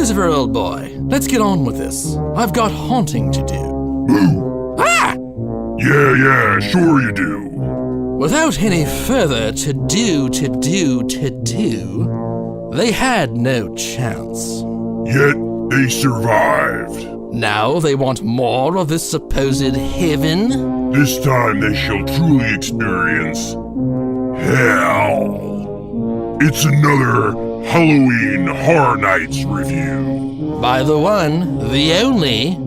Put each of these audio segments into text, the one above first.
Christopher, old boy, let's get on with this. I've got haunting to do. Boo! Ah! Yeah, sure you do. Without any further to-do, they had no chance. Yet they survived. Now they want more of this supposed heaven? This time they shall truly experience hell. It's another Halloween Horror Nights review. By the one, the only...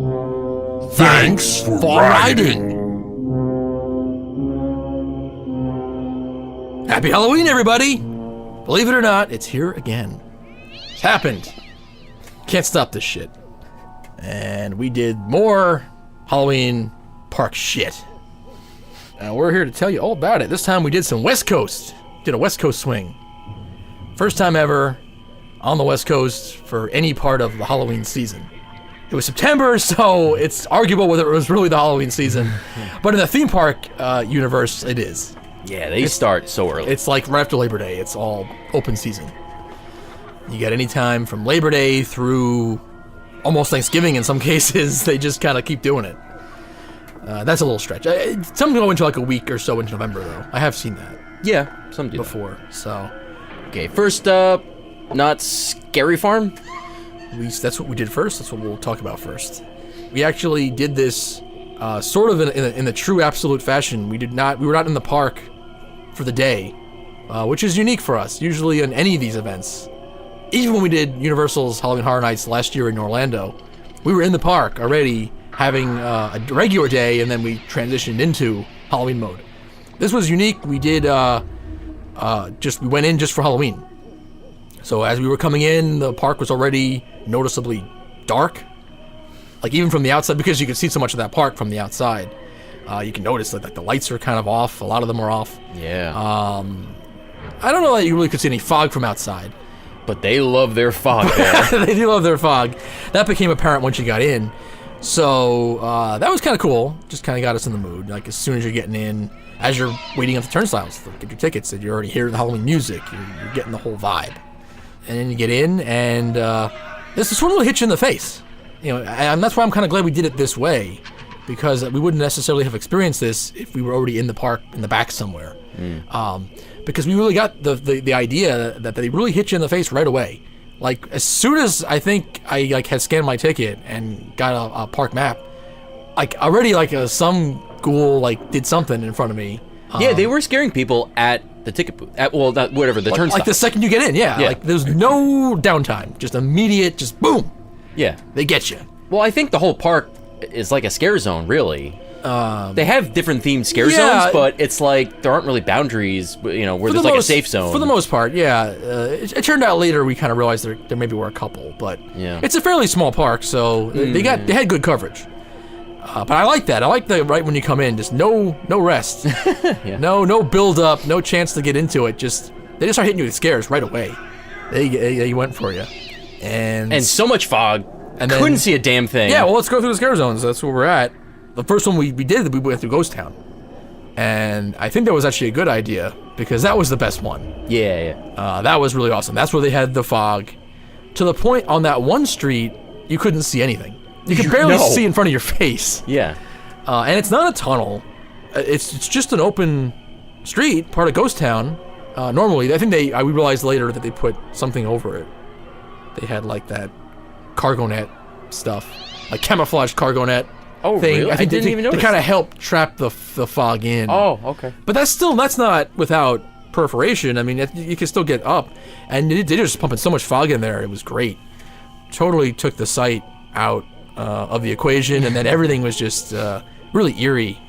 Thanks for riding. Happy Halloween, everybody! Believe it or not, it's here again. It's happened. Can't stop this shit. And we did more Halloween park shit. And we're here to tell you all about it. This time we did some West Coast. Did a West Coast swing. First time ever on the West Coast for any part of the Halloween season. It was September, so it's arguable whether it was really the Halloween season. But in the theme park universe, it is. Yeah, they start so early. It's like right after Labor Day. It's all open season. You get any time from Labor Day through almost Thanksgiving in some cases. They just kind of keep doing it. That's a little stretch. Some go into like a week or so into November, though. I have seen that Yeah, some do. before. So Okay, first up, not Scary Farm. that's what we did first. That's what we'll talk about first. We actually did this sort of in the true absolute fashion. We were not in the park for the day, which is unique for us. Usually in any of these events, even when we did Universal's Halloween Horror Nights last year in Orlando, we were in the park already having a regular day, and then we transitioned into Halloween mode. This was unique. We did we went in just for Halloween. So as we were coming in, the park was already noticeably dark. Like even from the outside, because you could see so much of that park from the outside, you can notice that like the lights are kind of off. A lot of them are off. Yeah. I don't know that you really could see any fog from outside. But they love their fog there. They do love their fog. That became apparent once you got in. So that was kind of cool. Just kind of got us in the mood. Like as soon as you're getting in, as you're waiting at the turnstiles to get your tickets, and you're already hearing the Halloween music, you're getting the whole vibe. And then you get in, and this sort of really hits you in the face. You know, and that's why I'm kind of glad we did it this way, because we wouldn't necessarily have experienced this if we were already in the park in the back somewhere. Because we really got the idea that they really hit you in the face right away. Like as soon as I think I had scanned my ticket and got a park map, like already some ghoul did something in front of me. Yeah, they were scaring people at the ticket booth. The turnstile. Like the second you get in, yeah. Like there's no downtime, just immediate, just boom. Yeah. They get you. Well, I think the whole park is like a scare zone, really. They have different themed scare zones, but it's like there aren't really boundaries, where there's like a safe zone. For the most part, yeah. It turned out later we kind of realized there maybe were a couple, but it's a fairly small park, so they had good coverage. But I like that. I like the right when you come in, just no rest, no build up, no chance to get into it. They just start hitting you with scares right away. They went for you, and so much fog. And then, couldn't see a damn thing. Yeah, well, let's go through the scare zones. That's where we're at. The first one we did, we went through Ghost Town. And I think that was actually a good idea, because that was the best one. Yeah. That was really awesome. That's where they had the fog. To the point on that one street, you couldn't see anything. You could barely see in front of your face. Yeah. And it's not a tunnel. It's just an open street, part of Ghost Town. Normally, I think we realized later that they put something over it. They had like that cargo net stuff, like camouflaged cargo net. Oh, thing. really? I think didn't even notice. To kind of help trap the fog in. Oh, okay. But that's not without perforation. I mean, you can still get up, and they just pumping so much fog in there. It was great. Totally took the sight out of the equation, and then everything was just really eerie.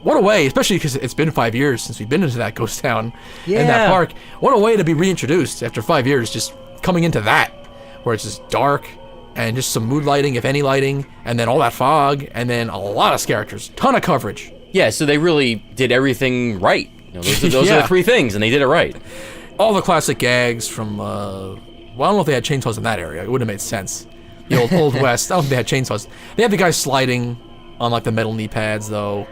What a way, especially because it's been 5 years since we've been into that Ghost Town and that park. What a way to be reintroduced after 5 years, just coming into that, where it's just dark and just some mood lighting, if any lighting, and then all that fog, and then a lot of characters, ton of coverage. Yeah, so they really did everything right. Those are the three things, and they did it right. All the classic gags from, I don't know if they had chainsaws in that area. It wouldn't have made sense. The old West, I don't think they had chainsaws. They had the guys sliding on the metal knee pads, though.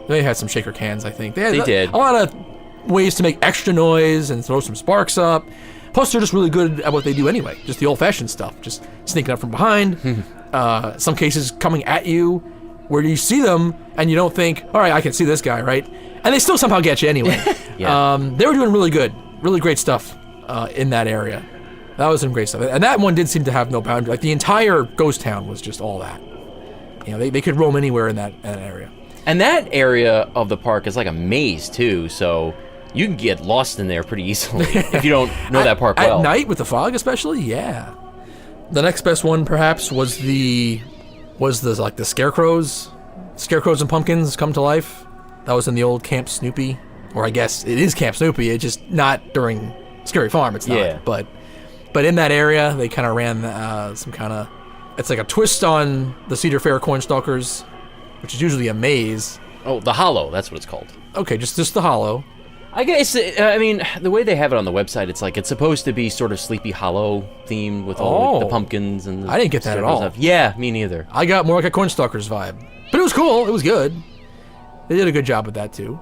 They had some shaker cans, I think. They did. A lot of ways to make extra noise and throw some sparks up. Plus, they're just really good at what they do anyway. Just the old-fashioned stuff. Just sneaking up from behind. Some cases coming at you, where you see them and you don't think, all right, I can see this guy, right? And they still somehow get you anyway. Yeah. They were doing really great stuff in that area. That was some great stuff. And that one did seem to have no boundary. Like, the entire ghost town was just all that. You know, they could roam anywhere in that area. And that area of the park is like a maze, too, so you can get lost in there pretty easily if you don't know that park well. At night, with the fog especially, yeah. The next best one, perhaps, was the scarecrows. Scarecrows and pumpkins come to life. That was in the old Camp Snoopy. Or I guess it is Camp Snoopy, it's just not during Scary Farm, it's not. Yeah. But in that area, they kind of ran some kind of... It's like a twist on the Cedar Fair Coinstalkers, which is usually a maze. Oh, the Hollow, that's what it's called. Okay, just the Hollow. I guess, I mean, the way they have it on the website, it's like it's supposed to be sort of Sleepy Hollow themed with all like, the pumpkins and the I didn't get that at all. Stuff. Yeah, me neither. I got more like a Coinstalkers vibe. But it was cool, it was good. They did a good job with that too.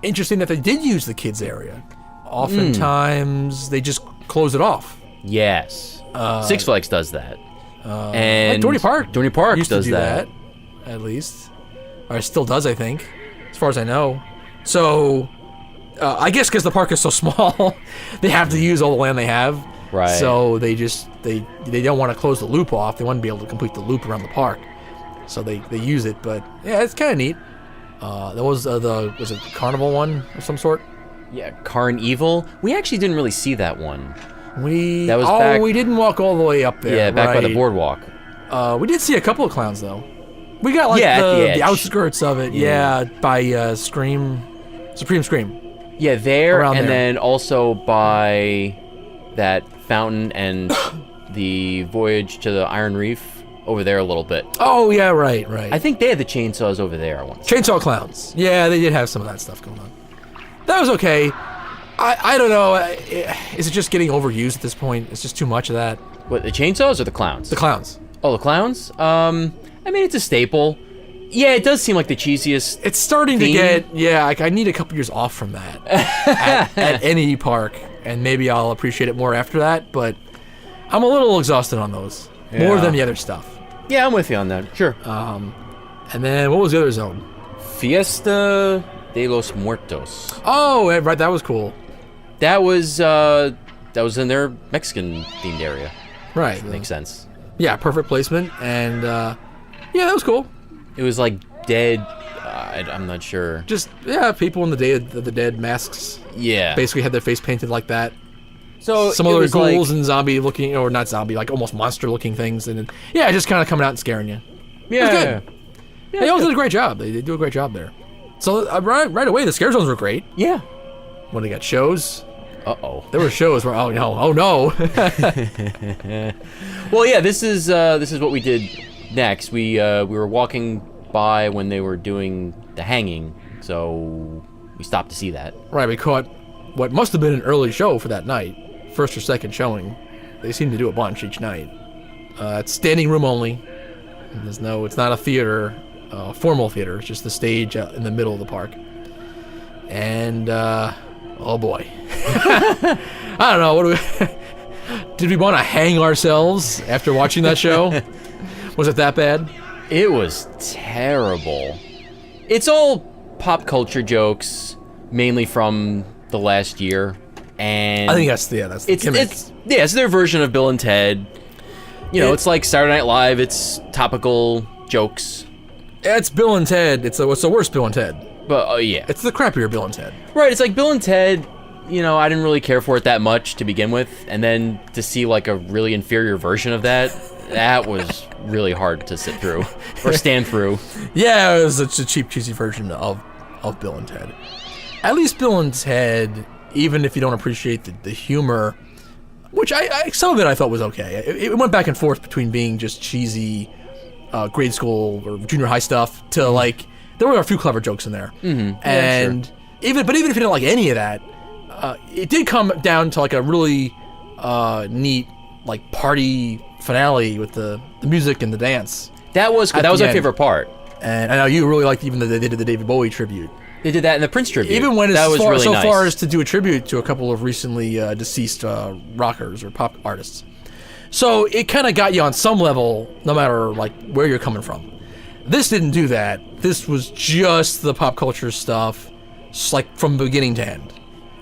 Interesting that they did use the kids area. Oftentimes, they just close it off. Yes. Six Flags does that. And like Dorney Park used does to do that. At least. Or it still does, I think, as far as I know. So, I guess because the park is so small, they have to use all the land they have. Right. So they don't want to close the loop off. They want to be able to complete the loop around the park. So they use it, but yeah, it's kind of neat. There was was it the Carnival one of some sort? Yeah, Carnival. We actually didn't really see that one. We didn't walk all the way up there. Yeah, back by the boardwalk. We did see a couple of clowns though. We got like the outskirts of it. Yeah, by Supreme Scream. Yeah, there, Around and there. then also by that fountain and the voyage to the Iron Reef over there a little bit. Oh yeah, right. I think they had the chainsaws over there. I want to say. Chainsaw clowns. Yeah, they did have some of that stuff going on. That was okay. I don't know. Is it just getting overused at this point? It's just too much of that. What, the chainsaws or the clowns? The clowns. Oh, the clowns? I mean, it's a staple. Yeah, it does seem like the cheesiest. It's starting to get, like, I need a couple years off from that at any park, and maybe I'll appreciate it more after that, but I'm a little exhausted on those. More than the other stuff. Yeah, I'm with you on that. Sure. And then, what was the other zone? Fiesta de los Muertos. Oh, right, that was cool. That was in their Mexican-themed area. Right. Makes sense. Yeah, perfect placement, and, yeah, that was cool. It was like dead. I'm not sure. Just people in the Day of the Dead masks. Yeah. Basically had their face painted like that. So some other ghouls and zombie looking, or not zombie, like almost monster looking things, and then, just kind of coming out and scaring you. Yeah. It was good. Yeah, they all did a great job. They do a great job there. So right away, the scare zones were great. Yeah. When they got shows. Uh-oh. There were shows where oh no. Well, yeah. This is what we did next. We were walking by when they were doing the hanging, so we stopped to see that. Right, we caught what must have been an early show for that night, first or second showing. They seem to do a bunch each night. It's standing room only. It's not a theater, formal theater. It's just the stage out in the middle of the park. And oh boy, I don't know. What do we? Did we want to hang ourselves after watching that show? Was it that bad? It was terrible. It's all pop culture jokes, mainly from the last year, and I think that's the gimmick. It's their version of Bill and Ted. It's like Saturday Night Live. It's topical jokes. It's Bill and Ted. It's the worst Bill and Ted. But yeah, it's the crappier Bill and Ted. Right. It's like Bill and Ted. I didn't really care for it that much to begin with, and then to see like a really inferior version of that was really hard to sit through or stand through. Yeah, it was such a cheap, cheesy version of Bill and Ted. At least Bill and Ted, even if you don't appreciate the humor, which I some of it I thought was okay. It went back and forth between being just cheesy grade school or junior high stuff to like there were a few clever jokes in there, and sure. even if you didn't like any of that, it did come down to like a really neat like party finale with the music and the dance. That was good. That was my favorite part. And I know you really liked even that they did the David Bowie tribute. They did that in the Prince tribute. Even when that it's was far, really so nice. far as to do a tribute to a couple of recently deceased rockers or pop artists. So it kind of got you on some level, no matter like where you're coming from. This didn't do that. This was just the pop culture stuff, like from beginning to end.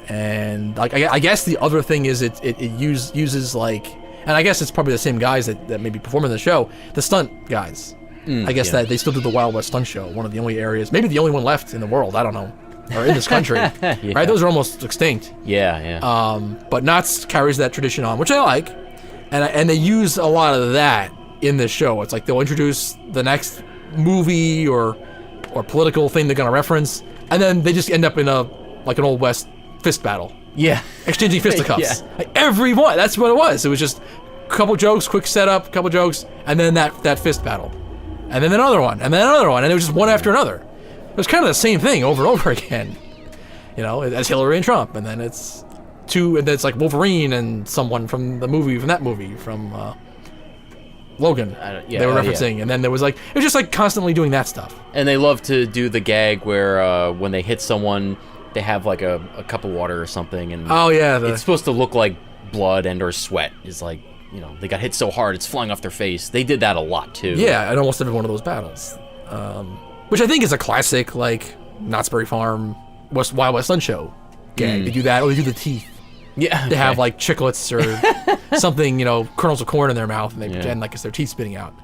And like I guess the other thing is it uses like, and I guess it's probably the same guys that maybe perform in the show, the stunt guys. I guess that they still do the Wild West Stunt Show, one of the only areas, maybe the only one left in the world, I don't know, or in this country, Yeah. right? Those are almost extinct. Yeah. But Knott's carries that tradition on, which I like, and they use a lot of that in this show. It's like they'll introduce the next movie or political thing they're gonna reference, and then they just end up in an Old West fist battle, Yeah. exchanging fisticuffs. Yeah. Like every one, that's what it was. It was just a couple jokes, quick setup, couple jokes, and then that fist battle, and then another one, and then another one, and it was just one after another. It was kind of the same thing over and over again. You know, as Hillary and Trump, and then it's like Wolverine and someone from that movie from Logan. They were referencing, and then there was it was just like constantly doing that stuff. And they love to do the gag where when they hit someone, they have like a cup of water or something, and Oh yeah, it's supposed to look like blood and or sweat. Is like, you know, they got hit so hard it's flying off their face. They did that a lot too. yeah, in almost every one of those battles, which I think is a classic, like Knott's Berry Farm Wild West Stunt Show gag. They do that, or they do the teeth. Yeah. They have like chiclets or something, you know, kernels of corn in their mouth, and they pretend like it's their teeth spitting out,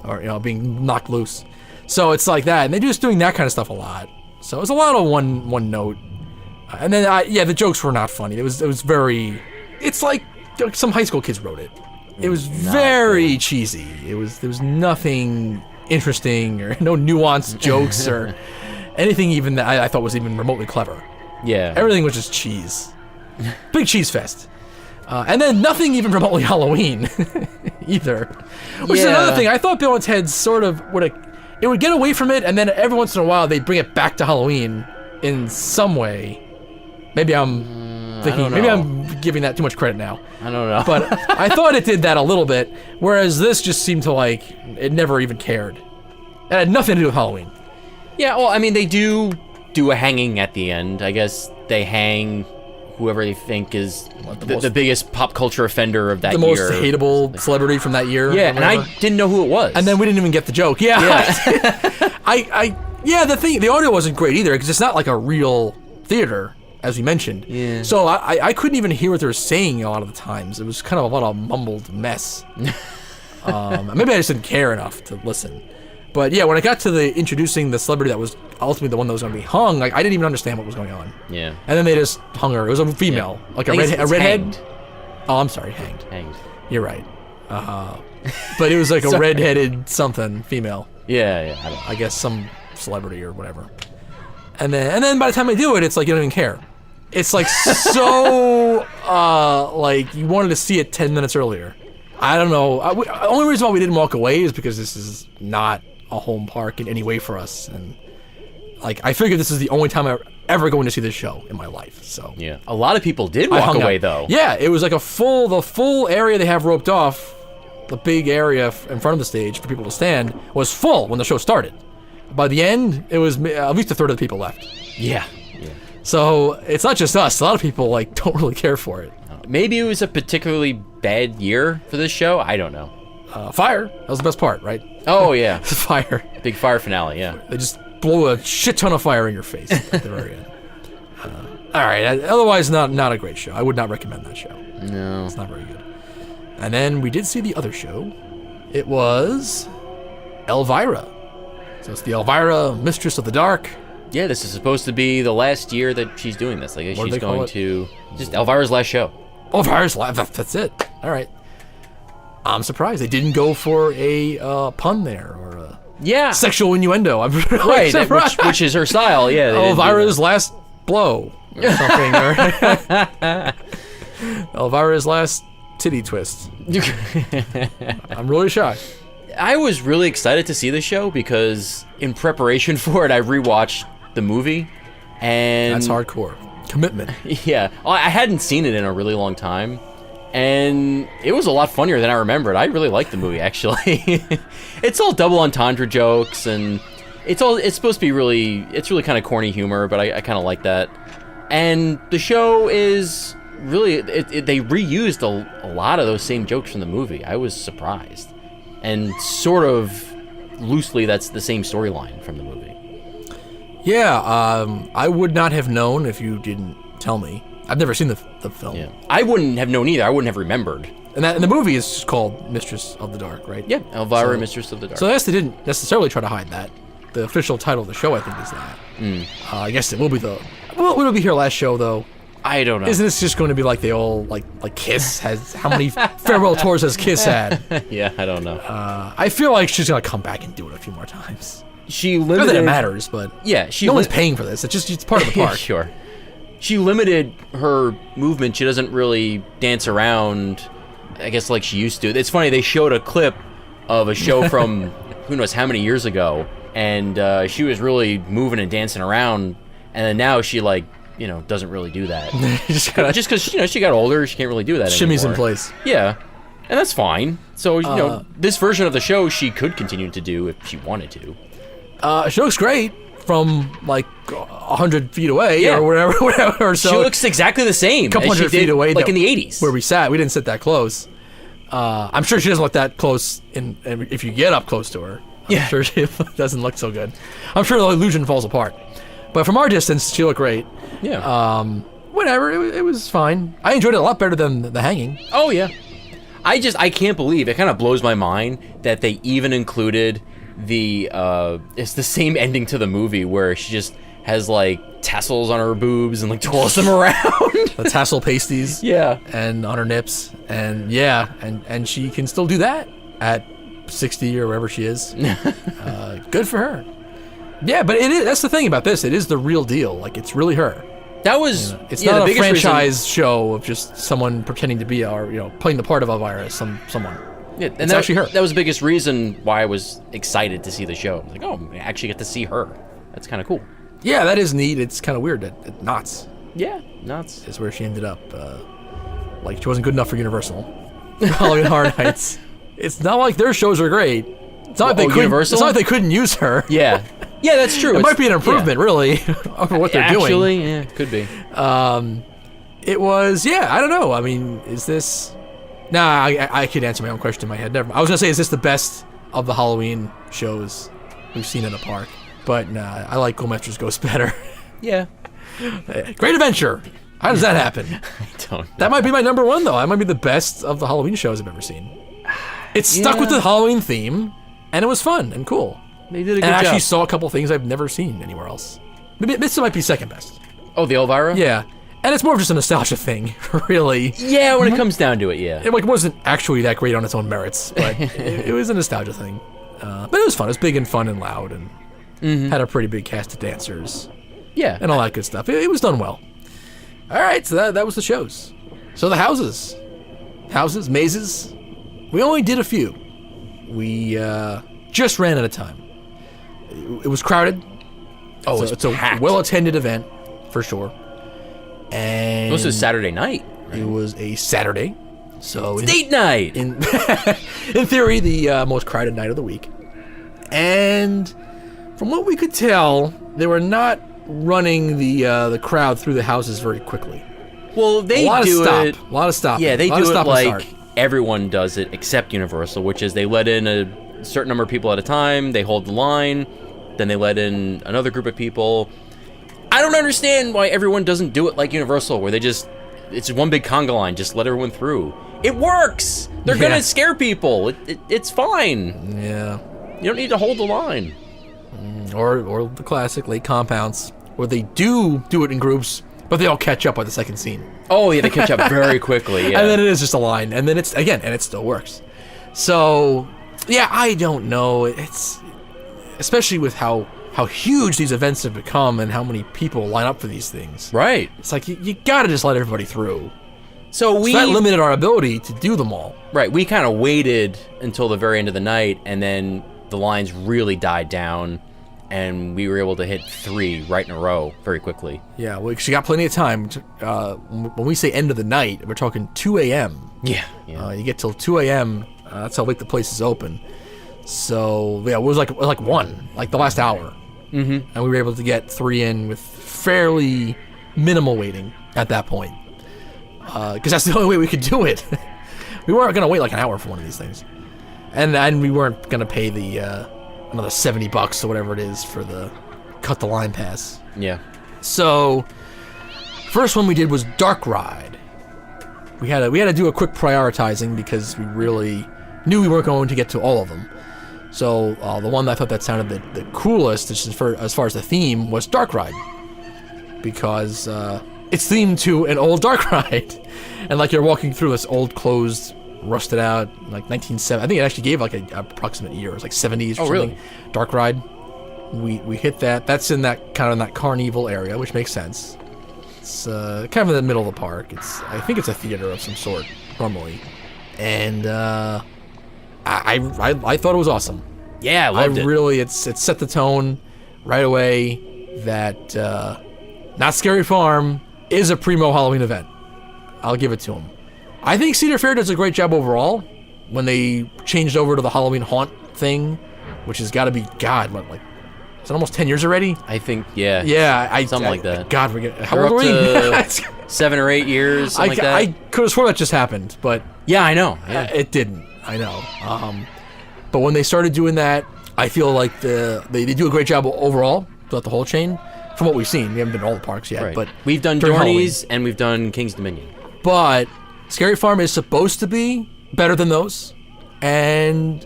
or you know, being knocked loose. So it's like that, and they're just doing that kind of stuff a lot. So it's a lot of one note, and then the jokes were not funny. It was very, it's like some high school kids wrote it. It was very cheesy. There was nothing interesting or no nuanced jokes or anything even that I thought was even remotely clever. Yeah. Everything was just cheese. Big cheese fest. And then nothing even remotely Halloween either. Which is another thing. I thought Bill and Ted sort of would get away from it, and then every once in a while they'd bring it back to Halloween in some way. Maybe I'm thinking, maybe I'm giving that too much credit now. I don't know. But I thought it did that a little bit, whereas this just seemed to it never even cared. It had nothing to do with Halloween. Yeah, well, I mean, they do a hanging at the end. I guess they hang whoever they think is the biggest pop culture offender of that year. The most hateable celebrity from that year. Yeah, and I didn't know who it was. And then we didn't even get the joke. Yeah. The audio wasn't great either, because it's not like a real theater, as we mentioned. Yeah. So I couldn't even hear what they were saying a lot of the times. It was kind of a lot of mumbled mess. Maybe I just didn't care enough to listen. But yeah, when I got to the introducing the celebrity that was ultimately the one that was going to be hung, I didn't even understand what was going on. Yeah. And then they just hung her. It was a female, like a redhead. Hanged. Oh, I'm sorry, hanged. Hanged. You're right. But it was like a redheaded something female. Yeah. I guess some celebrity or whatever. And then by the time they do it, it's like you don't even care. It's like so like you wanted to see it 10 minutes earlier. I don't know. Only reason why we didn't walk away is because this is not a home park in any way for us, and like I figured this is the only time I'm ever going to see this show in my life. So Yeah. A lot of people did walk away though. Yeah, it was like the full area they have roped off, the big area in front of the stage for people to stand was full when the show started. By the end, it was at least a third of the people left. Yeah. So it's not just us. A lot of people don't really care for it. Maybe it was a particularly bad year for this show. I don't know. Fire. That was the best part, right? Oh yeah. The fire. Big fire finale. Yeah. They just blow a shit ton of fire in your face at the very end. All right. Otherwise, not a great show. I would not recommend that show. No. It's not very good. And then we did see the other show. It was Elvira. So it's the Elvira, Mistress of the Dark. Yeah, this is supposed to be the last year that she's doing this. I guess What do she's they call going it? to just Elvira's last show. Elvira's live. That's it. All right. I'm surprised they didn't go for a pun there or a Yeah. sexual innuendo. I'm really Right, surprised. which is her style. Yeah. they didn't do Elvira's last blow or something. Or Elvira's last titty twist. that. I'm really shocked. I was really excited to see the show because in preparation for it, I rewatched the movie, and That's hardcore. Commitment. Yeah, I hadn't seen it in a really long time, and it was a lot funnier than I remembered. I really liked the movie, actually. It's all double entendre jokes, and It's supposed to be really kind of corny humor, but I kind of like that. And the show is really, they reused a lot of those same jokes from the movie. I was surprised. And sort of loosely, that's the same storyline from the movie. Yeah, I would not have known if you didn't tell me. I've never seen the film. Yeah, I wouldn't have known either. I wouldn't have remembered. And the movie is just called Mistress of the Dark, right? Yeah, Elvira, Mistress of the Dark. So I guess they didn't necessarily try to hide that. The official title of the show, I think, is that. I guess it will be will it be her last show, though? I don't know. Isn't this just going to be like they all, like Kiss has, how many farewell tours has Kiss had? Yeah, I don't know. I feel like she's going to come back and do it a few more times. She Not limited... that it matters, but Yeah, no one's paying for this. It's part of the park. Sure. She limited her movement. She doesn't really dance around, I guess, like she used to. It's funny, they showed a clip of a show from who knows how many years ago, and she was really moving and dancing around, and then now she, like, doesn't really do that. Just because, she got older, she can't really do that Shimmies anymore. in place. Yeah, and that's fine. So, this version of the show she could continue to do if she wanted to. She looks great from, like, 100 feet away, Yeah. or whatever. So She looks exactly the same a couple as she hundred feet did, away. like in the 80s. Where we sat. We didn't sit that close. I'm sure she doesn't look that close if you get up close to her. I'm sure she doesn't look so good. I'm sure the illusion falls apart. But from our distance, she looked great. Yeah. Whatever, it was fine. I enjoyed it a lot better than The Hanging. Oh, yeah. I can't believe, it kind of blows my mind that they even included it's the same ending to the movie where she just has, like, tassels on her boobs and, like, twirls them around. The tassel pasties. Yeah. And on her nips. And yeah, and she can still do that at 60 or wherever she is. Good for her. Yeah, but that's the thing about this. It is the real deal. Like, it's really her. That was... It's not a franchise show of just someone pretending to be playing the part of Elvira as someone. Yeah, and it's actually her. That was the biggest reason why I was excited to see the show. I was like, oh, I actually get to see her. That's kind of cool. Yeah, that is neat. It's kind of weird that Knott's Yeah, nuts. is where she ended up. Like, she wasn't good enough for Universal. Halloween Horror Nights. It's not like their shows are great. It's not like Universal? It's not like they couldn't use her. Yeah. Yeah, that's true. It might be an improvement, really, over what they're doing. Actually, yeah, could be. It was, I don't know. I mean, is this... Nah, I could answer my own question in my head. Never. I was going to say, is this the best of the Halloween shows we've seen in a park? But nah, I like Ghoulmester's Ghost better. Yeah. Great Adventure. How does that happen? I don't know. That might be my number one, though. That might be the best of the Halloween shows I've ever seen. It stuck with the Halloween theme, and it was fun and cool. They did a good And I actually job. saw a couple things I've never seen anywhere else. Maybe this might be second best. Oh, the Elvira? Yeah. And it's more of just a nostalgia thing, really. Yeah, when it comes down to it, yeah. It wasn't actually that great on its own merits, but it was a nostalgia thing. But it was fun. It was big and fun and loud, and had a pretty big cast of dancers Yeah. and all that good stuff. It was done well. All right, so that was the shows. So the houses, mazes. We only did a few. We just ran out of time. It was crowded. Oh, It's a well-attended event, for sure. And This was Saturday night. it was a Saturday, so Date night! in in theory, the most crowded night of the week. And from what we could tell, they were not running the crowd through the houses very quickly. Well, they A lot do of it... stop. A lot of stop. Yeah, they a lot do of it stop and like start. everyone does it except Universal, which is they let in a certain number of people at a time, they hold the line, then they let in another group of people. I don't understand why everyone doesn't do it like Universal, where it's one big conga line, just let everyone through. It works! They're Yeah. gonna scare people. It's fine. Yeah. You don't need to hold the line. Or the classic late compounds, where they do it in groups, but they all catch up by the second scene. Oh yeah, they catch up very quickly, yeah. And then it is just a line, and then and it still works. So, yeah, I don't know. It's especially with how huge these events have become and how many people line up for these things. Right. It's like you gotta just let everybody through. So So that limited our ability to do them all. Right, we kind of waited until the very end of the night, and then the lines really died down, and we were able to hit 3 right in a row very quickly. Yeah, well, 'cause you got plenty of time. When we say end of the night, we're talking 2 a.m. Yeah. You get till 2 a.m. That's how late the place is open. So yeah, it was like one, like the last hour, and we were able to get 3 in with fairly minimal waiting at that point, because that's the only way we could do it. We weren't gonna wait like an hour for one of these things, and we weren't gonna pay the another $70 or whatever it is for the cut the line pass. Yeah. So first one we did was Dark Ride. We had to do a quick prioritizing because we really knew we weren't going to get to all of them. So the one that I thought that sounded the coolest, as far as the theme, was Dark Ride, because it's themed to an old Dark Ride, and like you're walking through this old, closed, rusted out, like 1970. I think it actually gave like an approximate year. It was like 70s or something. Really? Dark Ride. We hit that. That's in that kind of in that Carnival area, which makes sense. It's kind of in the middle of the park. I think it's a theater of some sort normally, and I thought it was awesome. Yeah, I loved it. Really, it set the tone right away that Not Scary Farm is a primo Halloween event. I'll give it to them. I think Cedar Fair does a great job overall when they changed over to the Halloween Haunt thing, which has got to be, God, what, like, is it almost 10 years already? I think, yeah. Yeah, something like that. God, how They're old are we? 7 or 8 years, something like that. I could have sworn that just happened, but yeah, I know. Yeah. It didn't. I know. But when they started doing that, I feel like they do a great job overall throughout the whole chain. From what we've seen, we haven't been to all the parks yet, Right. but we've done during Dorney's and we've done King's Dominion. But Scary Farm is supposed to be better than those, and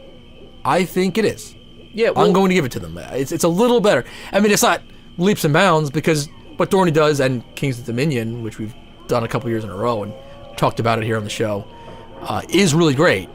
I think it is. Yeah, well, I'm going to give it to them. It's a little better. I mean, it's not leaps and bounds, because what Dorney does and King's Dominion, which we've done a couple years in a row and talked about it here on the show, is really great.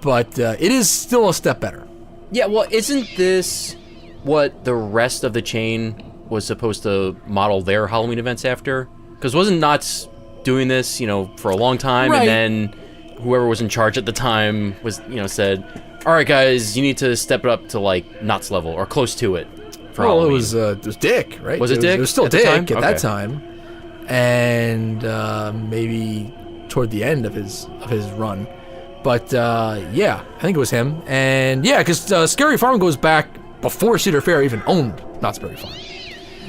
But it is still a step better. Yeah, well, isn't this what the rest of the chain was supposed to model their Halloween events after? Because wasn't Knott's doing this, for a long time, right. And then whoever was in charge at the time was, said, all right, guys, you need to step it up to, like, Knott's level, or close to it for Halloween. It was Dick, right? Was it Dick? It was still at the Dick time? at that time. And maybe toward the end of his run. But, yeah, I think it was him. And, yeah, because Scary Farm goes back before Cedar Fair even owned Knott's Berry Farm.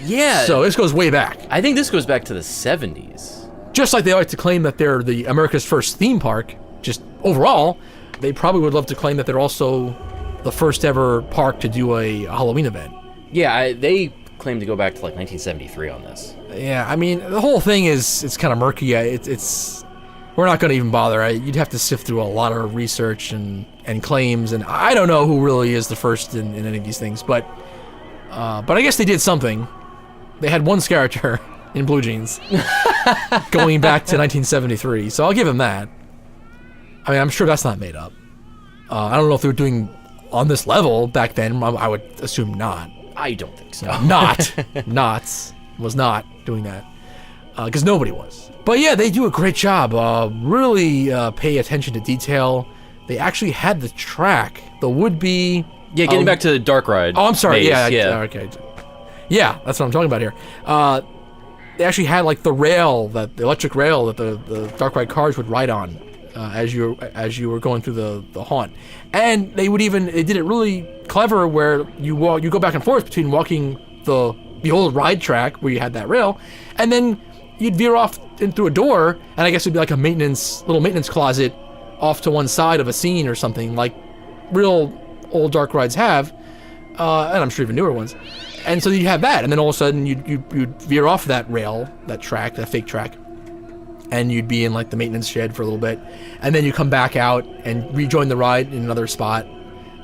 Yeah. So this goes way back. I think this goes back to the 70s. Just like they like to claim that they're the America's first theme park, just overall, they probably would love to claim that they're also the first ever park to do a Halloween event. Yeah, they claim to go back to, like, 1973 on this. Yeah, I mean, the whole thing it's kind of murky. It's we're not going to even bother. You'd have to sift through a lot of research and claims, and I don't know who really is the first in any of these things, but I guess they did something. They had one character in blue jeans going back to 1973, so I'll give him that. I mean, I'm sure that's not made up. I don't know if they were doing on this level back then. I would assume not. I don't think so. Knott's was not doing that, because nobody was. But yeah, they do a great job. Really pay attention to detail. They actually had the track, the would-be... Yeah, getting back to the Dark Ride. Oh, I'm sorry. Maze, Yeah. Okay. Yeah, that's what I'm talking about here. They actually had like the electric rail that the Dark Ride cars would ride on as you were going through the haunt, and they did it really clever where you go back and forth between walking the old ride track where you had that rail, and then you'd veer off in through a door, and I guess it'd be like a little maintenance closet off to one side of a scene or something, like real old Dark Rides have, and I'm sure even newer ones. And so you'd have that, and then all of a sudden you'd veer off that rail, that track, that fake track, and you'd be in like the maintenance shed for a little bit, and then you come back out and rejoin the ride in another spot,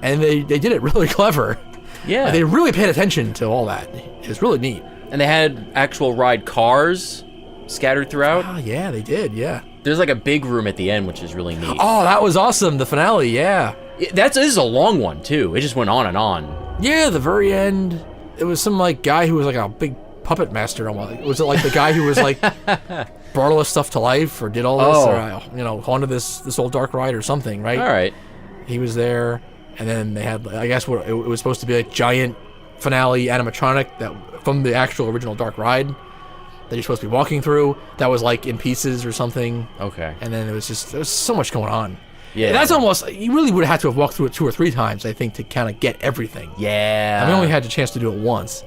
and they did it really clever. Yeah. They really paid attention to all that. It's really neat. And they had actual ride cars scattered throughout. Oh, yeah, they did, yeah. There's like a big room at the end, which is really neat. Oh, that was awesome, the finale, yeah. This is a long one, too. It just went on and on. Yeah, the very end, it was some like guy who was like a big puppet master almost. Was it like the guy who was like brought all this stuff to life or did all this or haunted this old Dark Ride or something, right? All right. He was there, and then they had, I guess, it was supposed to be a giant finale animatronic that from the actual original Dark Ride that you're supposed to be walking through. That was like in pieces or something. Okay. And then there was so much going on. Yeah. That's almost, you really would have had to have walked through it 2 or 3 times, I think, to kind of get everything. Yeah. I only had the chance to do it once.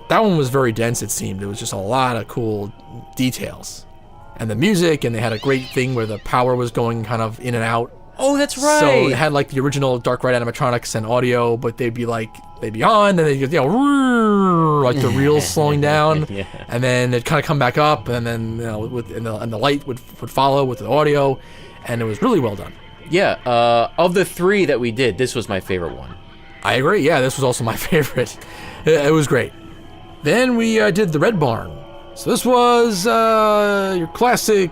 That one was very dense, it seemed. It was just a lot of cool details. And the music, and they had a great thing where the power was going kind of in and out. Oh, that's right. So it had like the original Dark Ride animatronics and audio, but they'd be on, then they'd go, you know, like the reels slowing down, Yeah. and then it'd kind of come back up, and then and the light would follow with the audio, and it was really well done. Yeah. Of the 3 that we did, this was my favorite one. I agree. Yeah, this was also my favorite. It was great. Then we did the Red Barn. So this was your classic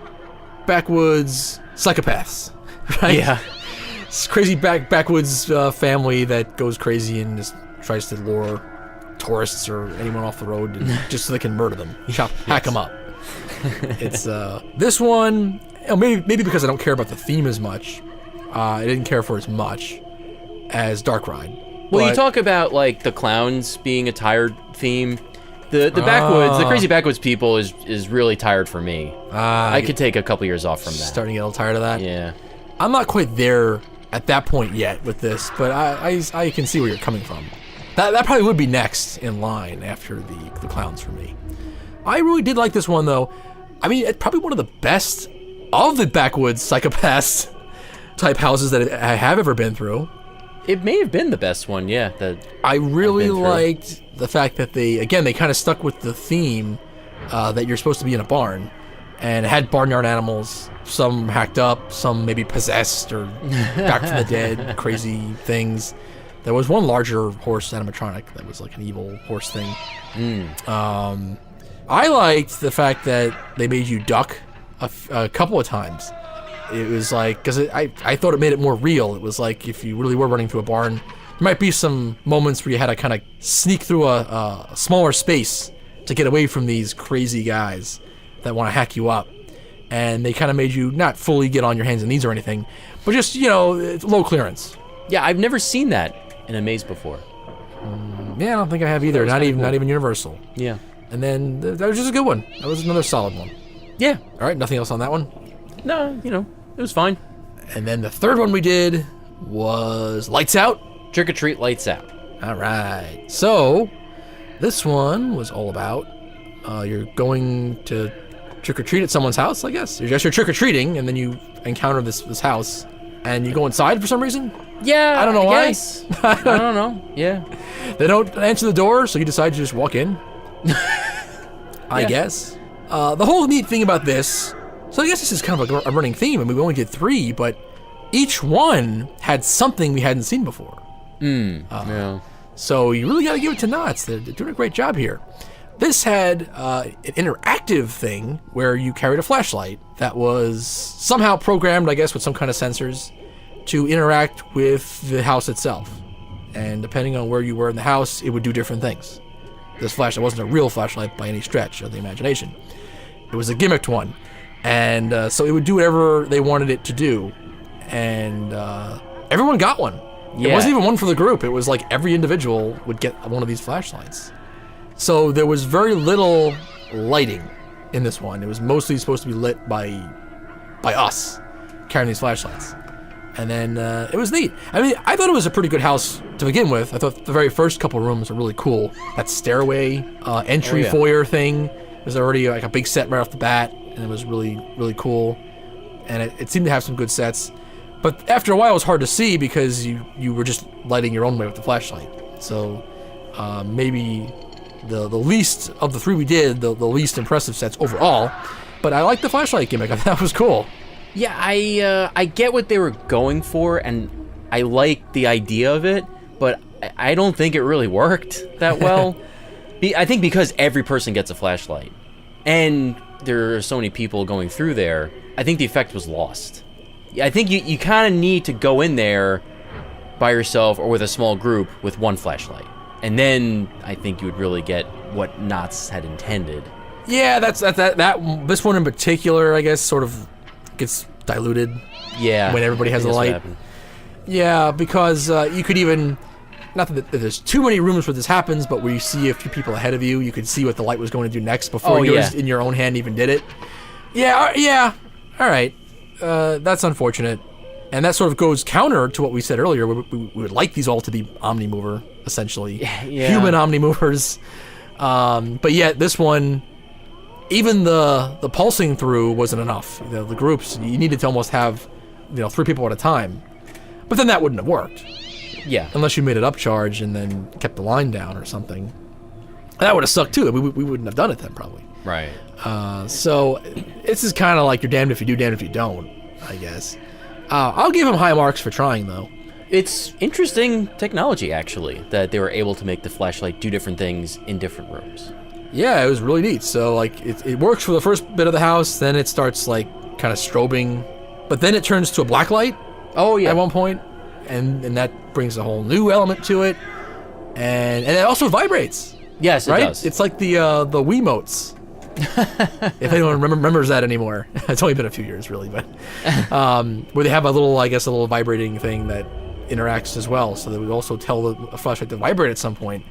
backwoods psychopaths, right? Yeah. This crazy backwoods family that goes crazy and just tries to lure tourists or anyone off the road just so they can murder them, hack them up. It's this one, maybe because I don't care about the theme as much, I didn't care for as much as Dark Ride. Well, you But- talk about like the clowns being a tired theme. The backwoods, the crazy backwoods people is really tired for me. I could take a couple years off from that. starting to get a little tired of that. Yeah. I'm not quite there at that point yet with this, but I can see where you're coming from. That probably would be next in line after the clowns for me. I really did like this one though. I mean, it's probably one of the best of the backwoods psychopaths type houses that I have ever been through. It may have been the best one, yeah. I really been through. liked the fact that they kind of stuck with the theme that you're supposed to be in a barn, and it had barnyard animals, some hacked up, some maybe possessed or back from the dead, crazy things. There was one larger horse animatronic that was like an evil horse thing. I liked the fact that they made you duck a couple of times. It was like, because I thought it made it more real. It was like if you really were running through a barn, there might be some moments where you had to kind of sneak through a smaller space to get away from these crazy guys that want to hack you up. And they kind of made you not fully get on your hands and knees or anything, but just, low clearance. Yeah, I've never seen that in a maze before. Yeah, I don't think I have either. Not kinda even cool. Universal. Yeah. And then that was just a good one. That was another solid one. Yeah. All right, nothing else on that one. No, it was fine. And then the third one we did was Lights Out. Trick or Treat Lights Out. All right. So this one was all about you're going to trick or treat at someone's house, I guess. You're trick or treating, and then you encounter this house, and you go inside for some reason. Yeah, I don't know why. guess. I don't know. Yeah. They don't answer the door, so you decide to just walk in. I guess. The whole neat thing about this, so I guess this is kind of like a running theme. I mean, we only did 3, but each one had something we hadn't seen before. Yeah. So you really got to give it to Knott's. They're doing a great job here. This had an interactive thing where you carried a flashlight that was somehow programmed, I guess, with some kind of sensors to interact with the house itself. And depending on where you were in the house, it would do different things. This flashlight wasn't a real flashlight by any stretch of the imagination. It was a gimmicked one. And so it would do whatever they wanted it to do. And everyone got one. It Yeah. wasn't even one for the group. It was like every individual would get one of these flashlights. So there was very little lighting in this one. It was mostly supposed to be lit by us carrying these flashlights. And then it was neat. I mean, I thought it was a pretty good house to begin with. I thought the very first couple rooms were really cool. That stairway entry foyer thing was already like a big set right off the bat, and it was really, really cool. And it seemed to have some good sets. But after a while, it was hard to see because you were just lighting your own way with the flashlight. So maybe the least of the 3 we did, the least impressive sets overall. But I liked the flashlight gimmick. I thought that was cool. Yeah, I get what they were going for, and I like the idea of it, but I don't think it really worked that well. I think because every person gets a flashlight, and there are so many people going through there, I think the effect was lost. I think you kind of need to go in there by yourself or with a small group with one flashlight, and then I think you would really get what Knott's had intended. Yeah, that this one in particular, I guess, sort of gets diluted. Yeah, when everybody has a that's what light. happened. Yeah, because you could even, not that there's too many rooms where this happens, but where you see a few people ahead of you, you could see what the light was going to do next before yours in your own hand even did it. Yeah, all right. That's unfortunate. And that sort of goes counter to what we said earlier. We would like these all to be Omnimover, essentially. Yeah. Human Omnimovers. But yet, this one, even the pulsing through wasn't enough. The groups, you needed to almost have 3 people at a time. But then that wouldn't have worked. Yeah. Unless you made it upcharge and then kept the line down or something. That would have sucked too. We wouldn't have done it then, probably. Right. So this is kind of like you're damned if you do, damned if you don't, I guess. I'll give him high marks for trying, though. It's interesting technology, actually, that they were able to make the flashlight do different things in different rooms. Yeah, it was really neat. So, like, it works for the first bit of the house, then it starts, like, kind of strobing, but then it turns to a black light at one point, and that brings a whole new element to it, and it also vibrates. Yes, it right? does. It's like the Wiimotes. If anyone remembers that anymore. It's only been a few years, really, but where they have a little vibrating thing that interacts as well, so that would also tell the flashlight to vibrate at some point.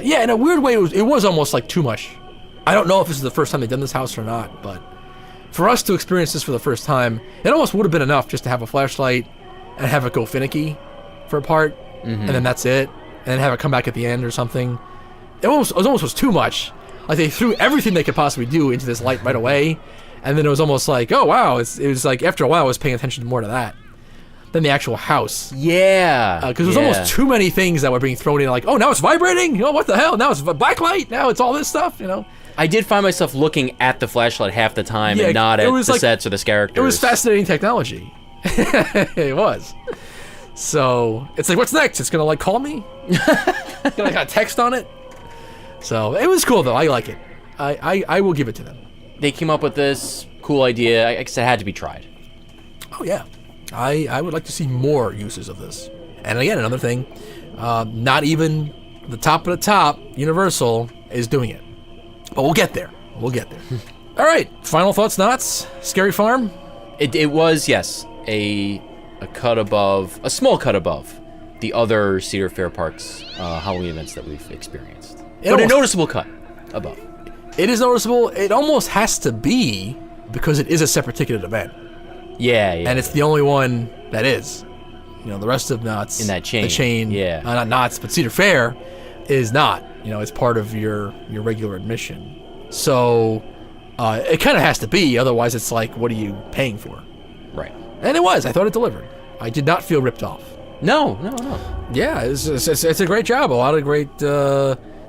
In a weird way, it was almost like too much. I don't know if this is the first time they've done this house or not, but for us to experience this for the first time, it almost would have been enough just to have a flashlight and have it go finicky for a part, and then that's it, and then have it come back at the end or something. It almost was too much. Like, they threw everything they could possibly do into this light right away, and then it was almost like, oh wow, it was like after a while I was paying attention more to that than the actual house. Yeah. Because there's almost too many things that were being thrown in, like, oh, now it's vibrating? Oh, what the hell? Now it's a black light? Now it's all this stuff, I did find myself looking at the flashlight half the time and not at the sets or the characters. It was fascinating technology. It was. So, it's like, what's next? It's gonna, like, call me? Gonna got text on it? So, it was cool, though. I like it. I will give it to them. They came up with this cool idea. I guess it had to be tried. Oh, yeah. I would like to see more uses of this. And again, another thing, not even the top of the top, Universal, is doing it. But we'll get there. All right. Final thoughts, Knots? Scary Farm? It was, yes, a cut above, a small cut above the other Cedar Fair Parks Halloween events that we've experienced. But a noticeable cut above. It is noticeable. It almost has to be because it is a separate ticketed event. Yeah. And it's the only one that is. The rest of Knots. In that chain. The chain. Yeah. Not Knots, but Cedar Fair is not. It's part of your regular admission. So it kind of has to be. Otherwise, it's like, what are you paying for? Right. And it was. I thought it delivered. I did not feel ripped off. No. Yeah, it's a great job. A lot of great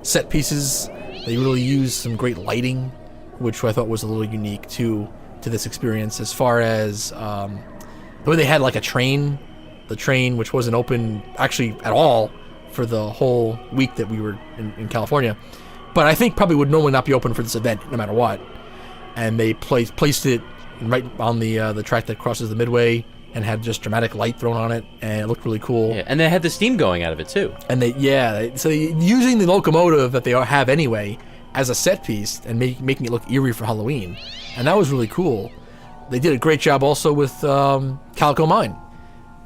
set pieces. They really used some great lighting, which I thought was a little unique to this experience. As far as the way they had like the train, which wasn't open actually at all for the whole week that we were in California, but I think probably would normally not be open for this event no matter what. And they placed it right on the track that crosses the Midway, and had just dramatic light thrown on it, and it looked really cool. Yeah, and they had the steam going out of it too. And so using the locomotive that they have anyway as a set piece and making it look eerie for Halloween, and that was really cool. They did a great job also with Calico Mine.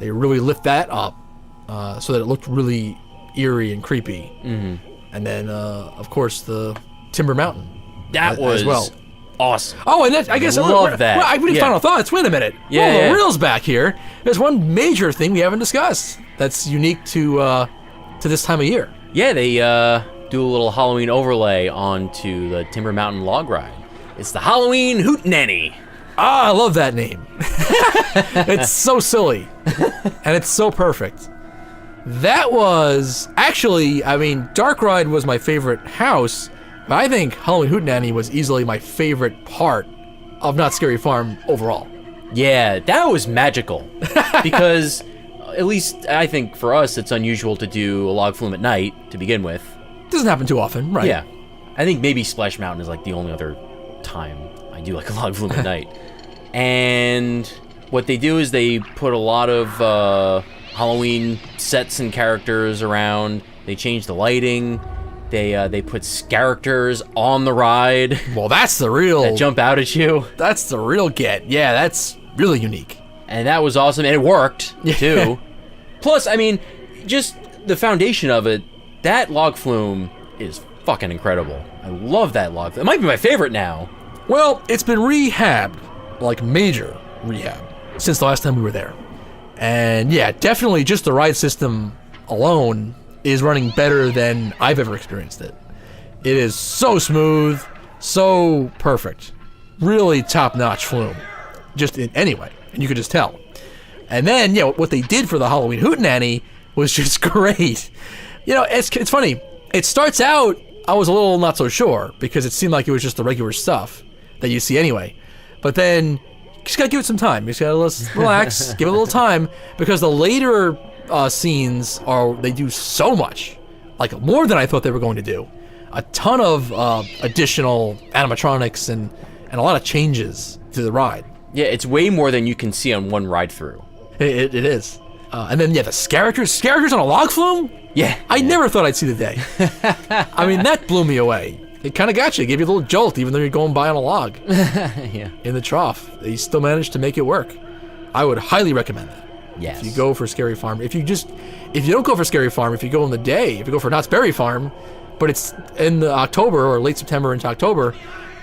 They really lift that up so that it looked really eerie and creepy. Mm-hmm. And then, of course, the Timber Mountain. That was as well. Awesome. Oh, and I guess love that. Well, I really final thoughts. Wait a minute. Yeah, the reels back here. There's one major thing we haven't discussed that's unique to this time of year. Yeah, they do a little Halloween overlay onto the Timber Mountain log ride. It's the Halloween Hootenanny. Ah, I love that name. It's so silly, and it's so perfect. That was actually, Dark Ride was my favorite house. But I think Halloween Hootenanny was easily my favorite part of Not Scary Farm overall. Yeah, that was magical. Because, at least I think for us, it's unusual to do a log flume at night to begin with. Doesn't happen too often, right? Yeah. I think maybe Splash Mountain is like the only other time I do like a log flume at night. And what they do is they put a lot of Halloween sets and characters around. They change the lighting. They put characters on the ride. Well, that's the real... that jump out at you. That's the real get. Yeah, that's really unique. And that was awesome, and it worked, too. Plus, just the foundation of it, that log flume is fucking incredible. I love that log flume. It might be my favorite now. Well, it's been rehabbed, like major rehab, since the last time we were there. And yeah, definitely just the ride system alone is running better than I've ever experienced it. It is so smooth, so perfect. Really top-notch flume. Just in any way. And you could just tell. And then, yeah, what they did for the Halloween Hootenanny was just great. You know, it's funny. It starts out, I was a little not so sure, because it seemed like it was just the regular stuff that you see anyway. But then, you just gotta give it some time. You just gotta relax, give it a little time, because the later scenes they do so much. Like, more than I thought they were going to do. A ton of additional animatronics and a lot of changes to the ride. Yeah, it's way more than you can see on one ride through. It is. And then, yeah, the Scarecrows on a log flume? Yeah. I never thought I'd see the day. I mean, that blew me away. It kind of got you. It gave you a little jolt, even though you're going by on a log. Yeah. In the trough. They still managed to make it work. I would highly recommend that. Yes. If you go for Scary Farm. If you don't go for Scary Farm, if you go in the day, if you go for Knott's Berry Farm, but it's in the October or late September into October,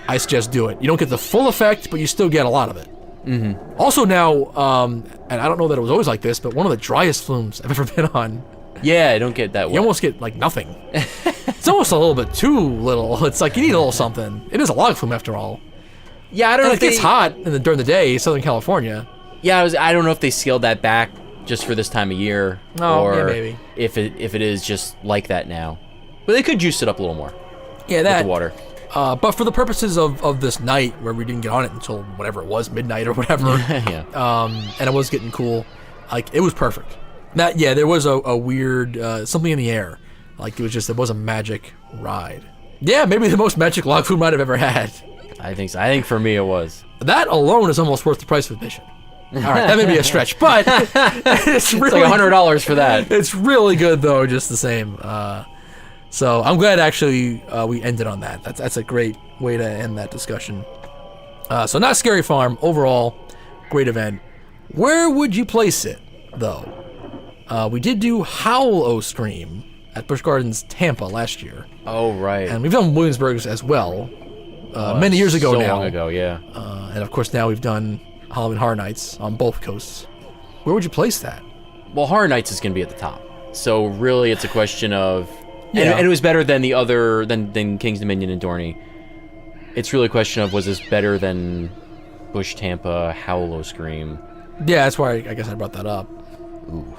I suggest do it. You don't get the full effect, but you still get a lot of it. Mm-hmm. Also now, and I don't know that it was always like this, but one of the driest flumes I've ever been on. Yeah, I don't get that. You almost get like nothing. It's almost a little bit too little. It's like you need a little something. It is a log flume after all. Yeah, I don't know if it gets hot during the day, Southern California. Yeah, I don't know if they scaled that back just for this time of year, or yeah, maybe. if it is just like that now. But they could juice it up a little more. Yeah, with the water. But for the purposes of this night, where we didn't get on it until whatever it was, midnight or whatever, yeah. And it was getting cool, like, it was perfect. There was a weird, something in the air. Like, it was a magic ride. Yeah, maybe the most magic log flume ride I've ever had. I think so. I think for me it was. That alone is almost worth the price of admission. All right, that may be a stretch, but it's really like $100 for that. It's really good, though, just the same. So I'm glad actually we ended on that. That's a great way to end that discussion. So not Scary Farm, overall, great event. Where would you place it, though? We did do Howl-O-Scream at Busch Gardens Tampa last year. Oh, right. And we've done Williamsburg as well, many years ago so now. So long ago, yeah. And of course now we've done Halloween Horror Nights on both coasts. Where would you place that? Well, Horror Nights is going to be at the top. So really it's a question of... Yeah. And it was better than the other, than King's Dominion and Dorney. It's really a question of, was this better than Busch Tampa, Howl-O-Scream? Yeah, that's why I guess I brought that up. Ooh.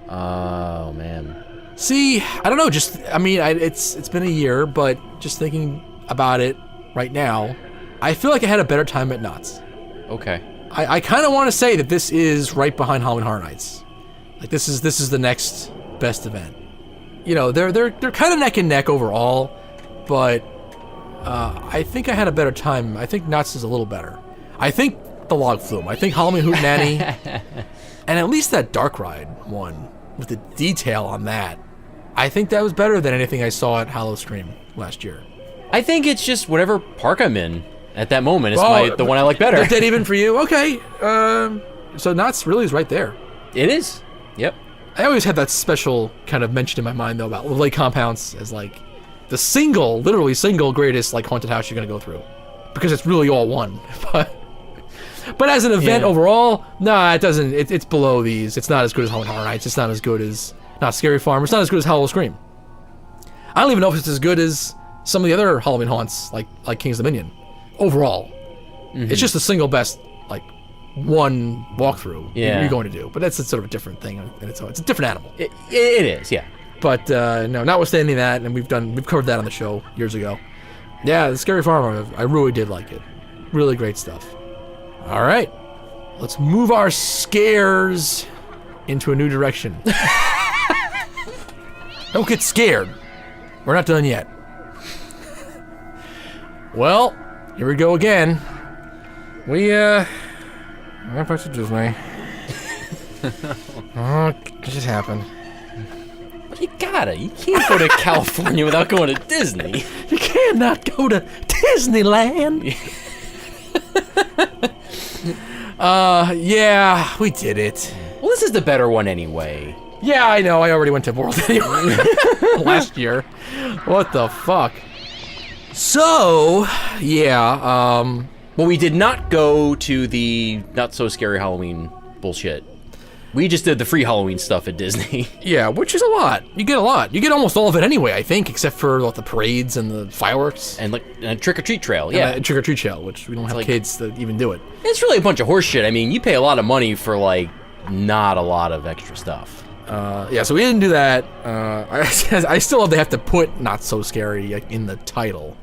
Oh, man. See, I don't know, it's been a year, but just thinking about it right now, I feel like I had a better time at Knott's. Okay. I kind of want to say that this is right behind Halloween Horror Nights. Like, this is the next best event. You know, they're kind of neck and neck overall, but I think I had a better time. I think Knott's is a little better. I think the Log Flume. I think Halloween Hootenanny, and at least that Dark Ride one with the detail on that. I think that was better than anything I saw at Howl-O-Scream last year. I think it's just whatever park I'm in at that moment is the one I like better. Is that even for you? Okay. So Knott's really is right there. It is. Yep. I always had that special kind of mention in my mind, though, about Lake Compounce as, like, the literally single greatest, like, haunted house you're going to go through. Because it's really all one. But as an event overall, nah, it doesn't. It's below these. It's not as good as Halloween Horror Nights. It's not as good as Knott's Scary Farm. It's not as good as Howl-O-Scream. I don't even know if it's as good as some of the other Halloween haunts, like King's Dominion. Overall. Mm-hmm. It's just the single best, like, one walkthrough you're going to do. But that's sort of a different thing. And it's a different animal. It is, yeah. But no, notwithstanding that, and we've covered that on the show years ago. Yeah, the Scary Farm, I really did like it. Really great stuff. All right, let's move our scares into a new direction. Don't get scared. We're not done yet. Well, here we go again. We went back to Disney. Oh, it just happened. You can't go to California without going to Disney. You cannot go to Disneyland. Yeah, we did it. Well, this is the better one anyway. Yeah, I know. I already went to World anyway last year. What the fuck? So, yeah, well, we did not go to the not so scary Halloween bullshit. We just did the free Halloween stuff at Disney. Yeah, which is a lot. You get a lot. You get almost all of it anyway, I think, except for like, the parades and the fireworks. And like a trick-or-treat trail, And yeah. a trick-or-treat trail, which we don't have like- kids that even do it. It's really a bunch of horse shit. I mean, you pay a lot of money for, like, not a lot of extra stuff. Yeah, so we didn't do that. I still have to put Not So Scary in the title.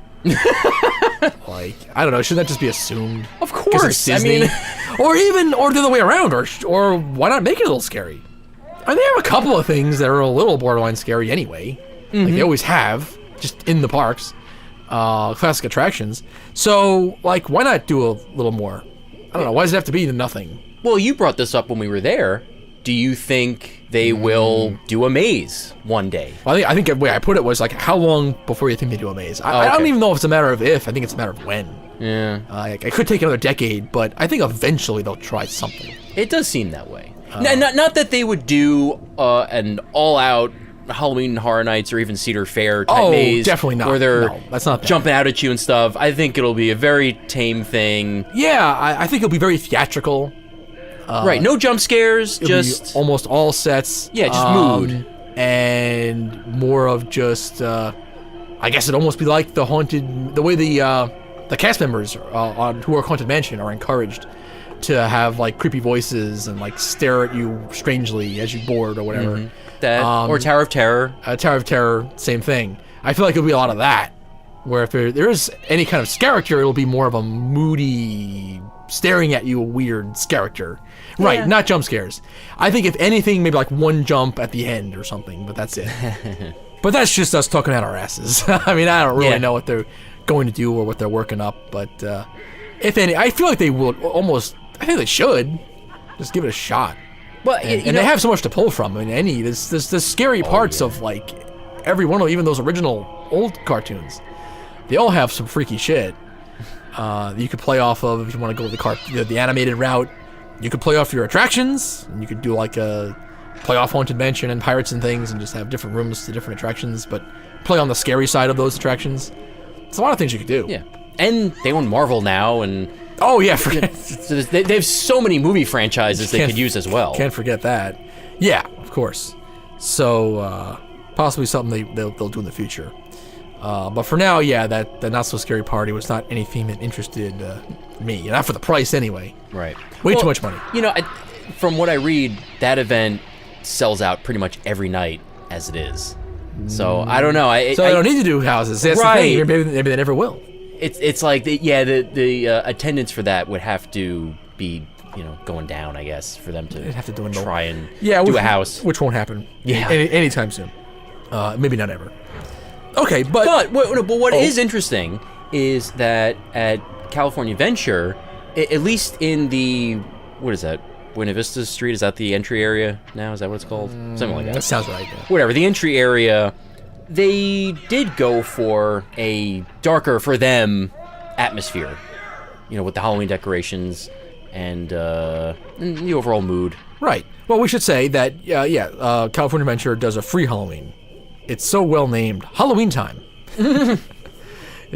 Like, I don't know, should that just be assumed? Of 'Cause course, it's Disney? or the other way around, or why not make it a little scary? I mean, they have a couple of things that are a little borderline scary anyway. Like they always have, just in the parks. Classic attractions. So, like, why not do a little more? I don't know, why does it have to be nothing? Well, you brought this up when we were there. Do you think they will do a maze one day? Well, I think the way I put it was like, how long before you think they do a maze? I don't okay. even know if it's a matter of if. I think it's a matter of when. Yeah. It could take another decade, but I think eventually they'll try something. It does seem that way. Not that they would do an all-out Halloween Horror Nights or even Cedar Fair type maze. Definitely not. Where they're No, that's not that. jumping out at you and stuff. I think it'll be a very tame thing. Yeah, I think it'll be very theatrical. Right, no jump scares, It'll just... be almost all sets. Yeah, just mood. And more of just, I guess it'd almost be like the way the cast members who are Haunted Mansion are encouraged to have like creepy voices and like stare at you strangely as you board or whatever. That, or Tower of Terror. Tower of Terror, same thing. I feel like it'll be a lot of that, where if there is any kind of character, it'll be more of a moody, staring at you weird character. Right, Yeah. not jump scares. I think if anything, maybe like one jump at the end or something, but that's it. But that's just us talking out our asses. I mean, I don't really Yeah. know what they're going to do or what they're working up, but if any, I feel like they will almost, I think they should just give it a shot. Well, And they have so much to pull from. I mean, there's the scary parts of like every one of even those original old cartoons. They all have some freaky shit that you could play off of if you want to go the animated route. You could play off your attractions, and you could do like a play off Haunted Mansion and Pirates and things, and just have different rooms to different attractions, but play on the scary side of those attractions. There's a lot of things you could do. Yeah. And they own Marvel now, and Oh yeah, forget. so they have so many movie franchises they Can't- could use as well. Can't forget that. Yeah, of course. So possibly something they'll do in the future. But for now, yeah, that Not So Scary Party was not anything that interested me. Not for the price anyway. Right. Way Well, too much money. You know, from what I read, that event sells out pretty much every night as it is. So I don't know. So I don't need to do houses. That's the Right. thing. Maybe they never will. It's like the attendance for that would have to be going down, I guess, for them to They'd have to do a try and Yeah, do which, a house. which won't happen. Yeah. anytime soon. Maybe not ever. Okay, But what Oh. is interesting is that at California Venture, at least in the what is that? Buena Vista Street, is that the entry area now? Is that what it's called? Something like that. that sounds right. Yeah. Whatever, the entry area, they did go for a darker for them atmosphere, with the Halloween decorations and the overall mood. Right. Well, we should say that, California Adventure does a free Halloween. It's so well named. Halloween Time.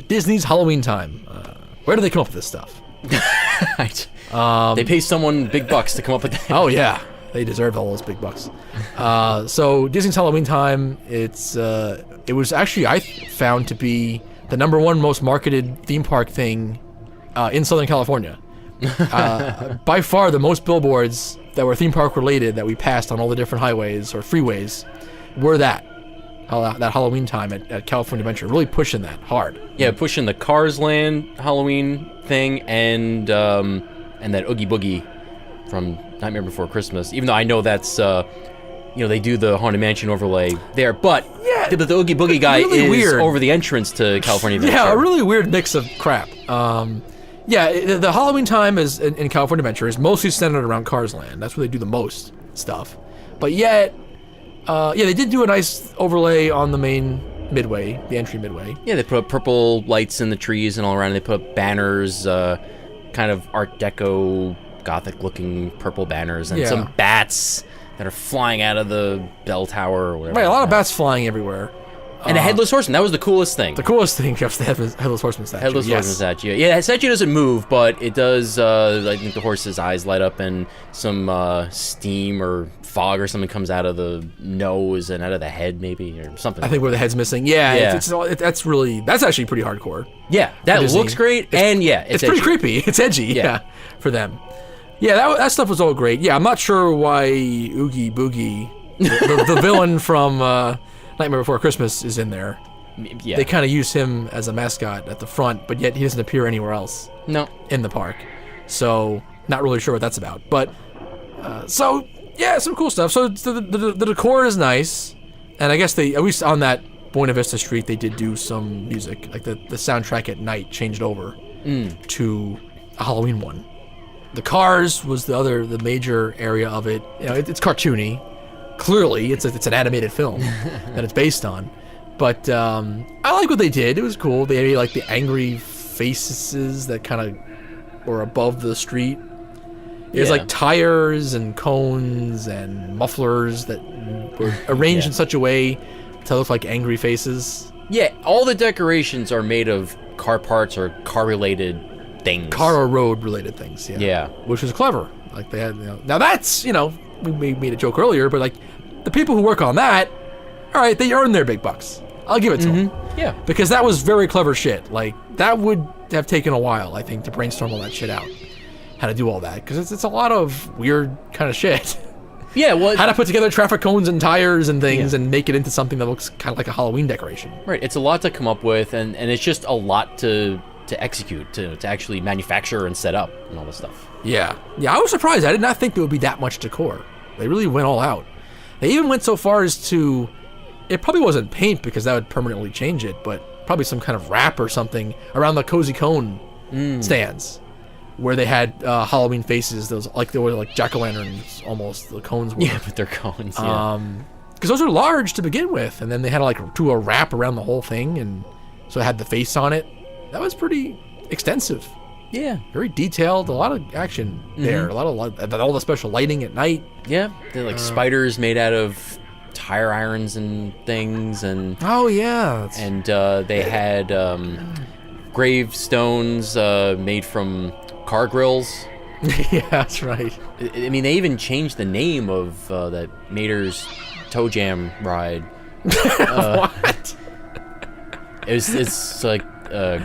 Disney's Halloween Time. Where do they come up with this stuff? Right. They pay someone big bucks to come up with that. Oh, yeah. They deserve all those big bucks. So Disney's Halloween Time, it was actually, I found to be the #1 most marketed theme park thing in Southern California. By far the most billboards that were theme park related that we passed on all the different highways or freeways were that Halloween Time at California Adventure, really pushing that hard. Yeah, pushing the Cars Land Halloween thing and that Oogie Boogie from Nightmare Before Christmas. Even though I know that's they do the Haunted Mansion overlay there, but Yeah, the Oogie Boogie guy really is weird. over the entrance to California Adventure. Yeah, a really weird mix of crap. The Halloween Time is in California Adventure is mostly centered around Cars Land. That's where they do the most stuff. But yet, they did do a nice overlay on the main midway, the entry midway. Yeah, they put up purple lights in the trees and all around. They put up banners, kind of Art Deco, Gothic-looking purple banners, and Yeah. some bats that are flying out of the bell tower or whatever. Right, a lot of bats flying everywhere. And a headless horseman. That was the coolest thing. The coolest thing was the headless horseman statue. Headless horseman statue. Yeah, that statue doesn't move, but it does. I think the horse's eyes light up, and some steam or fog or something comes out of the nose and out of the head, maybe, or something. I think where the head's missing. Yeah. That's actually pretty hardcore. Yeah, that looks great, and it's pretty creepy. It's edgy. Yeah, for them. Yeah, that stuff was all great. Yeah, I'm not sure why Oogie Boogie, the villain from Nightmare Before Christmas, is in there. Yeah. They kind of use him as a mascot at the front, but yet he doesn't appear anywhere else. No. In the park. So, not really sure what that's about. But, yeah, some cool stuff. So, the decor is nice. And I guess at least on that Buena Vista Street, they did do some music. Like, the soundtrack at night changed over to a Halloween one. The cars was the major area of it. You know, it's cartoony. Clearly, it's an animated film that it's based on. But I like what they did. It was cool. They had like the angry faces that kind of were above the street. There's like tires and cones and mufflers that were arranged in such a way to look like angry faces. Yeah, all the decorations are made of car parts or car-related things. Car or road-related things, yeah. Which was clever. Like they had, now that's, we made a joke earlier, but like the people who work on that, all right, they earn their big bucks. I'll give it to them. Yeah. Because that was very clever shit. Like, that would have taken a while, I think, to brainstorm all that shit out. How to do all that. Because it's a lot of weird kind of shit. Yeah, well... How to put together traffic cones and tires and things and make it into something that looks kind of like a Halloween decoration. Right, it's a lot to come up with, and it's just a lot to execute, to actually manufacture and set up and all this stuff. Yeah. Yeah, I was surprised. I did not think there would be that much decor. They really went all out. They even went so far as to... It probably wasn't paint because that would permanently change it, but probably some kind of wrap or something around the Cozy Cone stands, where they had Halloween faces. Those they were like jack-o'-lanterns almost. The cones were. Yeah, but they're cones. Yeah. Because those are large to begin with, and then they had to do a wrap around the whole thing, and so it had the face on it. That was pretty extensive. Yeah, very detailed. A lot of action there. A lot of all the special lighting at night. Yeah, they're like spiders made out of tire irons and things, and they had gravestones made from car grills. Yeah, that's right. I mean, they even changed the name of that Mater's Toe Jam ride. What? It's like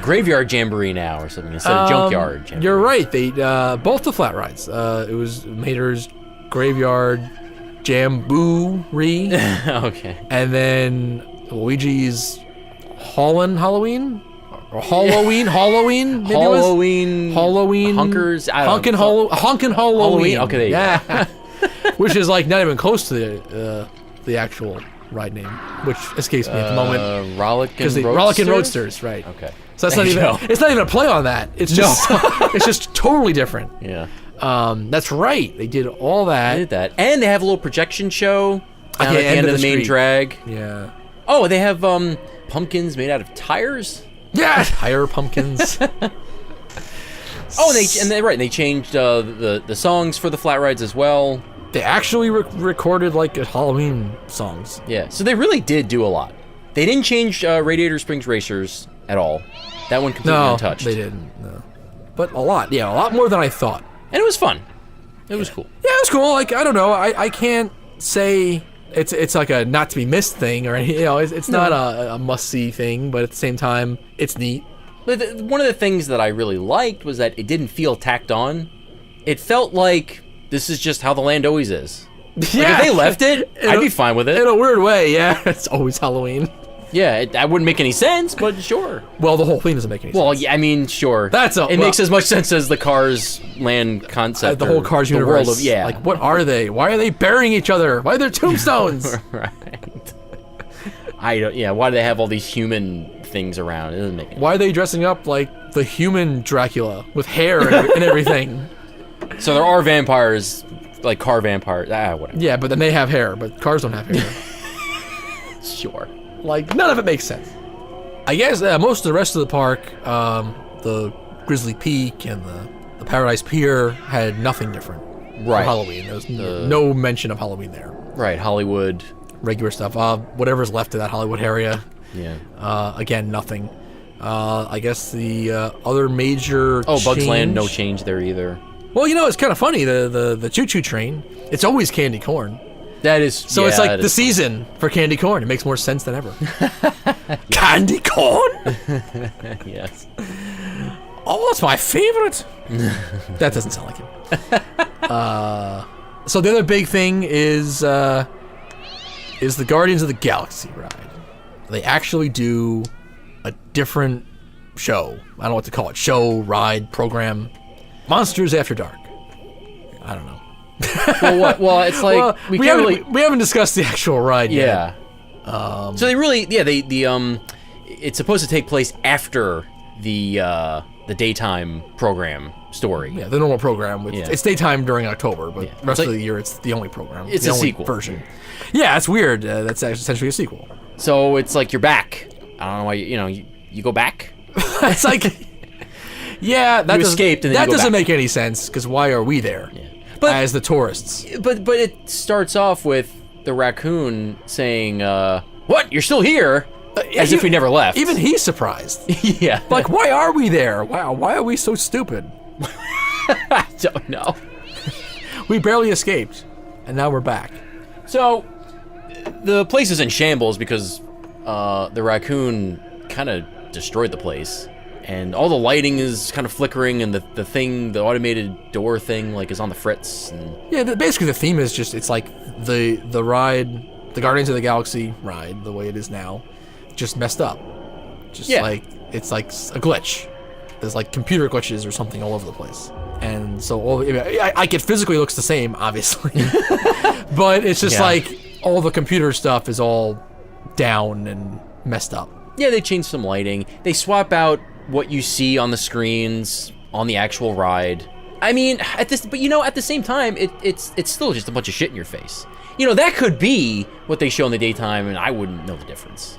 Graveyard Jamboree now or something instead of Junkyard Jamboree. You're right. They both the flat rides. It was Mater's Graveyard Jamboree. Okay. And then Luigi's Halloween? Or Halloween? Halloween? Halloween. Hunkers. Honkin' Halloween. Okay, there you go. Which is like not even close to the actual ride name, which escapes me at the moment. Rollickin' Roadsters, right? Okay. So that's not even. It's not even a play on that. It's just. It's just totally different. Yeah. That's right. They did all that. They did that, and they have a little projection show down at the end of the main drag. Yeah. Oh, they have pumpkins made out of tires. Yeah, tire pumpkins. They changed the songs for the flat rides as well. They actually recorded like Halloween songs. Yeah, so they really did do a lot. They didn't change Radiator Springs Racers at all. That one completely untouched. They didn't. No, but a lot. Yeah, a lot more than I thought. And it was fun. It was cool. Yeah, it was cool. Like, I don't know. I can't say it's like a not to be missed thing or it's not a must see thing, but at the same time, it's neat. But one of the things that I really liked was that it didn't feel tacked on. It felt like this is just how the land always is. Yeah. Like if they left it, I'd be fine with it. In a weird way, yeah. It's always Halloween. Yeah, that wouldn't make any sense, but sure. Well, the whole thing doesn't make any sense. Well, yeah, I mean, sure. It makes as much sense as the Cars Land concept. The whole Cars universe. World of, yeah. Like, what are they? Why are they burying each other? Why are there tombstones? Right. Why do they have all these human things around? It doesn't make any sense. Why are they dressing up like the human Dracula with hair and everything? So there are vampires, like car vampires. Whatever. Yeah, but then they have hair, but cars don't have hair. Sure. Like, none of it makes sense. I guess most of the rest of the park, the Grizzly Peak and the Paradise Pier had nothing different for Halloween. There was no mention of Halloween there. Right, Hollywood. Regular stuff. Whatever's left of that Hollywood area. Yeah. Again, nothing. I guess the other major Bugs Land, change- no change there either. Well, it's kind of funny. The choo-choo train, it's always candy corn. That is So it's like the season for candy corn. It makes more sense than ever. Candy corn? Yes. Oh, that's my favorite. That doesn't sound like him. So the other big thing is the Guardians of the Galaxy ride. They actually do a different show. I don't know what to call it. Show, ride, program. Monsters After Dark. I don't know. Well, what? Well, it's like we can't really. We haven't discussed the actual ride yet. Yeah. So they really, it's supposed to take place after the daytime program story. Yeah, the normal program. It's daytime during October, but the rest It's of the year it's the only program. It's the a only sequel version. Yeah, it's weird. That's essentially a sequel. So it's like you're back. I don't know why you go back. It's like, yeah, that You doesn't- escaped and then that you go doesn't back. make any sense because why are we there? But- as the tourists. But it starts off with the raccoon saying, "What? You're still here?" As if we never left. Even he's surprised. Yeah. Like, why are we there? Wow, why are we so stupid? I don't know. We barely escaped, and now we're back. So the place is in shambles because the raccoon kind of destroyed the place. And all the lighting is kind of flickering, and the automated door thing, like, is on the fritz. And Yeah, basically the theme is just, it's like the ride, the Guardians of the Galaxy ride, the way it is now, just messed up. Just like, it's like a glitch. There's like computer glitches or something all over the place. And so it physically looks the same, obviously. But it's just like all the computer stuff is all down and messed up. yeah, they changed some lighting. They swap out what you see on the screens on the actual ride. I mean, at the same time, it's still just a bunch of shit in your face. That could be what they show in the daytime, and I wouldn't know the difference.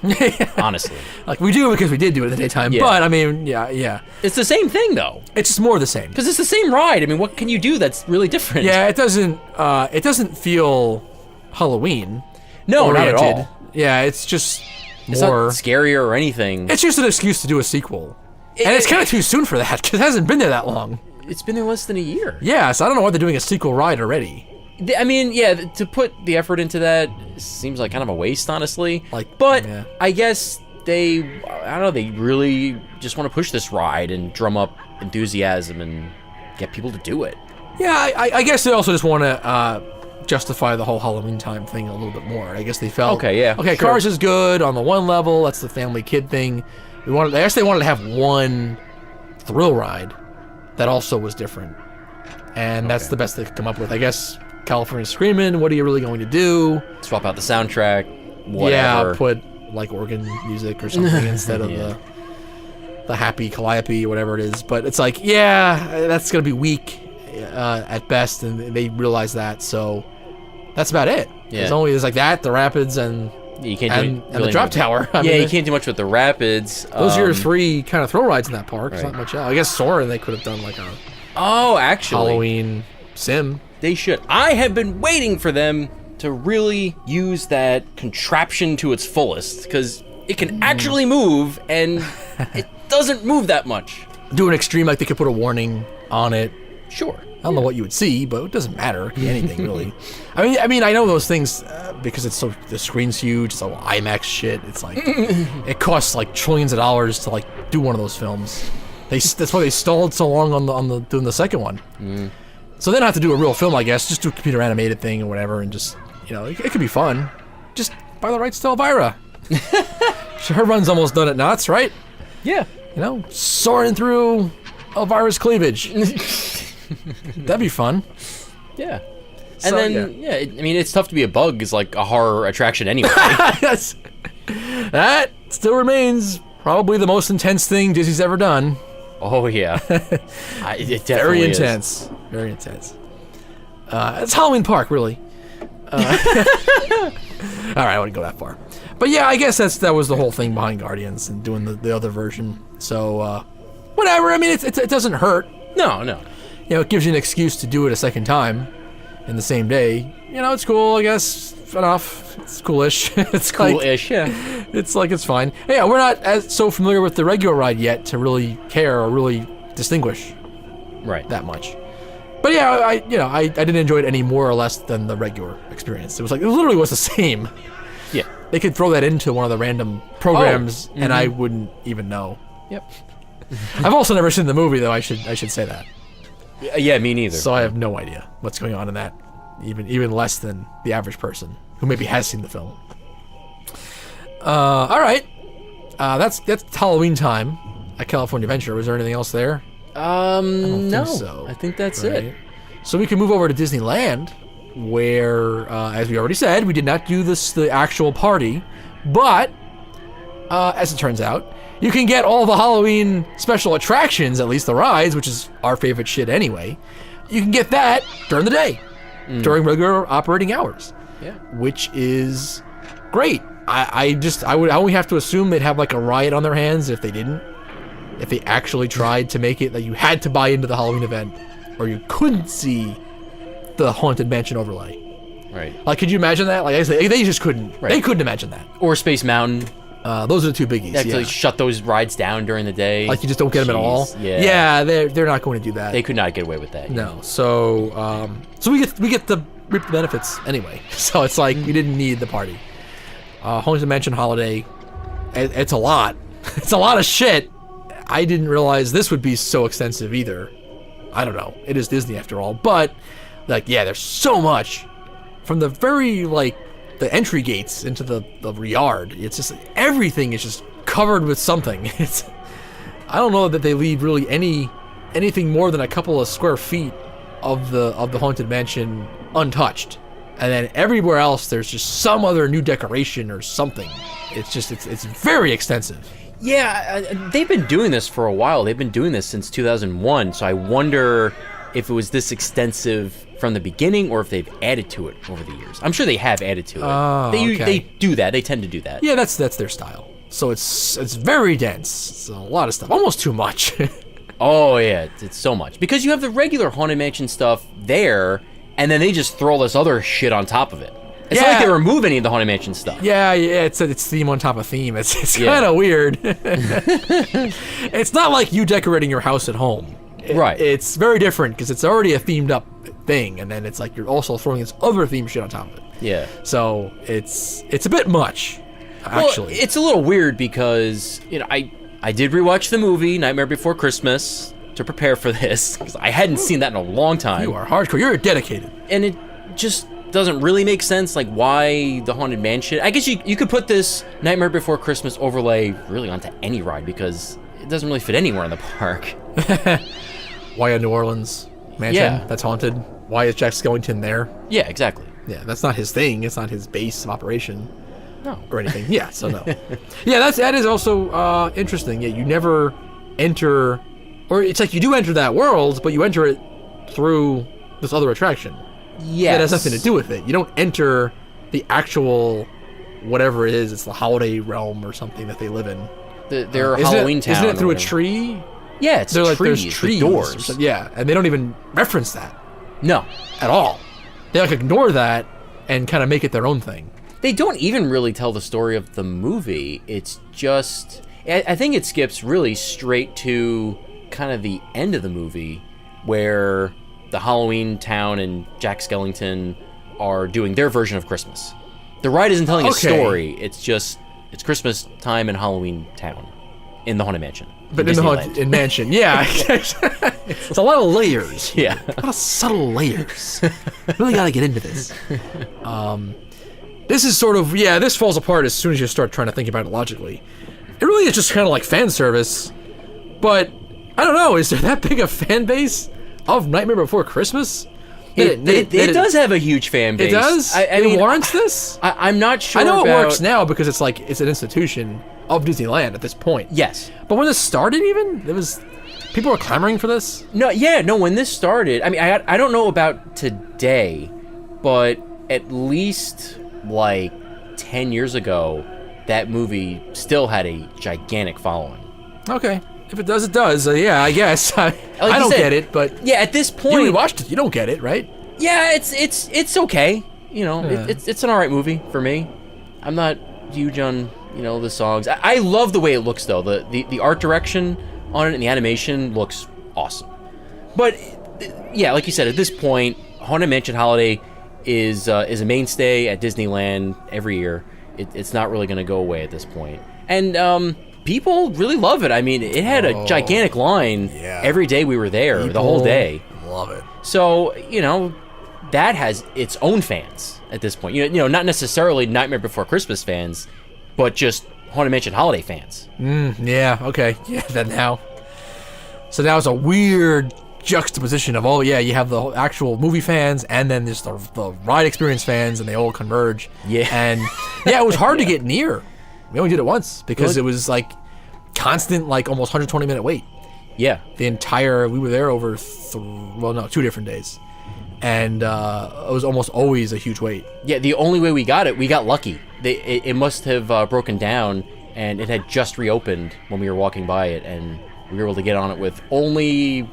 Honestly. Like, we do it because we did do it in the daytime, Yeah. but I mean, yeah. It's the same thing, though. It's just more of the same. Because it's the same ride. I mean, what can you do that's really different? Yeah, it doesn't feel Halloween. No, not at oriented. all. Yeah, it's just It's more. not scarier or anything. It's just an excuse to do a sequel. And it's kind of too soon for that, because it hasn't been there that long. It's been there less than a year. Yeah, so I don't know why they're doing a sequel ride already. I mean, yeah, to put the effort into that seems like kind of a waste, honestly. But yeah. I guess they really just want to push this ride and drum up enthusiasm and get people to do it. Yeah, I guess they also just want to justify the whole Halloween time thing a little bit more. I guess they felt, Okay, sure. Cars is good on the one level. That's the family kid thing. I guess they wanted to have one thrill ride that also was different, and that's the best they could come up with. I guess California Screamin'. What are you really going to do? Swap out the soundtrack, whatever. Yeah, put like organ music or something instead of the happy calliope or whatever it is. But it's like, yeah, that's gonna be weak at best, and they realize that. So that's about it. Yeah. There's like that, the rapids, and You can't and do the drop tower. I mean, you can't do much with the rapids. Those are your three kind of throw rides in that park. There's Right. not much else. I guess Soarin' they could have done like a Oh, actually, Halloween sim. they should. I have been waiting for them to really use that contraption to its fullest, because it can actually move, and it doesn't move that much. Do an extreme, like they could put a warning on it. Sure. I don't know what you would see, but it doesn't matter. It could be anything really. I mean, I know those things because the screen's huge. It's all IMAX shit. It's like it costs like trillions of dollars to like do one of those films. That's why they stalled so long on the doing the second one. So they don't have to do a real film, I guess. Just do a computer animated thing or whatever, and just it could be fun. Just buy the rights to Elvira. Her run's almost done at Knott's, right? Yeah. Soaring through Elvira's cleavage. That'd be fun. Yeah. So, And then, it's tough to be a bug is like a horror attraction anyway. Yes. That still remains probably the most intense thing Disney's ever done. Oh, yeah. It definitely Very is. intense. Very intense. It's Halloween Park, really. All right, I wouldn't go that far. But yeah, I guess that was the whole thing behind Guardians and doing the other version. So, whatever. I mean, it doesn't hurt. No. It gives you an excuse to do it a second time. in the same day, it's cool, I guess. Enough. It's coolish. It's Cool-ish, yeah. It's like it's fine. Yeah, we're not as so familiar with the regular ride yet to really care or really distinguish Right. that much. But yeah, I didn't enjoy it any more or less than the regular experience. It literally was the same. Yeah. They could throw that into one of the random programs, and I wouldn't even know. Yep. I've also never seen the movie, though. I should say that. Yeah, me neither. So I have no idea what's going on in that, even less than the average person who maybe has seen the film. All right, that's Halloween time at California Adventure. Was there anything else there? No. think so. I think that's Right. it. So we can move over to Disneyland, where, as we already said, we did not do the actual party, but as it turns out, you can get all the Halloween special attractions, at least the rides, which is our favorite shit anyway. You can get that during the day, during regular operating hours, Yeah. which is great. I would only have to assume they'd have like a riot on their hands if they didn't. If they actually tried to make it that you had to buy into the Halloween event, or you couldn't see the Haunted Mansion overlay. Right. Like, could you imagine that? Like I said, they just couldn't. Right. They couldn't imagine that. Or Space Mountain. Those are the two biggies. They actually Yeah. shut those rides down during the day. Like you just don't get them at all. Jeez, Yeah. Yeah, they're not going to do that. They could not get away with that. No. So we get to reap the benefits anyway. So it's like we didn't need the party. Haunted Mansion Holiday. It's a lot. It's a lot of shit. I didn't realize this would be so extensive either. I don't know. It is Disney after all. But, like, yeah, there's so much. From the very, like, the entry gates into the yard. It's just, everything is just covered with something. I don't know that they leave really anything more than a couple of square feet of the Haunted Mansion untouched. And then everywhere else, there's just some other new decoration or something. It's very extensive. Yeah, they've been doing this for a while. They've been doing this since 2001. So I wonder if it was this extensive from the beginning or if they've added to it over the years. I'm sure they have added to it. Oh, okay. They do that. They tend to do that. Yeah, that's their style. So it's very dense. It's a lot of stuff, almost too much. Oh, yeah, it's so much. Because you have the regular Haunted Mansion stuff there, and then they just throw this other shit on top of it. It's not like they remove any of the Haunted Mansion stuff. Yeah, it's theme on top of theme. It's Yeah. kind of weird. It's not like you decorating your house at home. Right. It's very different because it's already a themed up thing, and then it's like you're also throwing this other theme shit on top of it. Yeah. So it's a bit much, actually. Well, it's a little weird because, I did rewatch the movie Nightmare Before Christmas to prepare for this because I hadn't seen that in a long time. You are hardcore. You're dedicated. And it just doesn't really make sense, like why the Haunted Mansion. I guess you could put this Nightmare Before Christmas overlay really onto any ride because it doesn't really fit anywhere in the park. Why a New Orleans mansion Yeah. that's haunted? Why is Jack Skellington there? Yeah, exactly. Yeah, that's not his thing. It's not his base of operation. No. Or anything. Yeah, so no. Yeah, that is also interesting. Yeah, you never enter, or it's like you do enter that world, but you enter it through this other attraction. Yes. That has nothing to do with it. You don't enter the actual whatever it is. It's the holiday realm or something that they live in. Their Isn't Halloween it, town. Isn't it or through a whatever. tree? Yeah, it's They're like trees, there's trees with or doors. something. Yeah, and they don't even reference that No. at all. They like ignore that and kind of make it their own thing. They don't even really tell the story of the movie. It's just, I think it skips really straight to kind of the end of the movie where the Halloween town and Jack Skellington are doing their version of Christmas. The ride isn't telling a Okay. story. It's Christmas time in Halloween town in the Haunted Mansion. But in the haunted mansion, yeah. It's a lot of layers. Yeah. A lot of subtle layers. Really got to get into this. This is sort of, this falls apart as soon as you start trying to think about it logically. It really is just kind of like fan service, but I don't know, is there that big a fan base of Nightmare Before Christmas? It does have a huge fan base. It does? I It mean, warrants this? I'm not sure. I know about, it works now because it's like, it's an institution of Disneyland at this point. Yes. But when this started even, people were clamoring for this? No, when this started, I mean, I don't know about today, but at least like 10 years ago, that movie still had a gigantic following. Okay. If it does, it does. Yeah, I guess. I don't said, get it, but Yeah, at this you point, watched it. You don't get it, right? Yeah, it's okay. You know, it's an alright movie for me. I'm not huge on, you know, the songs. I love the way it looks though. The art direction on it and the animation looks awesome. But yeah, like you said, at this point, Haunted Mansion Holiday is a mainstay at Disneyland every year. It's not really going to go away at this point. And people really love it. I mean, it had a gigantic line every day we were there, the whole day. Love it. So, you know, that has its own fans at this point. You know, not necessarily Nightmare Before Christmas fans, but just Haunted Mansion Holiday fans. Yeah, okay. Yeah, that now. So now it's a weird juxtaposition of, you have the actual movie fans and then there's the ride experience fans, and they all converge. Yeah. And yeah, it was hard to get near. We only did it once because it was like constant, like almost 120-minute wait. Yeah. We were there over 2 different days. And it was almost always a huge wait. Yeah, the only way we got lucky. It must have broken down, and it had just reopened when we were walking by it, and we were able to get on it with only,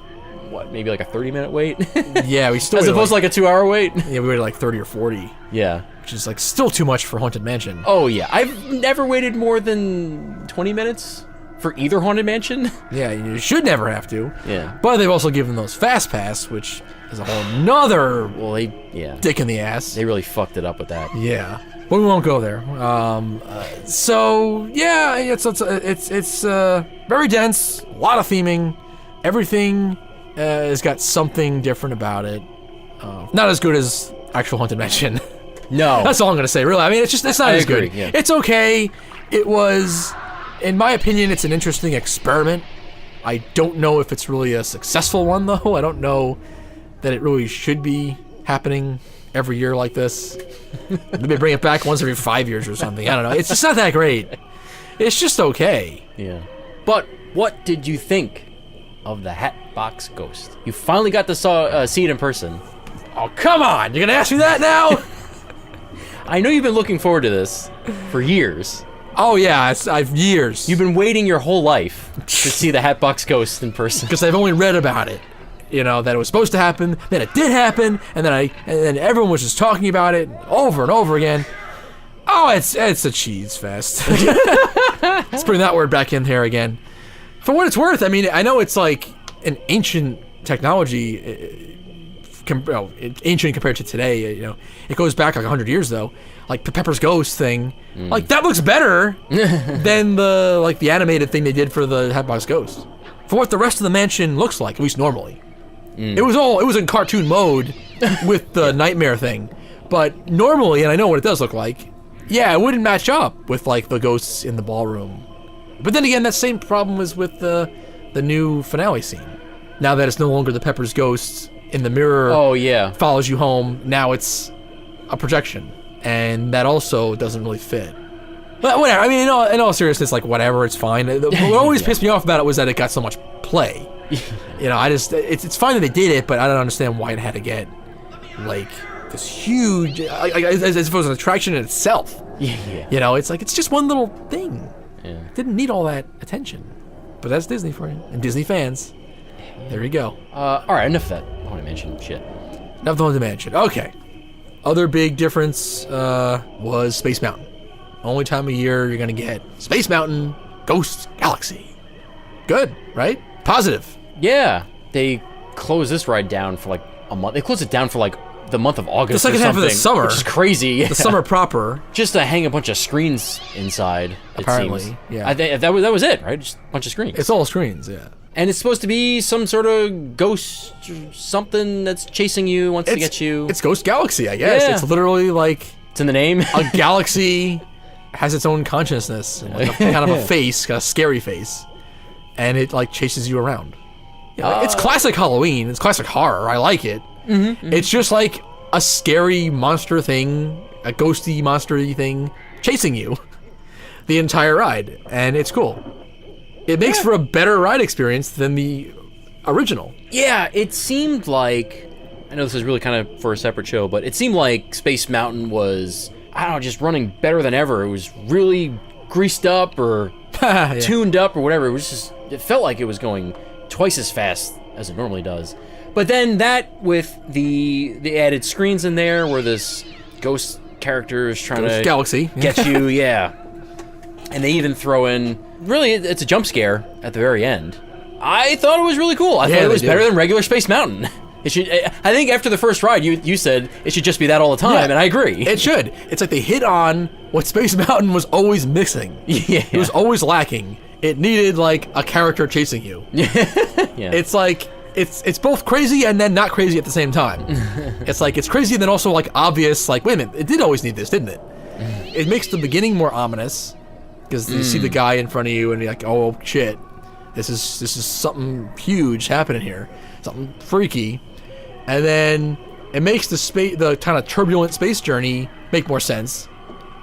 maybe like a 30-minute wait? Yeah, we still as opposed to like a 2-hour wait? Yeah, we waited like 30 or 40. Yeah. Which is like still too much for Haunted Mansion. Oh, yeah. I've never waited more than 20 minutes for either Haunted Mansion. Yeah, you should never have to. Yeah. But they've also given those Fast Pass, which is a whole nother dick in the ass. They really fucked it up with that. Yeah. But we won't go there. So yeah, it's very dense, a lot of theming. Everything has got something different about it. Not as good as actual Haunted Mansion. No. That's all I'm gonna say, really. I mean, it's not I as agree, good. yeah. It's okay. It was, in my opinion, it's an interesting experiment. I don't know if it's really a successful one, though. I don't know that it really should be happening every year like this. Maybe bring it back once every 5 years or something. I don't know. It's just not that great. It's just okay. Yeah. But what did you think of the Hatbox Ghost? You finally got to see it in person. Oh, come on! You're gonna ask me that now? I know you've been looking forward to this for years. Oh yeah, I've years. You've been waiting your whole life to see the Hatbox Ghost in person. Because I've only read about it. You know, that it was supposed to happen, then it did happen, and then everyone was just talking about it over and over again. Oh, it's a cheese fest. Let's bring that word back in here again. For what it's worth, I mean, I know it's like an ancient technology, ancient compared to today. You know, it goes back like 100 years though. Like the Pepper's Ghost thing, like that looks better than the animated thing they did for the Hatbox Ghost. For what the rest of the mansion looks like, at least normally. It was in cartoon mode with the nightmare thing, but normally, and I know what it does look like, yeah, it wouldn't match up with like the ghosts in the ballroom. But then again, that same problem is with the new finale scene. Now that it's no longer the Pepper's Ghost in the mirror. Oh yeah, follows you home. Now it's a projection, and that also doesn't really fit. But whatever. I mean, in all seriousness, like whatever, it's fine. What always pissed me off about it was that it got so much play. You know, it's fine that they did it, but I don't understand why it had to get like this huge, as if it was an attraction in itself. Yeah. You know, it's like it's just one little thing. Yeah. Didn't need all that attention. But that's Disney for you, and Disney fans. There you go. All right, enough of that Haunted Mansion shit. Enough of the Haunted Mansion. Okay. Other big difference was Space Mountain. Only time of year you're gonna get Space Mountain Ghost Galaxy. Good, right? Positive. Yeah, they closed this ride down for like a month. They closed it down for like the month of August. The second or half of the something, summer. which is crazy. Yeah. The summer proper. Just to hang a bunch of screens inside. Apparently, it seems. yeah. I think that was it, right? Just a bunch of screens. It's all screens, yeah. And it's supposed to be some sort of ghost, or something that's chasing you, wants to get you. It's Ghost Galaxy, I guess. Yeah. It's literally like It's in the name. a galaxy has its own consciousness, and like kind of a face, got a scary face, and it like chases you around. You know, it's classic Halloween. It's classic horror. I like it. It's just like a scary monster thing, a ghosty monster-y thing chasing you the entire ride, and it's cool. It makes for a better ride experience than the original. Yeah, it seemed like, I know this is really kind of for a separate show, but it seemed like Space Mountain was, I don't know, just running better than ever. It was really greased up or tuned up or whatever. It was just, it felt like it was going twice as fast as it normally does. But then that with the added screens in there where this ghost character is trying to Galaxy. get you, yeah. And they even throw in, really, it's a jump scare at the very end. I thought it was really cool. I thought it was better than regular Space Mountain. It should. I think after the first ride, you said it should just be that all the time, and I agree. It should. It's like they hit on what Space Mountain was always missing. Yeah. It was always lacking. It needed like a character chasing you. Yeah. It's like it's both crazy and then not crazy at the same time. It's like it's crazy and then also like obvious. Like wait a minute, it did always need this, didn't it? It makes the beginning more ominous because you see the guy in front of you and you're like, oh shit, this is something huge happening here, something freaky. And then it makes the kind of turbulent space journey make more sense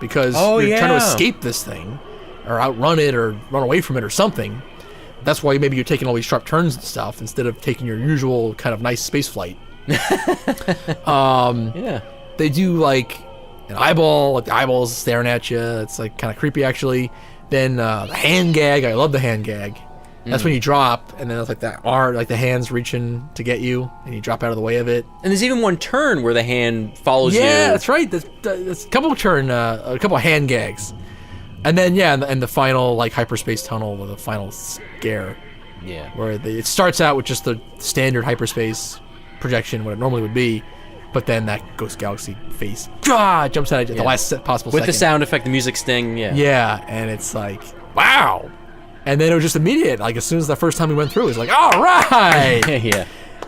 because you're trying to escape this thing or outrun it or run away from it or something. That's why maybe you're taking all these sharp turns and stuff instead of taking your usual kind of nice space flight. They do like an eyeball, like the eyeball's staring at you. It's like kind of creepy actually. Then the hand gag, I love the hand gag. That's when you drop, and then it's like that arm, like the hand's reaching to get you, and you drop out of the way of it. And there's even one turn where the hand follows you. Yeah, that's right. There's a couple of hand gags, and then and the final like hyperspace tunnel with the final scare. Yeah. Where it starts out with just the standard hyperspace projection, what it normally would be, but then that Ghost Galaxy face jumps out at the last possible with second. the sound effect, the music sting. Yeah. Yeah, and it's like wow. And then it was just immediate. Like as soon as the first time we went through, it was like, all right. Yeah.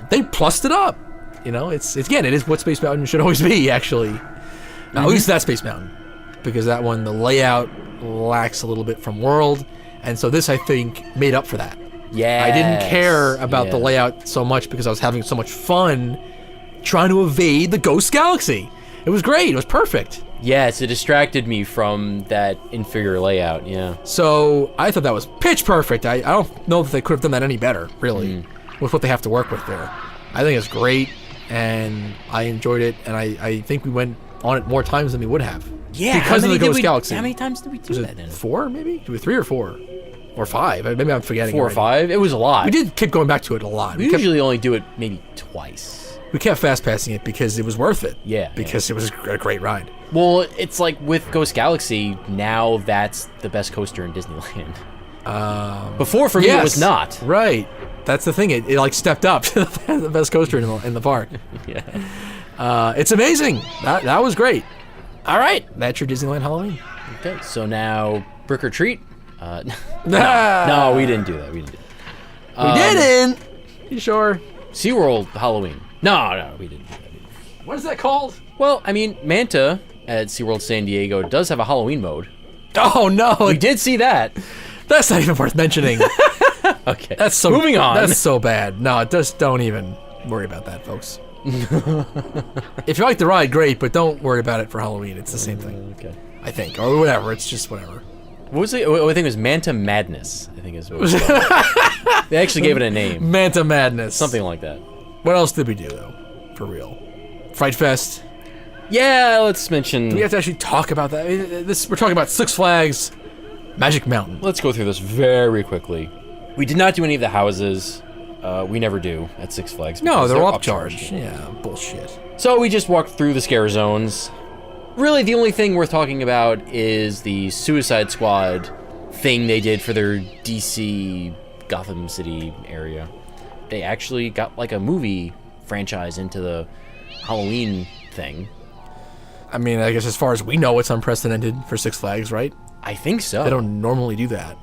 They plussed it up. You know, it is what Space Mountain should always be, actually. At least that Space Mountain, because that one the layout lacks a little bit from World, and so this I think made up for that. Yeah. I didn't care about the layout so much because I was having so much fun trying to evade the Ghost Galaxy. It was great. It was perfect. Yes, it distracted me from that inferior layout, yeah. So I thought that was pitch perfect. I don't know if they could have done that any better, really, with what they have to work with there. I think it's great, and I enjoyed it, and I think we went on it more times than we would have. Yeah, because of the Ghost Galaxy. How many times did we do that then? 4, maybe? 3 or 4? Or 5? Maybe I'm forgetting. 4 or 5? It was a lot. We did keep going back to it a lot. We usually only do it maybe twice. We kept fast passing it because it was worth it. Yeah. Because it was a great ride. Well, it's like with Ghost Galaxy, now that's the best coaster in Disneyland. Before, for me, it was not. Right. That's the thing. It like stepped up to the best coaster in the park. Yeah. It's amazing. That was great. All right. That's your Disneyland Halloween. Okay, so now Brick or Treat. No, we didn't do that. We didn't. You sure? SeaWorld Halloween. No, we didn't do that. What is that called? Well, I mean, Manta at SeaWorld San Diego does have a Halloween mode. Oh, no. We did see that. That's not even worth mentioning. Okay. That's so moving on. That's so bad. No, just don't even worry about that, folks. If you like the ride, great, but don't worry about it for Halloween. It's the same thing. Okay. I think, or whatever. It's just whatever. What was it? I think it was Manta Madness. I think is what it was called. They actually gave it a name. Manta Madness. Something like that. What else did we do though? For real. Fright Fest. Yeah, let's mention. Do we have to actually talk about that? We're talking about Six Flags Magic Mountain. Let's go through this very quickly. We did not do any of the houses. We never do at Six Flags. No, because they're upcharged. Yeah, bullshit. So we just walked through the scare zones. Really, the only thing worth talking about is the Suicide Squad thing they did for their DC Gotham City area. They actually got like a movie franchise into the Halloween thing. I mean, I guess as far as we know, it's unprecedented for Six Flags, right? I think so. They don't normally do that.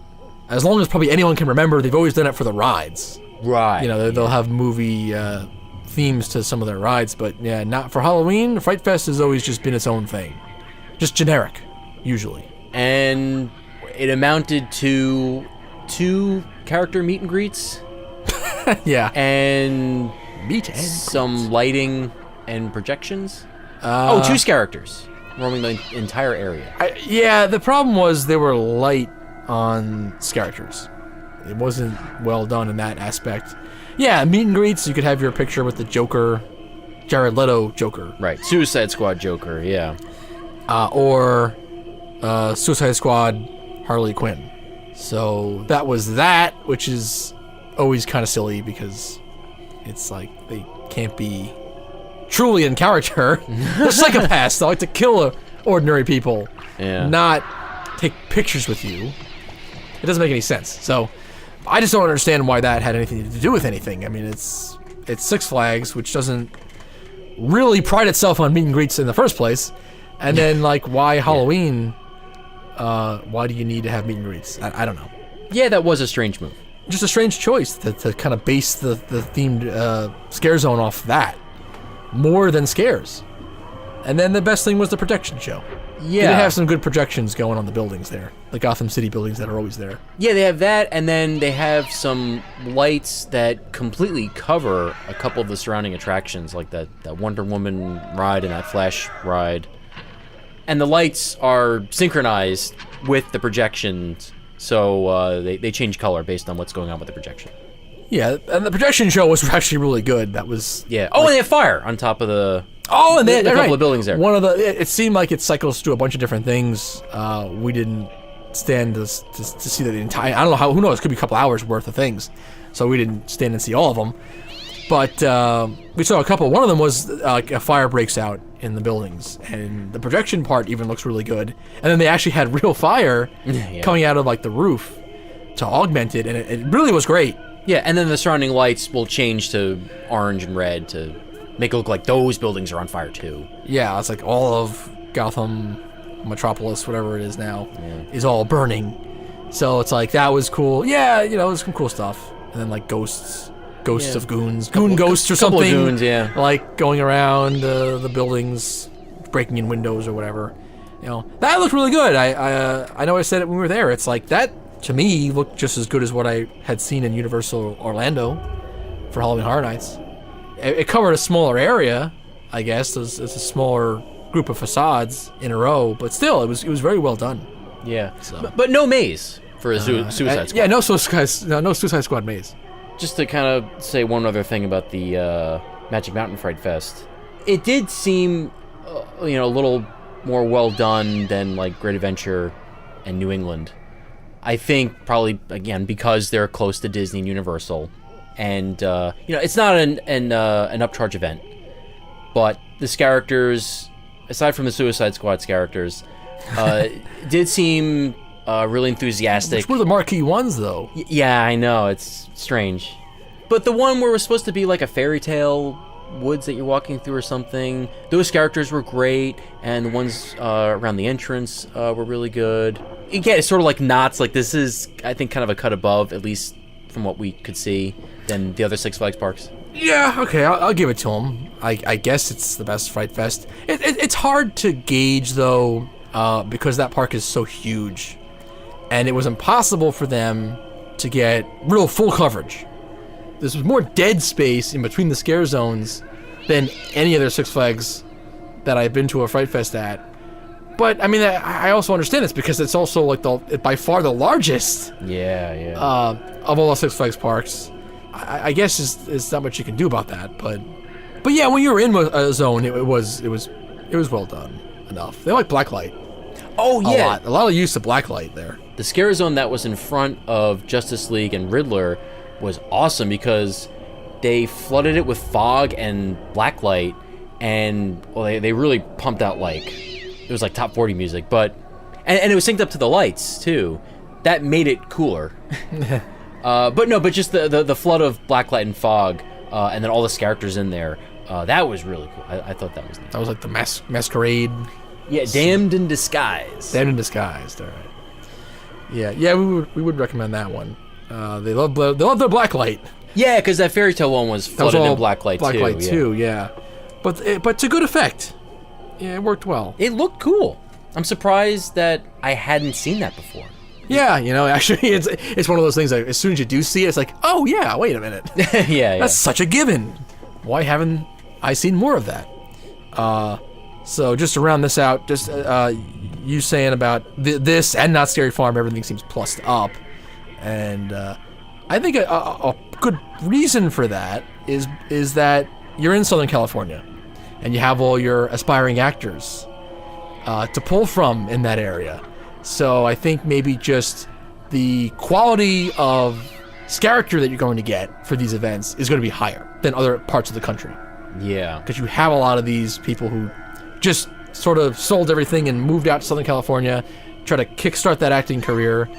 As long as probably anyone can remember, they've always done it for the rides. Right. You know, they'll have movie themes to some of their rides, but yeah, not for Halloween. Fright Fest has always just been its own thing. Just generic, usually. And it amounted to 2 character meet and greets. Yeah. And Meet and some lighting and projections. 2 characters roaming the entire area. Yeah, the problem was they were light on characters. It wasn't well done in that aspect. Yeah, meet and greets, you could have your picture with the Joker, Jared Leto Joker. Right, Suicide Squad Joker, yeah. Or Suicide Squad Harley Quinn. So that was that, which is always kind of silly because It's like they can't be truly in character. They're psychopaths. They like to kill ordinary people, not take pictures with you. It doesn't make any sense. So I just don't understand why that had anything to do with anything. I mean, it's Six Flags, which doesn't really pride itself on meet and greets in the first place, and then like why Halloween? Why do you need to have meet and greets? I don't know. Yeah, that was a strange move. Just a strange choice to kind of base the themed scare zone off that more than scares. And then the best thing was the projection show. Yeah. They have some good projections going on the buildings there, the Gotham City buildings that are always there. Yeah, they have that, and then they have some lights that completely cover a couple of the surrounding attractions, like that Wonder Woman ride and that Flash ride. And the lights are synchronized with the projections, so they change color based on what's going on with the projection. Yeah, and the projection show was actually really good. That was... Yeah. Oh, and they have fire on top of the... Oh, and they a couple of buildings there. One of the... It seemed like it cycles through a bunch of different things. We didn't stand to see the entire... I don't know how... Who knows? It could be a couple hours worth of things. So we didn't stand and see all of them. But we saw a couple. One of them was a fire breaks out in the buildings, and the projection part even looks really good. And then they actually had real fire coming out of like the roof to augment it, and it really was great. Yeah, and then the surrounding lights will change to orange and red to make it look like those buildings are on fire too. Yeah, it's like all of Gotham, Metropolis, whatever it is now, is all burning. So it's like, that was cool. Yeah, you know, there's some cool stuff. And then like ghosts of goons, goon ghosts or something. Couple of goons, yeah. Like going around the buildings, breaking in windows or whatever. You know, that looked really good. I know I said it when we were there. It's like that, to me, looked just as good as what I had seen in Universal Orlando for Halloween Horror Nights. It covered a smaller area, I guess. It's a smaller group of facades in a row, but still, it was very well done. Yeah, So. but no maze for a Suicide Squad. Yeah, no Suicide Squad maze. Just to kind of say one other thing about the Magic Mountain Fright Fest, it did seem, a little more well done than like Great Adventure and New England. I think probably, again, because they're close to Disney and Universal, and it's not an upcharge event, but the characters, aside from the Suicide Squad's characters, did seem really enthusiastic. Which were the marquee ones, though. Yeah, I know, it's strange. But the one where it was supposed to be like a fairy tale woods that you're walking through or something, those characters were great, and the ones around the entrance were really good. Again, it's sort of like Knott's, like this is, I think, kind of a cut above, at least from what we could see, than the other Six Flags parks. Yeah, okay, I'll give it to them. I guess it's the best Fright Fest. It's hard to gauge, though, because that park is so huge, and it was impossible for them to get real full coverage. This was more dead space in between the scare zones than any other Six Flags that I've been to a Fright Fest at. But, I mean, I also understand this because it's also, like, by far the largest of all the Six Flags parks. I guess there's not much you can do about that. But yeah, when you were in a zone, it was well done enough. They like blacklight. Oh, yeah. A lot of use of blacklight there. The scare zone that was in front of Justice League and Riddler was awesome because they flooded it with fog and blacklight, and they really pumped out it was like top 40 music, but and it was synced up to the lights too. That made it cooler. but just the flood of blacklight and fog, and then all the characters in there. That was really cool. I thought that was neat. That was like the masquerade. Yeah, Damned in Disguise. Damned in Disguise. All right. Yeah, we would recommend that one. They love their blacklight. Yeah, because that fairy tale one was flooded in blacklight too. Yeah, but to good effect. Yeah, it worked well. It looked cool. I'm surprised that I hadn't seen that before. Yeah, actually, it's one of those things that as soon as you do see it, it's like, oh yeah, wait a minute. yeah. That's such a given. Why haven't I seen more of that? So just to round this out, just you saying about this and Not Scary Farm, everything seems plussed up. And I think a good reason for that is that you're in Southern California, and you have all your aspiring actors to pull from in that area. So I think maybe just the quality of character that you're going to get for these events is going to be higher. than other parts of the country. Yeah. Because you have a lot of these people who just sort of sold everything and moved out to Southern California, try to kickstart that acting career.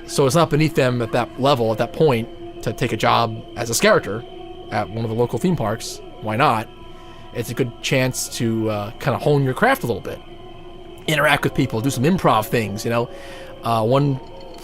So it's not beneath them at that level, at that point, to take a job as a character at one of the local theme parks. Why not? It's a good chance to kind of hone your craft a little bit. Interact with people, do some improv things, you know. One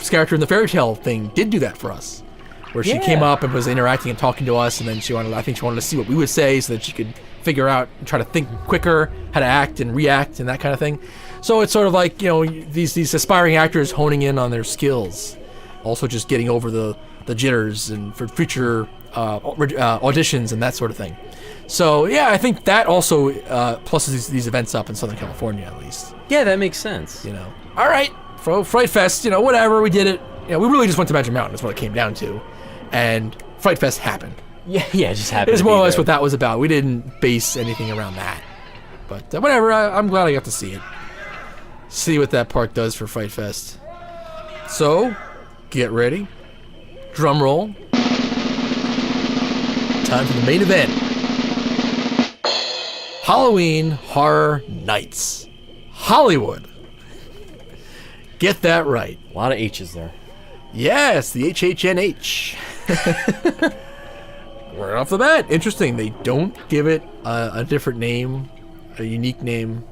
character in the fairy tale thing did do that for us, where she came up and was interacting and talking to us, and then I think she wanted to see what we would say so that she could figure out and try to think quicker how to act and react and that kind of thing. So it's sort of like, you know, these aspiring actors honing in on their skills, also just getting over the jitters and for future auditions and that sort of thing. So yeah, I think that also pluses these events up in Southern California at least. Yeah, that makes sense. You know, all right, for Fright Fest, you know, whatever, we did it. You know, we really just went to Magic Mountain. That's what it came down to, and Fright Fest happened. Yeah, it just happened. It's more or less what that was about. We didn't base anything around that, but whatever. I'm glad I got to see it. See what that park does for Fright Fest. So, get ready. Drum roll. Time for the main event. Halloween Horror Nights. Hollywood. Get that right. A lot of H's there. Yes, the HHNH. Right off the bat. Interesting. They don't give it a different name, a unique name.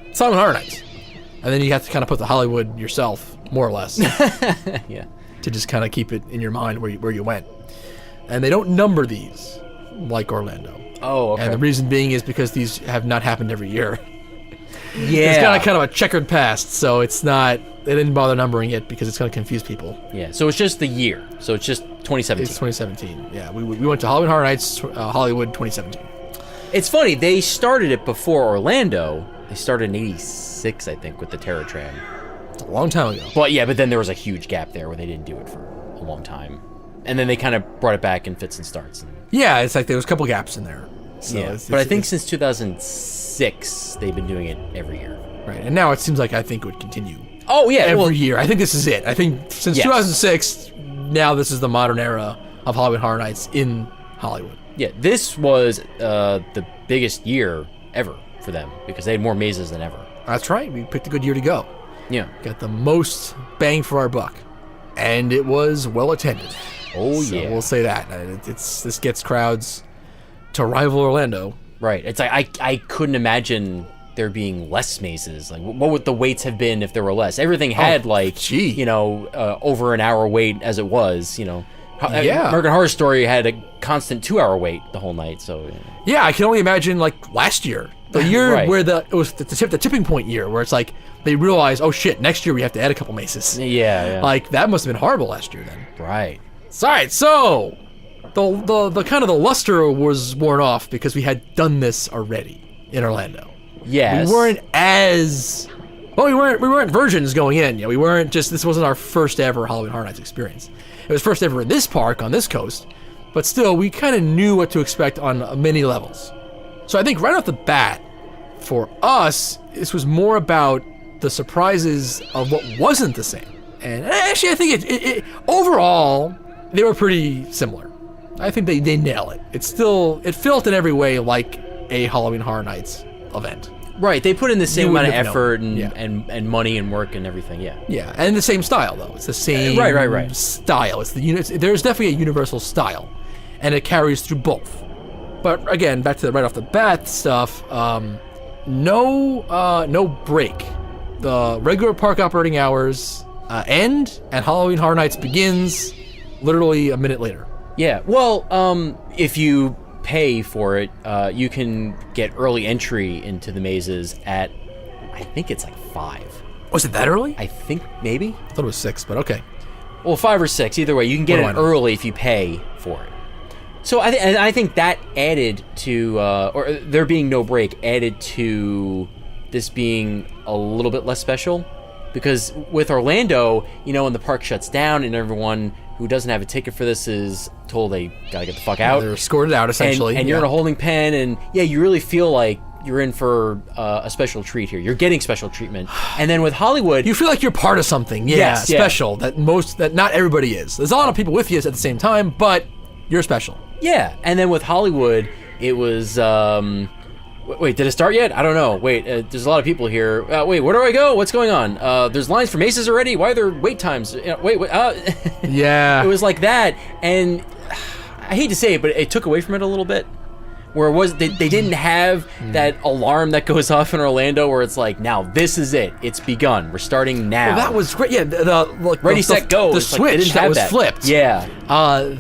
It's Halloween Horror Nights. And then you have to kind of put the Hollywood yourself, more or less. Yeah. To just kind of keep it in your mind where you went. And they don't number these like Orlando. Oh, okay. And the reason being is because these have not happened every year. Yeah. It's got kind of a checkered past, so it's not, they didn't bother numbering it because it's going to confuse people. Yeah, so it's just the year. So it's just 2017. It's 2017. Yeah, we went to Halloween Horror Nights, Hollywood 2017. It's funny, they started it before Orlando. They started in 86, I think, with the Terror Tram. It's a long time ago. But then there was a huge gap there where they didn't do it for a long time. And then they kind of brought it back in fits and starts. Yeah, it's like there was a couple gaps in there. So yeah, but I think since 2006, they've been doing it every year. Right, and now it seems like I think it would continue. Oh, yeah. Every year. I think this is it. I think since Yes. 2006, now this is the modern era of Halloween Horror Nights in Hollywood. Yeah, this was the biggest year ever for them because they had more mazes than ever. That's right. We picked a good year to go. Yeah. Got the most bang for our buck. And it was well attended. Oh, So yeah. we'll say that. This gets crowds to rival Orlando. Right. It's like I couldn't imagine there being less mazes. Like, what would the waits have been if there were less? Everything had over an hour wait as it was. Yeah. American Horror Story had a constant 2-hour wait the whole night. So Yeah, I can only imagine like last year, the year Right. where it was the tipping point year, where it's like they realized, oh shit, next year we have to add a couple mazes. yeah. Like that must have been horrible last year then. Right. All right, so the kind of the luster was worn off because we had done this already in Orlando. Yes. We weren't virgins going in. We weren't this wasn't our first ever Halloween Horror Nights experience. It was first ever in this park on this coast, but still we kind of knew what to expect on many levels. So I think right off the bat, for us, this was more about the surprises of what wasn't the same. And actually, I think it overall, they were pretty similar. I think they nail it. It felt in every way like a Halloween Horror Nights event. Right. They put in the same You amount of wouldn't have effort known. Yeah. and money and work and everything. Yeah. Yeah, and the same style though. It's the same Right. style. There's definitely a universal style, and it carries through both. But again, back to the right off the bat stuff. No break. The regular park operating hours end, and Halloween Horror Nights begins literally a minute later. Yeah. Well, if you pay for it, you can get early entry into the mazes at, I think it's like 5. Was it that early? I think maybe. I thought it was 6, but okay. Well, 5 or 6. Either way, you can get What it do I know? early if you pay for it. So I think that added to, or there being no break added to this being a little bit less special. Because with Orlando, when the park shuts down and everyone who doesn't have a ticket for this is told they gotta get the fuck out. They're escorted out essentially. And you're in a holding pen, and you really feel like you're in for a special treat here. You're getting special treatment. And then with Hollywood, You feel like you're part of something, Yes, yeah. special that not everybody is. There's a lot of people with you at the same time, but you're special. Yeah, and then with Hollywood, it was. Wait, did it start yet? I don't know. Wait, there's a lot of people here. Wait, where do I go? What's going on? There's lines for maces already? Why are there wait times? Wait. Yeah. It was like that, and I hate to say it, but it took away from it a little bit. Where it was, they didn't have that alarm that goes off in Orlando where it's like, now this is it. It's begun. We're starting now. Well, that was great. Yeah, Ready, set, go. The It's like, switch they didn't that have was that. flipped. Yeah.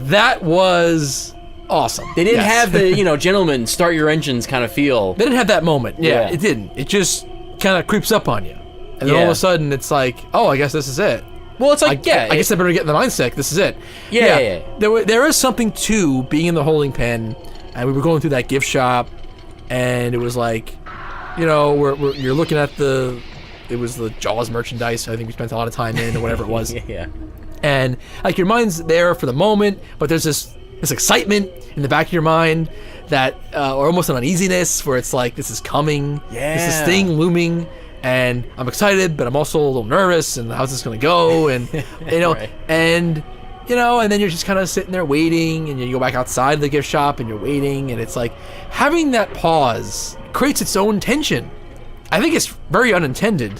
That was awesome. They didn't Yes. have the, gentlemen, start your engines kind of feel. They didn't have that moment. Yeah, Yeah. it didn't. It just kind of creeps up on you. And then all of Yeah. a sudden, it's like, oh, I guess this is it. Well, it's like, I guess I better get in the mindset. This is it. Yeah. There is something to being in the holding pen, and we were going through that gift shop, and it was like, you're looking at it was the Jaws merchandise. I think we spent a lot of time in, or whatever it was. Yeah. And like your mind's there for the moment, but there's this excitement in the back of your mind that, or almost an uneasiness where it's like, this is coming. Yeah. This is thing looming. And I'm excited, but I'm also a little nervous. And how's this going to go? And, Right. and then you're just kind of sitting there waiting, and you go back outside the gift shop and you're waiting. And it's like having that pause creates its own tension. I think it's very unintended.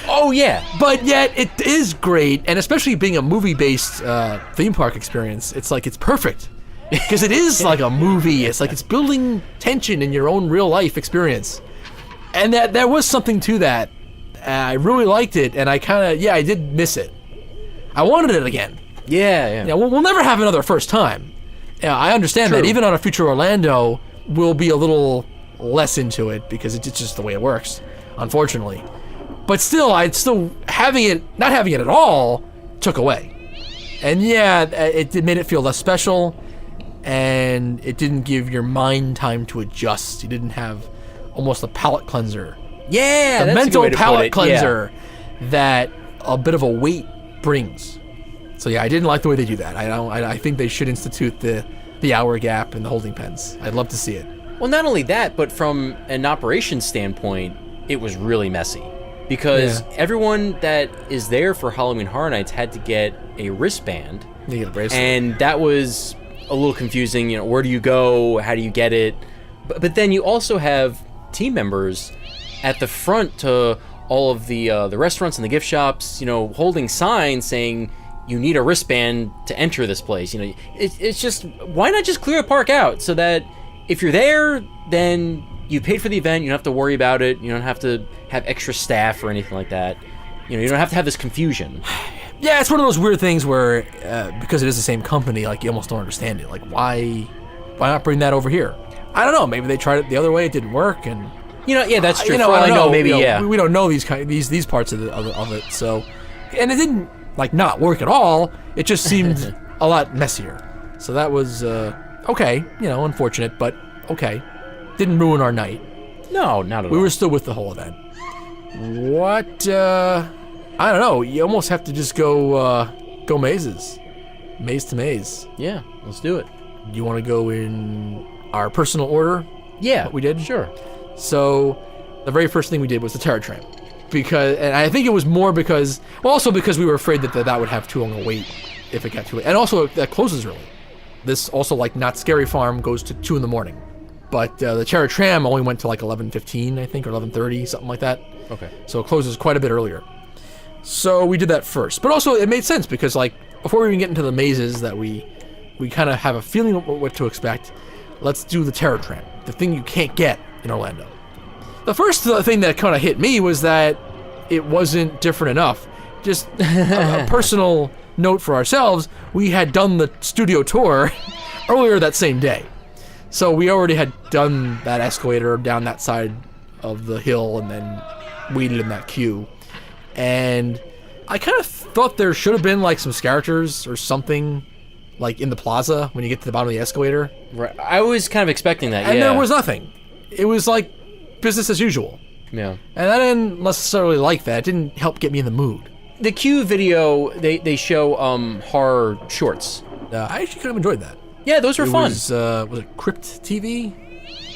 Oh, yeah. But yet it is great, and especially being a movie-based theme park experience, it's like it's perfect because it is like a movie. It's like it's building tension in your own real life experience, and that there was something to that. I really liked it, and I did miss it. I wanted it again. Yeah. We'll never have another first time. Yeah, I understand True. that. Even on a future Orlando, we'll be a little less into it because it's just the way it works, unfortunately. But still, not having it at all took away. And yeah, it made it feel less special, and it didn't give your mind time to adjust. You didn't have almost a palate cleanser. Yeah, The that's a good mental way to put palate it. cleanser that a bit of a weight brings. So yeah, I didn't like the way they do that. I think they should institute the hour gap in the holding pens. I'd love to see it. Well, not only that, but from an operations standpoint, it was really messy. Because everyone that is there for Halloween Horror Nights had to get a wristband. You get a bracelet. And that was a little confusing. Where do you go? How do you get it? But then you also have team members at the front to all of the restaurants and the gift shops, holding signs saying you need a wristband to enter this place. It's just, why not just clear a park out so that if you're there, then you paid for the event, you don't have to worry about it, you don't have to have extra staff or anything like that. You don't have to have this confusion. Yeah, it's one of those weird things where, because it is the same company, like, you almost don't understand it. Like, why not bring that over here? I don't know, maybe they tried it the other way, it didn't work, and... Yeah, that's true. For I all I don't know, maybe, yeah. We don't know these parts of it, so... And it didn't, not work at all, it just seemed a lot messier. So that was, okay, unfortunate, but okay. Didn't ruin our night. No, not at all. We were still with the whole event. What, I don't know, you almost have to just go mazes. Maze to maze. Yeah, let's do it. Do you want to go in our personal order? Yeah. What we did? Sure. So, the very first thing we did was the Terror Tramp. And I think it was more because, also because we were afraid that would have too long a wait if it got too late. And also, that closes early. This also, Not Scary Farm goes to 2 in the morning. But the Terror Tram only went to 11:15, I think, or 11:30, something like that. Okay. So it closes quite a bit earlier. So we did that first. But also, it made sense because, before we even get into the mazes that we kind of have a feeling of what to expect, let's do the Terror Tramp, the thing you can't get in Orlando. The first thing that kind of hit me was that it wasn't different enough. Just a personal note for ourselves, we had done the studio tour earlier that same day. So we already had done that escalator down that side of the hill and then waited in that queue. And I kind of thought there should have been some characters or something in the plaza when you get to the bottom of the escalator. Right. I was kind of expecting that, And yeah. there was nothing. It was business as usual. Yeah. And I didn't necessarily like that. It didn't help get me in the mood. The Q video, they show horror shorts. I actually kind of enjoyed that. Yeah, those were fun. Was it Crypt TV?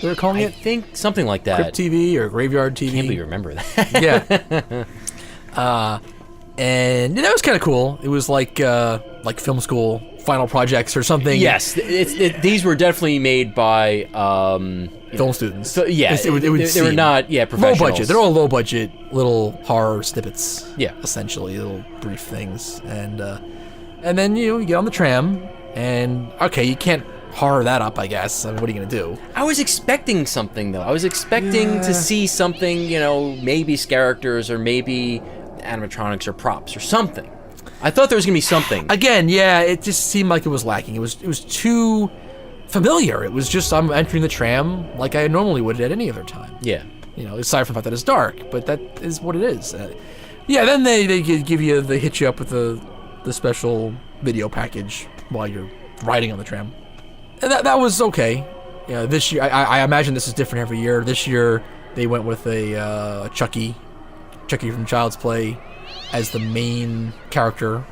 They were calling I it? think something like that. Crypt TV or Graveyard TV. I can't believe you remember that. Yeah. And that was kind of cool. It was like film school final projects or something. Yes, these were definitely made by film students. So, yeah, they were not professionals. Low budget. They're all low budget little horror snippets. Yeah, essentially little brief things, and then you get on the tram, and okay, you can't horror that up, I guess. I mean, what are you gonna do? I was expecting something though. I was expecting to see something, maybe characters or maybe animatronics or props or something. I thought there was gonna be something. Again, yeah, it just seemed like it was lacking. It was too familiar. It was just I'm entering the tram like I normally would at any other time. Yeah. Aside from the fact that it's dark, but that is what it is. Then they hit you up with the special video package while you're riding on the tram, and that was okay. This year I imagine this is different every year. This year they went with a Chucky from Child's Play as the main character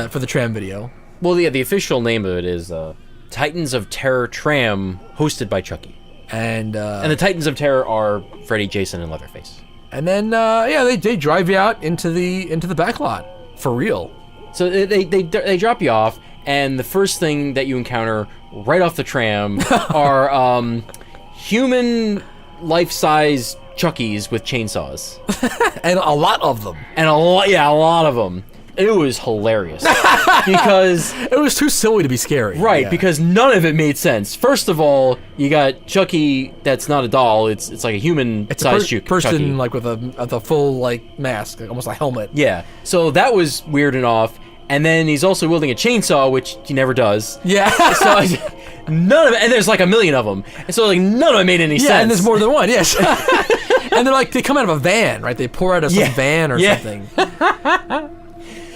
for the tram video. Well, the official name of it is Titans of Terror Tram, hosted by Chucky. And the Titans of Terror are Freddy, Jason, and Leatherface. And then they drive you out into the back lot for real. So they drop you off, and the first thing that you encounter right off the tram are human life-size Chuckies with chainsaws. And a lot of them. And a lot of them. It was hilarious. Because it was too silly to be scary. Right, because none of it made sense. First of all, you got Chucky that's not a doll, it's like a human-sized person Chucky. Like with a full like almost a helmet. Yeah. So that was weird enough. And then he's also wielding a chainsaw, which he never does. Yeah. So none of it, and there's like a million of them. And so like none of it made any sense. Yeah, and there's more than one, yes. And they come out of a van, right? They pour out of some van or something.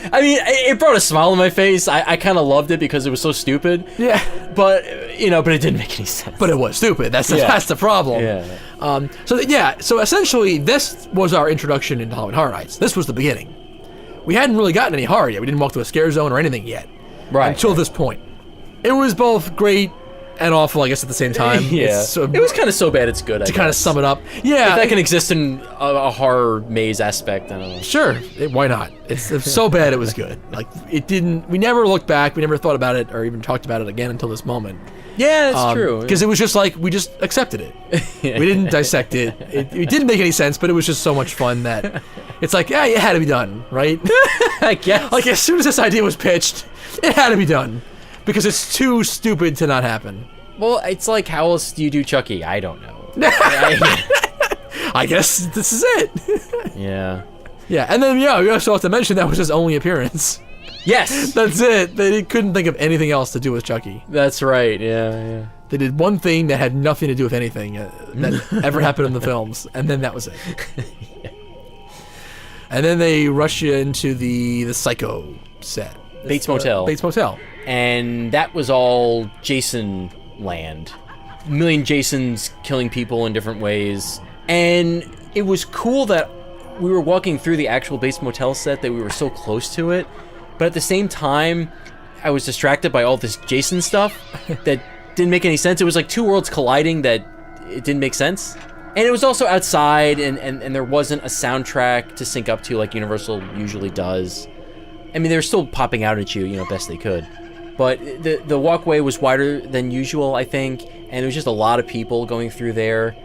I mean, it brought a smile on my face. I kind of loved it because it was so stupid. Yeah. But, but it didn't make any sense. But it was stupid. That's the problem. Yeah. So essentially, this was our introduction into Halloween Horror Nights. This was the beginning. We hadn't really gotten any horror yet. We didn't walk through a scare zone or anything yet. Right. Until this point. It was both great and awful, I guess, at the same time. Yeah. It was kind of so bad it's good, to kind of sum it up. Yeah. If that can exist in a horror maze aspect, I don't know. Sure. Why not? It's so bad it was good. Like, we never looked back. We never thought about it or even talked about it again until this moment. Yeah, that's true. Because it was just like, we just accepted it. We didn't dissect it. It didn't make any sense, but it was just so much fun that it's like, yeah, it had to be done, right? I guess. Like, as soon as this idea was pitched, it had to be done. Because it's too stupid to not happen. Well, it's like, how else do you do Chucky? I don't know. I guess this is it. Yeah. Yeah, and then, we also have to mention that was his only appearance. Yes! That's it. They couldn't think of anything else to do with Chucky. That's right, yeah. They did one thing that had nothing to do with anything that ever happened in the films, and then that was it. Yeah. And then they rush you into the Psycho set. Bates Motel. Bates Motel. And that was all Jason land. A million Jasons killing people in different ways. And it was cool that we were walking through the actual Bates Motel set, that we were so close to it. But at the same time, I was distracted by all this Jason stuff that didn't make any sense. It was like two worlds colliding that it didn't make sense. And it was also outside, and there wasn't a soundtrack to sync up to like Universal usually does. I mean, they were still popping out at you, best they could. But the walkway was wider than usual, I think, and there was just a lot of people going through there.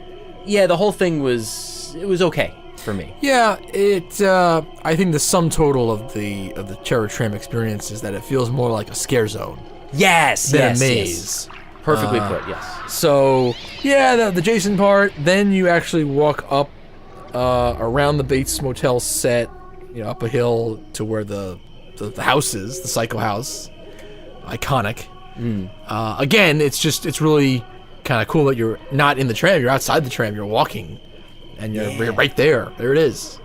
Yeah, the whole thing was okay for me. Yeah, I think the sum total of the Terror Tram experience is that it feels more like a scare zone. Yes, than yes, a maze. Yes. Perfectly put, yes. So, yeah, the Jason part, then you actually walk up around the Bates Motel set, up a hill to where the house is, the Psycho house. Iconic. Again, it's really kind of cool that you're not in the tram, you're outside the tram, you're walking, and you're right there. There it is.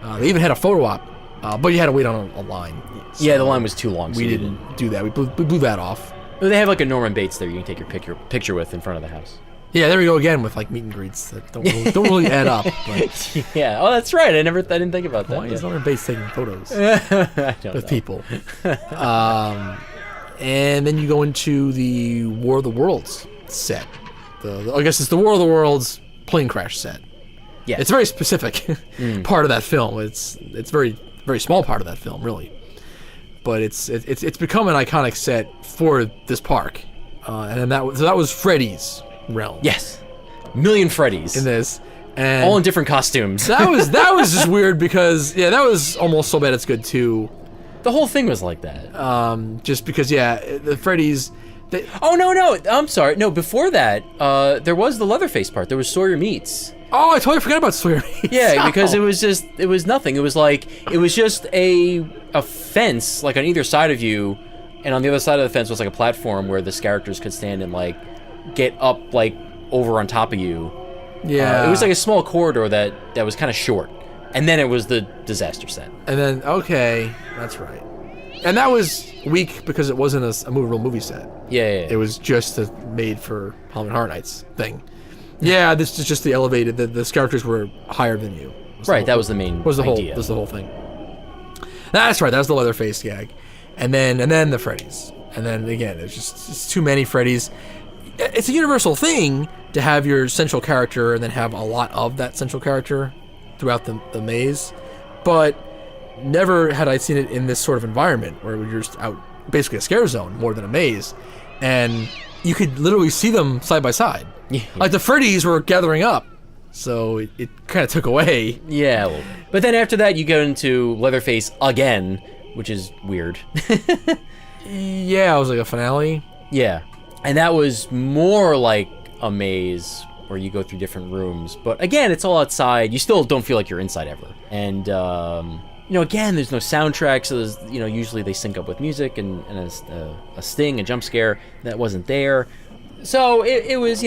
They even had a photo op, but you had to wait on a line. So yeah, the line was too long. So we didn't do that. We blew that off. They have like a Norman Bates there you can take your picture with in front of the house. Yeah, there we go again with like meet and greets that don't really add up. But yeah, oh, that's right. I didn't think about that. Why is Norman Bates taking photos with people? And then you go into the War of the Worlds set. I guess it's the War of the Worlds plane crash set. Yeah, it's a very specific part of that film. It's very very small part of that film, really. But it's become an iconic set for this park, and then that was Freddy's realm. Yes, million Freddys In this, and all in different costumes. that was just weird because that was almost so bad it's good too. The whole thing was like that. Just because the Freddy's. Oh no! I'm sorry. No, before that, there was the Leatherface part. There was Sawyer Meats. Oh, I totally forgot about Sawyer Meats. Yeah, because it was nothing. It was just a fence like on either side of you, and on the other side of the fence was like a platform where the characters could stand and like get up like over on top of you. Yeah, it was like a small corridor that was kind of short, and then it was the disaster set. And then okay, that's right. And that was weak because it wasn't a movable movie set. Yeah. It was just a made for Halloween Horror Nights thing. Yeah, this is just the elevated. The characters were higher than you. Right, that was the main idea. Was the whole thing. That's right. That was the Leatherface gag, and then the Freddy's, and then again, it's too many Freddy's. It's a universal thing to have your central character and then have a lot of that central character throughout the maze, but never had I seen it in this sort of environment where you're just out, basically a scare zone more than a maze, and you could literally see them side by side. Yeah. Like the Freddy's were gathering up, so it kind of took away. Yeah, well, but then after that you go into Leatherface again, which is weird. Yeah, it was like a finale. Yeah, and that was more like a maze where you go through different rooms, but again, it's all outside. You still don't feel like you're inside ever, and again, there's no soundtrack, so there's, usually they sync up with music and a sting, a jump scare that wasn't there. So it was,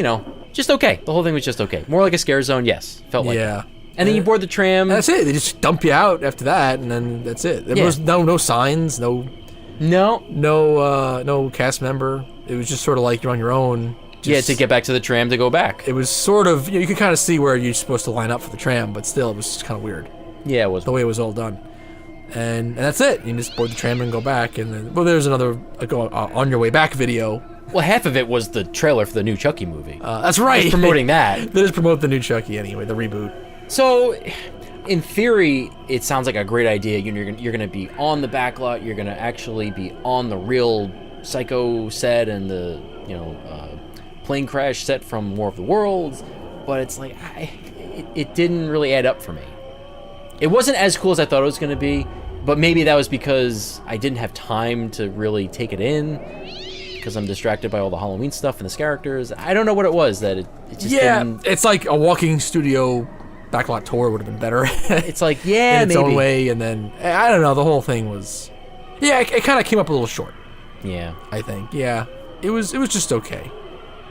just okay. The whole thing was just okay. More like a scare zone, yes. Felt like that. And then you board the tram. And that's it. They just dump you out after that, and then that's it. There was no signs, no cast member. It was just sort of like you're on your own. To get back to the tram to go back. It was sort of, you could kind of see where you're supposed to line up for the tram, but still, it was just kind of weird. Yeah, it was. The way it was all done. And that's it. You just board the tram and go back. And then, there's another on your way back video. Well, half of it was the trailer for the new Chucky movie. That's right. Just promoting that. They just promote the new Chucky anyway, the reboot. So, in theory, it sounds like a great idea. You're going to be on the back lot. You're going to actually be on the real Psycho set and the plane crash set from War of the Worlds. But it's like it didn't really add up for me. It wasn't as cool as I thought it was going to be, but maybe that was because I didn't have time to really take it in, because I'm distracted by all the Halloween stuff and the characters. I don't know what it was that it just didn't... it's like a walking studio backlot tour would have been better. It's like, in its own way, and then, I don't know, the whole thing was... Yeah, it kind of came up a little short. Yeah. I think, yeah. It was just okay.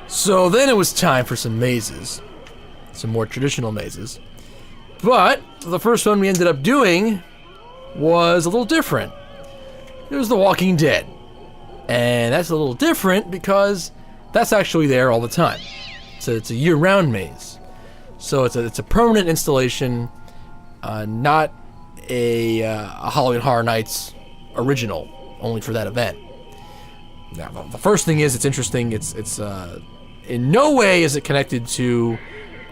So then it was time for some mazes. Some more traditional mazes. But the first one we ended up doing was a little different. It was The Walking Dead. And that's a little different because that's actually there all the time. So it's a year-round maze. So it's a permanent installation, not a Halloween Horror Nights original, only for that event. Now, the first thing is, it's interesting. It's in no way is it connected to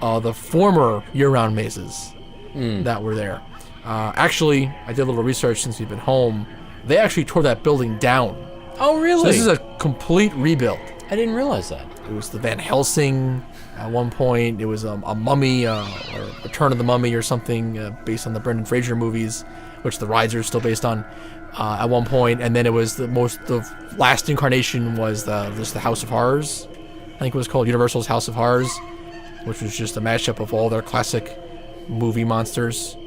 the former year-round mazes that were there. Actually, I did a little research since we've been home. They actually tore that building down. Oh, really? So this is a complete rebuild. I didn't realize that. It was the Van Helsing at one point. It was a mummy, or Return of the Mummy or something, based on the Brendan Fraser movies, which the rides are still based on, at one point. And then it was the last incarnation was the House of Horrors. I think it was called Universal's House of Horrors, which was just a mashup of all their classic movie monsters.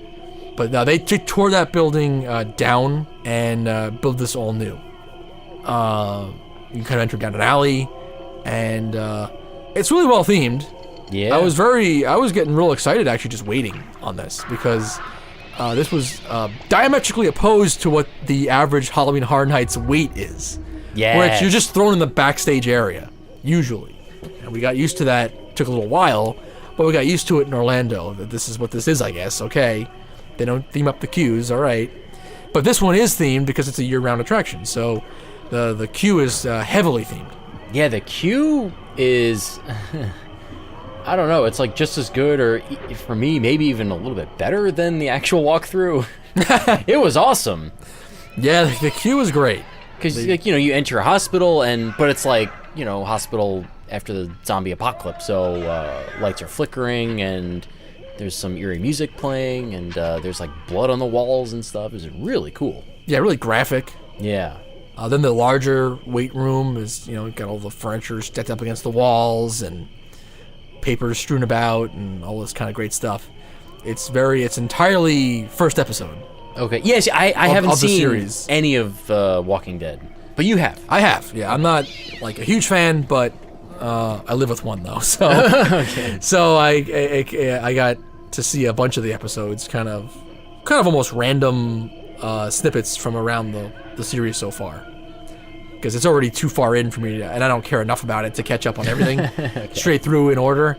But they tore that building down and built this all new. You kind of enter down an alley, and it's really well themed. Yeah. I was getting real excited actually just waiting on this, because this was diametrically opposed to what the average Halloween Horror Nights wait is. Yeah. Which you're just thrown in the backstage area, usually. And we got used to that. It took a little while, but we got used to it in Orlando. That this is what this is, I guess. Okay. They don't theme up the queues, all right. But this one is themed because it's a year-round attraction, so the queue is heavily themed. Yeah, the queue is... I don't know. It's like just as good, or for me, maybe even a little bit better than the actual walkthrough. It was awesome. Yeah, the queue was great. Because like, you know, you enter a hospital, but it's like, you know, hospital after the zombie apocalypse. So lights are flickering, and there's some eerie music playing, and there's like blood on the walls and stuff. It was really cool. Yeah, really graphic. Yeah. Then the larger weight room is, you know, got all the furniture stacked up against the walls and papers strewn about and all this kind of great stuff. It's entirely first episode. Okay. Yes, I haven't of the seen series. any of Walking Dead, but you have. I have, yeah. I'm not like a huge fan, but I live with one though, so Okay. so I got to see a bunch of the episodes, kind of almost random snippets from around the series so far, because it's already too far in for me, and I don't care enough about it to catch up on everything straight through in order.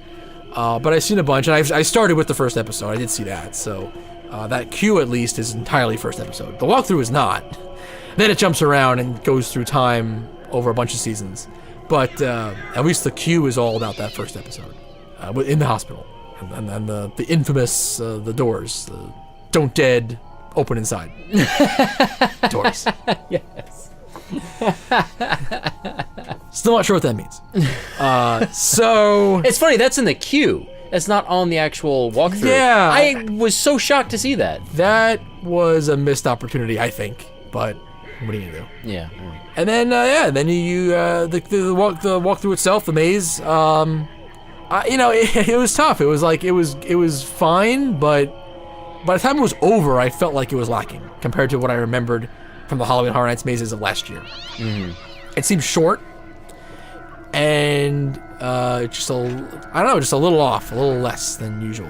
But I've seen a bunch, and I started with the first episode. I did see that, so that queue at least is entirely first episode. The walkthrough is not. Then it jumps around and goes through time over a bunch of seasons. But at least the queue is all about that first episode in the hospital, and the infamous the doors, the don't dead, open inside doors. Yes. Still not sure what that means. So It's funny, that's in the queue. That's not on the actual walkthrough. Yeah. I was so shocked to see that. that was a missed opportunity, I think. But what are you gonna do? Yeah. And then then the walkthrough itself, the maze. You know, it was tough. It was fine, but by the time it was over, I felt like it was lacking compared to what I remembered from the Halloween Horror Nights mazes of last year. Mm-hmm. It seemed short, and just a little off, a little less than usual.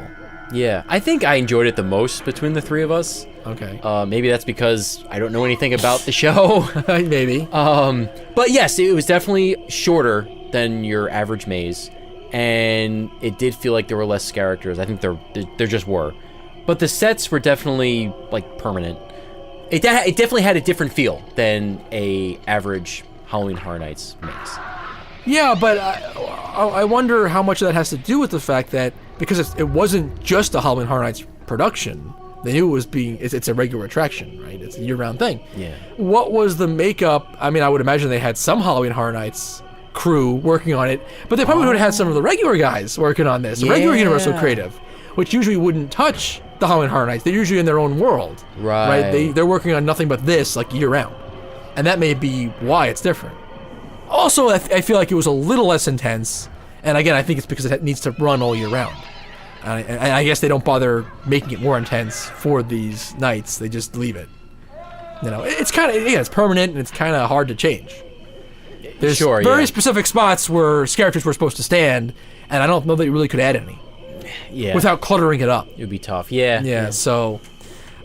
Yeah. I think I enjoyed it the most between the three of us. Okay. Maybe that's because I don't know anything about the show. Maybe. But yes, it was definitely shorter than your average maze, and it did feel like there were less characters. I think there just were, but the sets were definitely like permanent. It definitely had a different feel than a average Halloween Horror Nights maze. Yeah, but I wonder how much of that has to do with the fact that because it wasn't just a Halloween Horror Nights production, they knew it's a regular attraction, right? It's a year-round thing. Yeah. What was the makeup? I mean, I would imagine they had some Halloween Horror Nights crew working on it, but they probably would have had some of the regular guys working on this, the regular Universal Creative, which usually wouldn't touch the Halloween Horror Nights. They're usually in their own world, Right. They're working on nothing but this like year-round, and that may be why it's different. Also, I feel like it was a little less intense, and again, I think it's because it needs to run all year round. And I guess they don't bother making it more intense for these nights. They just leave it. You know, it's kind of, it's permanent, and it's kind of hard to change. There's very specific spots where characters were supposed to stand, and I don't know that you really could add any. Yeah. Without cluttering it up. It would be tough. Yeah. Yeah, so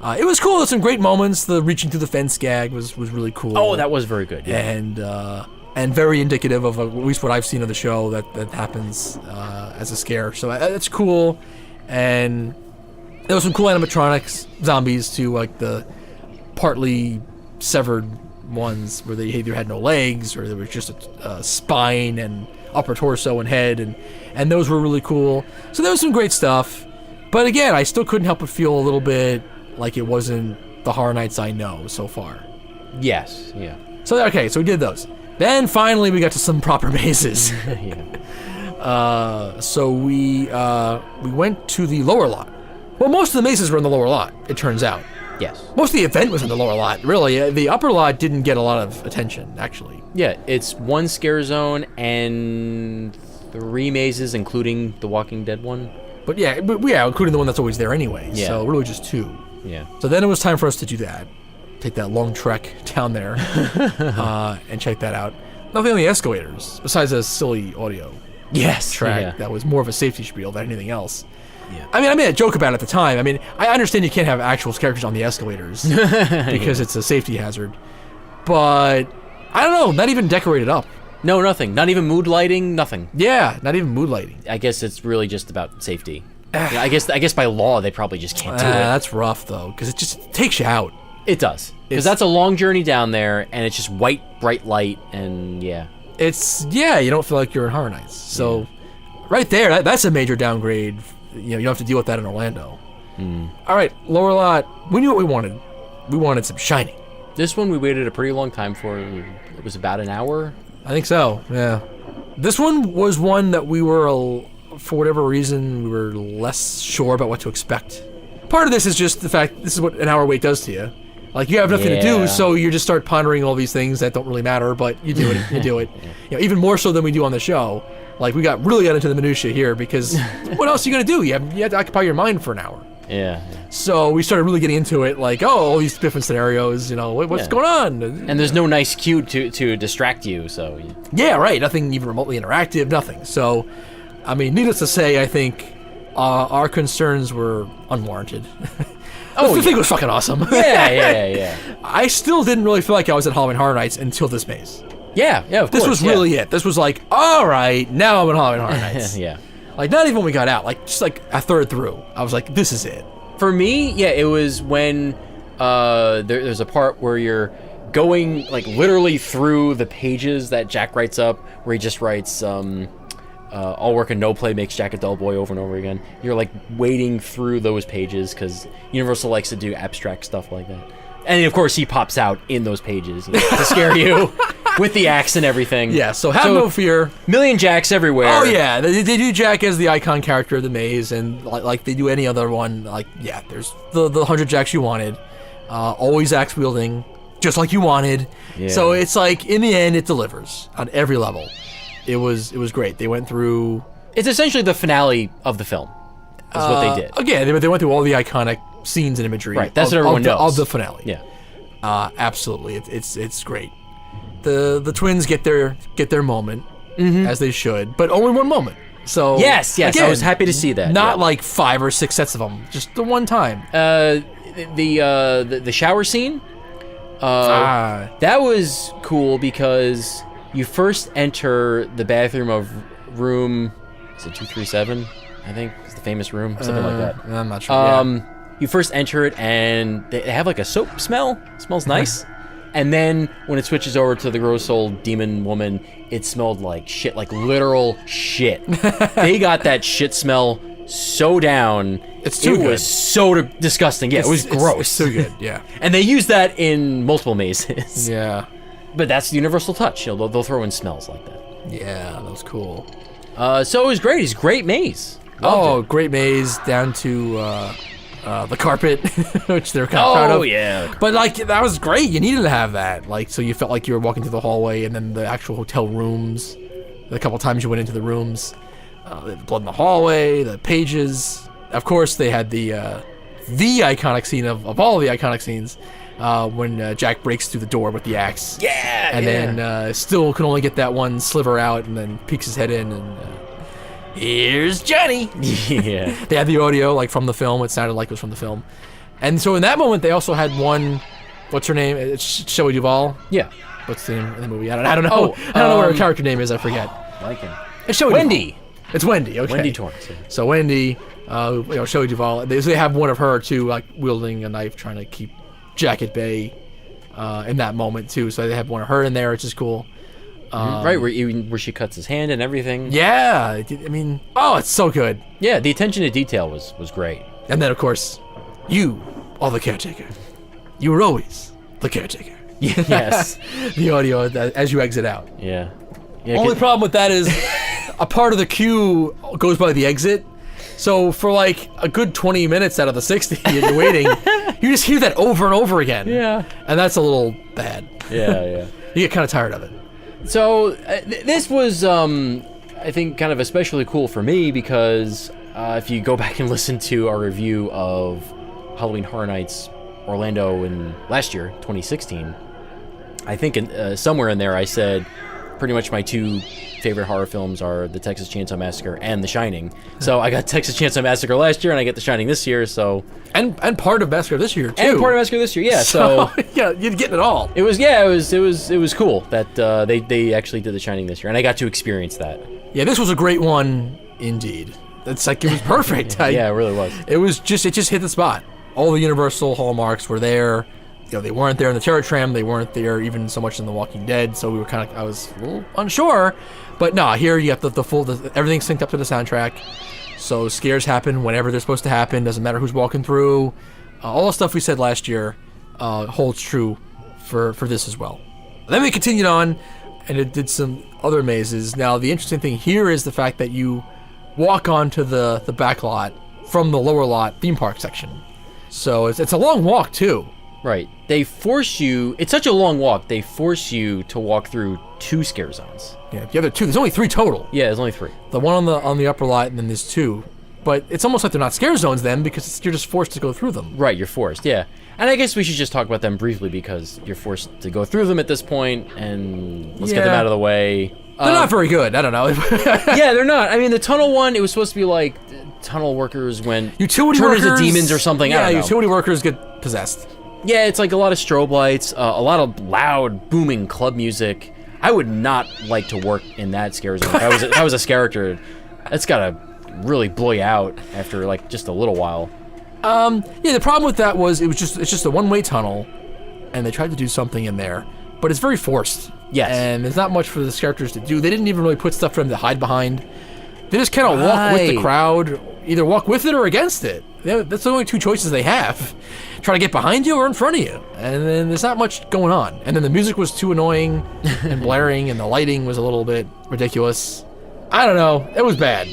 it was cool. There's some great moments. The reaching through the fence gag was really cool. Oh, that was very good. Yeah. And very indicative of at least what I've seen of the show that happens as a scare. So that's cool. And there was some cool animatronics, zombies too, like the partly severed ones where they either had no legs or there was just a spine and upper torso and head, and those were really cool. So there was some great stuff. But again, I still couldn't help but feel a little bit like it wasn't the Horror Nights I know so far. Yes. Yeah. So okay, so we did those. Then finally we got to some proper mazes. Yeah. So we went to the lower lot. Well, most of the mazes were in the lower lot, it turns out. Yes. Most of the event was in the lower lot, really. The upper lot didn't get a lot of attention, actually. Yeah, it's one scare zone and 3 mazes, including the Walking Dead one. But yeah, including the one that's always there anyway. Yeah. So really just 2. Yeah. So then it was time for us to do that. Take that long trek down there and check that out. Nothing on the escalators, besides a silly audio track Yeah. that was more of a safety spiel than anything else. Yeah. I mean, I made a joke about it at the time. I mean, I understand you can't have actual characters on the escalators because it's a safety hazard. But, I don't know, not even decorated up. No, nothing. Not even mood lighting, nothing. Yeah, not even mood lighting. I guess it's really just about safety. Yeah, I guess by law they probably just can't do it. That's rough, though, because it just takes you out. It does. Because that's a long journey down there, and it's just white, bright light, and yeah. You don't feel like you're in Horror Nights. So, right there, that's a major downgrade. You don't have to deal with that in Orlando. All right, lower lot. We knew what we wanted. We wanted some Shining. This one we waited a pretty long time for. It was about an hour. I think so, yeah. This one was one that we were, for whatever reason, we were less sure about what to expect. Part of this is just the fact this is what an hour wait does to you. Like, you have nothing to do, so you just start pondering all these things that don't really matter, but you do it, you do it. Even more so than we do on the show. Like, we got into the minutia here, because what else are you going to do? You have to occupy your mind for an hour. Yeah. So we started really getting into it, like, all these different scenarios, what's going on? And there's no nice cue to distract you, so... Yeah, right, nothing even remotely interactive, nothing. So, I mean, needless to say, I think our concerns were unwarranted. The thing was fucking awesome. Yeah. I still didn't really feel like I was at Halloween Horror Nights until this maze. Yeah, of course. This was really it. This was like, all right, now I'm at Halloween Horror Nights. Yeah. Like, not even when we got out, like, just like a third through. I was like, this is it. For me, it was when there's a part where you're going, like, literally through the pages that Jack writes up, where he just writes, all work and no play makes Jack a dull boy over and over again. You're, like, wading through those pages, because Universal likes to do abstract stuff like that. And, of course, he pops out in those pages to scare you. With the axe and everything. Yeah, so have no fear. Million Jacks everywhere. Oh, yeah. They do Jack as the icon character of the maze, and like they do any other one. Like, yeah, there's the 100 Jacks you wanted. Always axe wielding, just like you wanted. Yeah. So it's like, in the end, it delivers on every level. It was great. They went through... It's essentially the finale of the film, is what they did. Again, they went through all the iconic scenes and imagery. Right, that's what everyone knows. Of the finale. Yeah. Absolutely. It's great. The twins get their moment, as they should, but only one moment. So yes, again, I was happy to see that. Not like 5 or 6 sets of them, just the one time. The shower scene, that was cool because you first enter the bathroom of room, is it 237? I think it's the famous room, something like that. I'm not sure. You first enter it and they have like a soap smell. It smells nice. And then when it switches over to the gross old demon woman, it smelled like shit, like literal shit. They got that shit smell so down. It's too good. It was so disgusting. Yeah, it was gross. It's so good, yeah. And they use that in multiple mazes. Yeah. But that's the universal touch. They'll throw in smells like that. Yeah, that was cool. So it was great. It's a great maze. Loved it. Great maze down to... the carpet, which they're kind of proud of. Oh, yeah. But, like, that was great. You needed to have that. Like, so you felt like you were walking through the hallway and then the actual hotel rooms. The couple times you went into the rooms. The blood in the hallway, the pages. Of course, they had the iconic scene of all the iconic scenes when Jack breaks through the door with the axe. Yeah, and then still can only get that one sliver out and then peeks his head in and... here's Johnny. Yeah. They had the audio, like, from the film. It sounded like it was from the film. And so in that moment, they also had one... What's her name? It's Shelley Duvall. Yeah. What's the name of the movie? I don't know. I don't know what her character name is. I forget. Like him. It's Shelley Wendy. Duvall. It's Wendy, okay. Wendy Torrance. Yeah. So Wendy, Shelley Duvall. They have one of her, too, like, wielding a knife, trying to keep Jack at bay in that moment, too. So they have one of her in there, which is cool. Right, where she cuts his hand and everything. Yeah, I mean, it's so good. Yeah, the attention to detail was great. And then, of course, you are the caretaker. You were always the caretaker. Yes. The audio as you exit out. Yeah. Only problem with that is a part of the queue goes by the exit. So for like a good 20 minutes out of the 60 you're waiting, you just hear that over and over again. Yeah. And that's a little bad. Yeah. You get kind of tired of it. So this was, I think, kind of especially cool for me because if you go back and listen to our review of Halloween Horror Nights Orlando in last year, 2016, I think somewhere in there I said pretty much my 2 favorite horror films are The Texas Chainsaw Massacre and The Shining. So I got Texas Chainsaw Massacre last year and I get The Shining this year, so... And part of Massacre this year, too. And part of Massacre this year, yeah, so... yeah, you're getting it all. It was cool that they actually did The Shining this year, and I got to experience that. Yeah, this was a great one, indeed. It's like, it was perfect. Yeah, it really was. It just hit the spot. All the Universal hallmarks were there. they weren't there in the Terror Tram. They weren't there even so much in The Walking Dead. So we were I was a little unsure. But no, here you have everything's synced up to the soundtrack. So scares happen whenever they're supposed to happen. Doesn't matter who's walking through. All the stuff we said last year holds true for this as well. Then we continued on, and it did some other mazes. Now, the interesting thing here is the fact that you walk onto the back lot from the lower lot theme park section. So it's a long walk, too. Right. They force you... It's such a long walk, they force you to walk through 2 scare zones. Yeah, the other 2. There's only 3 total. Yeah, there's only 3. The one on the upper lot, and then there's 2. But it's almost like they're not scare zones then, because you're just forced to go through them. Right, you're forced, yeah. And I guess we should just talk about them briefly, because you're forced to go through them at this point, and let's get them out of the way. They're not very good. I don't know. Yeah, they're not. I mean, the tunnel one, it was supposed to be like tunnel workers went utility turn workers into demons or something. Yeah, I don't know. utility workers get possessed. Yeah, it's like a lot of strobe lights, a lot of loud, booming club music. I would not like to work in that scare zone. If I was a character, that's gotta really blow you out after like just a little while. Yeah, the problem with that was it's just a one-way tunnel, and they tried to do something in there, but it's very forced. Yes. And there's not much for the characters to do. They didn't even really put stuff for them to hide behind. They just kind of walk with the crowd, either walk with it or against it. That's the only 2 choices they have. Try to get behind you or in front of you. And then there's not much going on. And then the music was too annoying and blaring, and the lighting was a little bit ridiculous. I don't know. It was bad.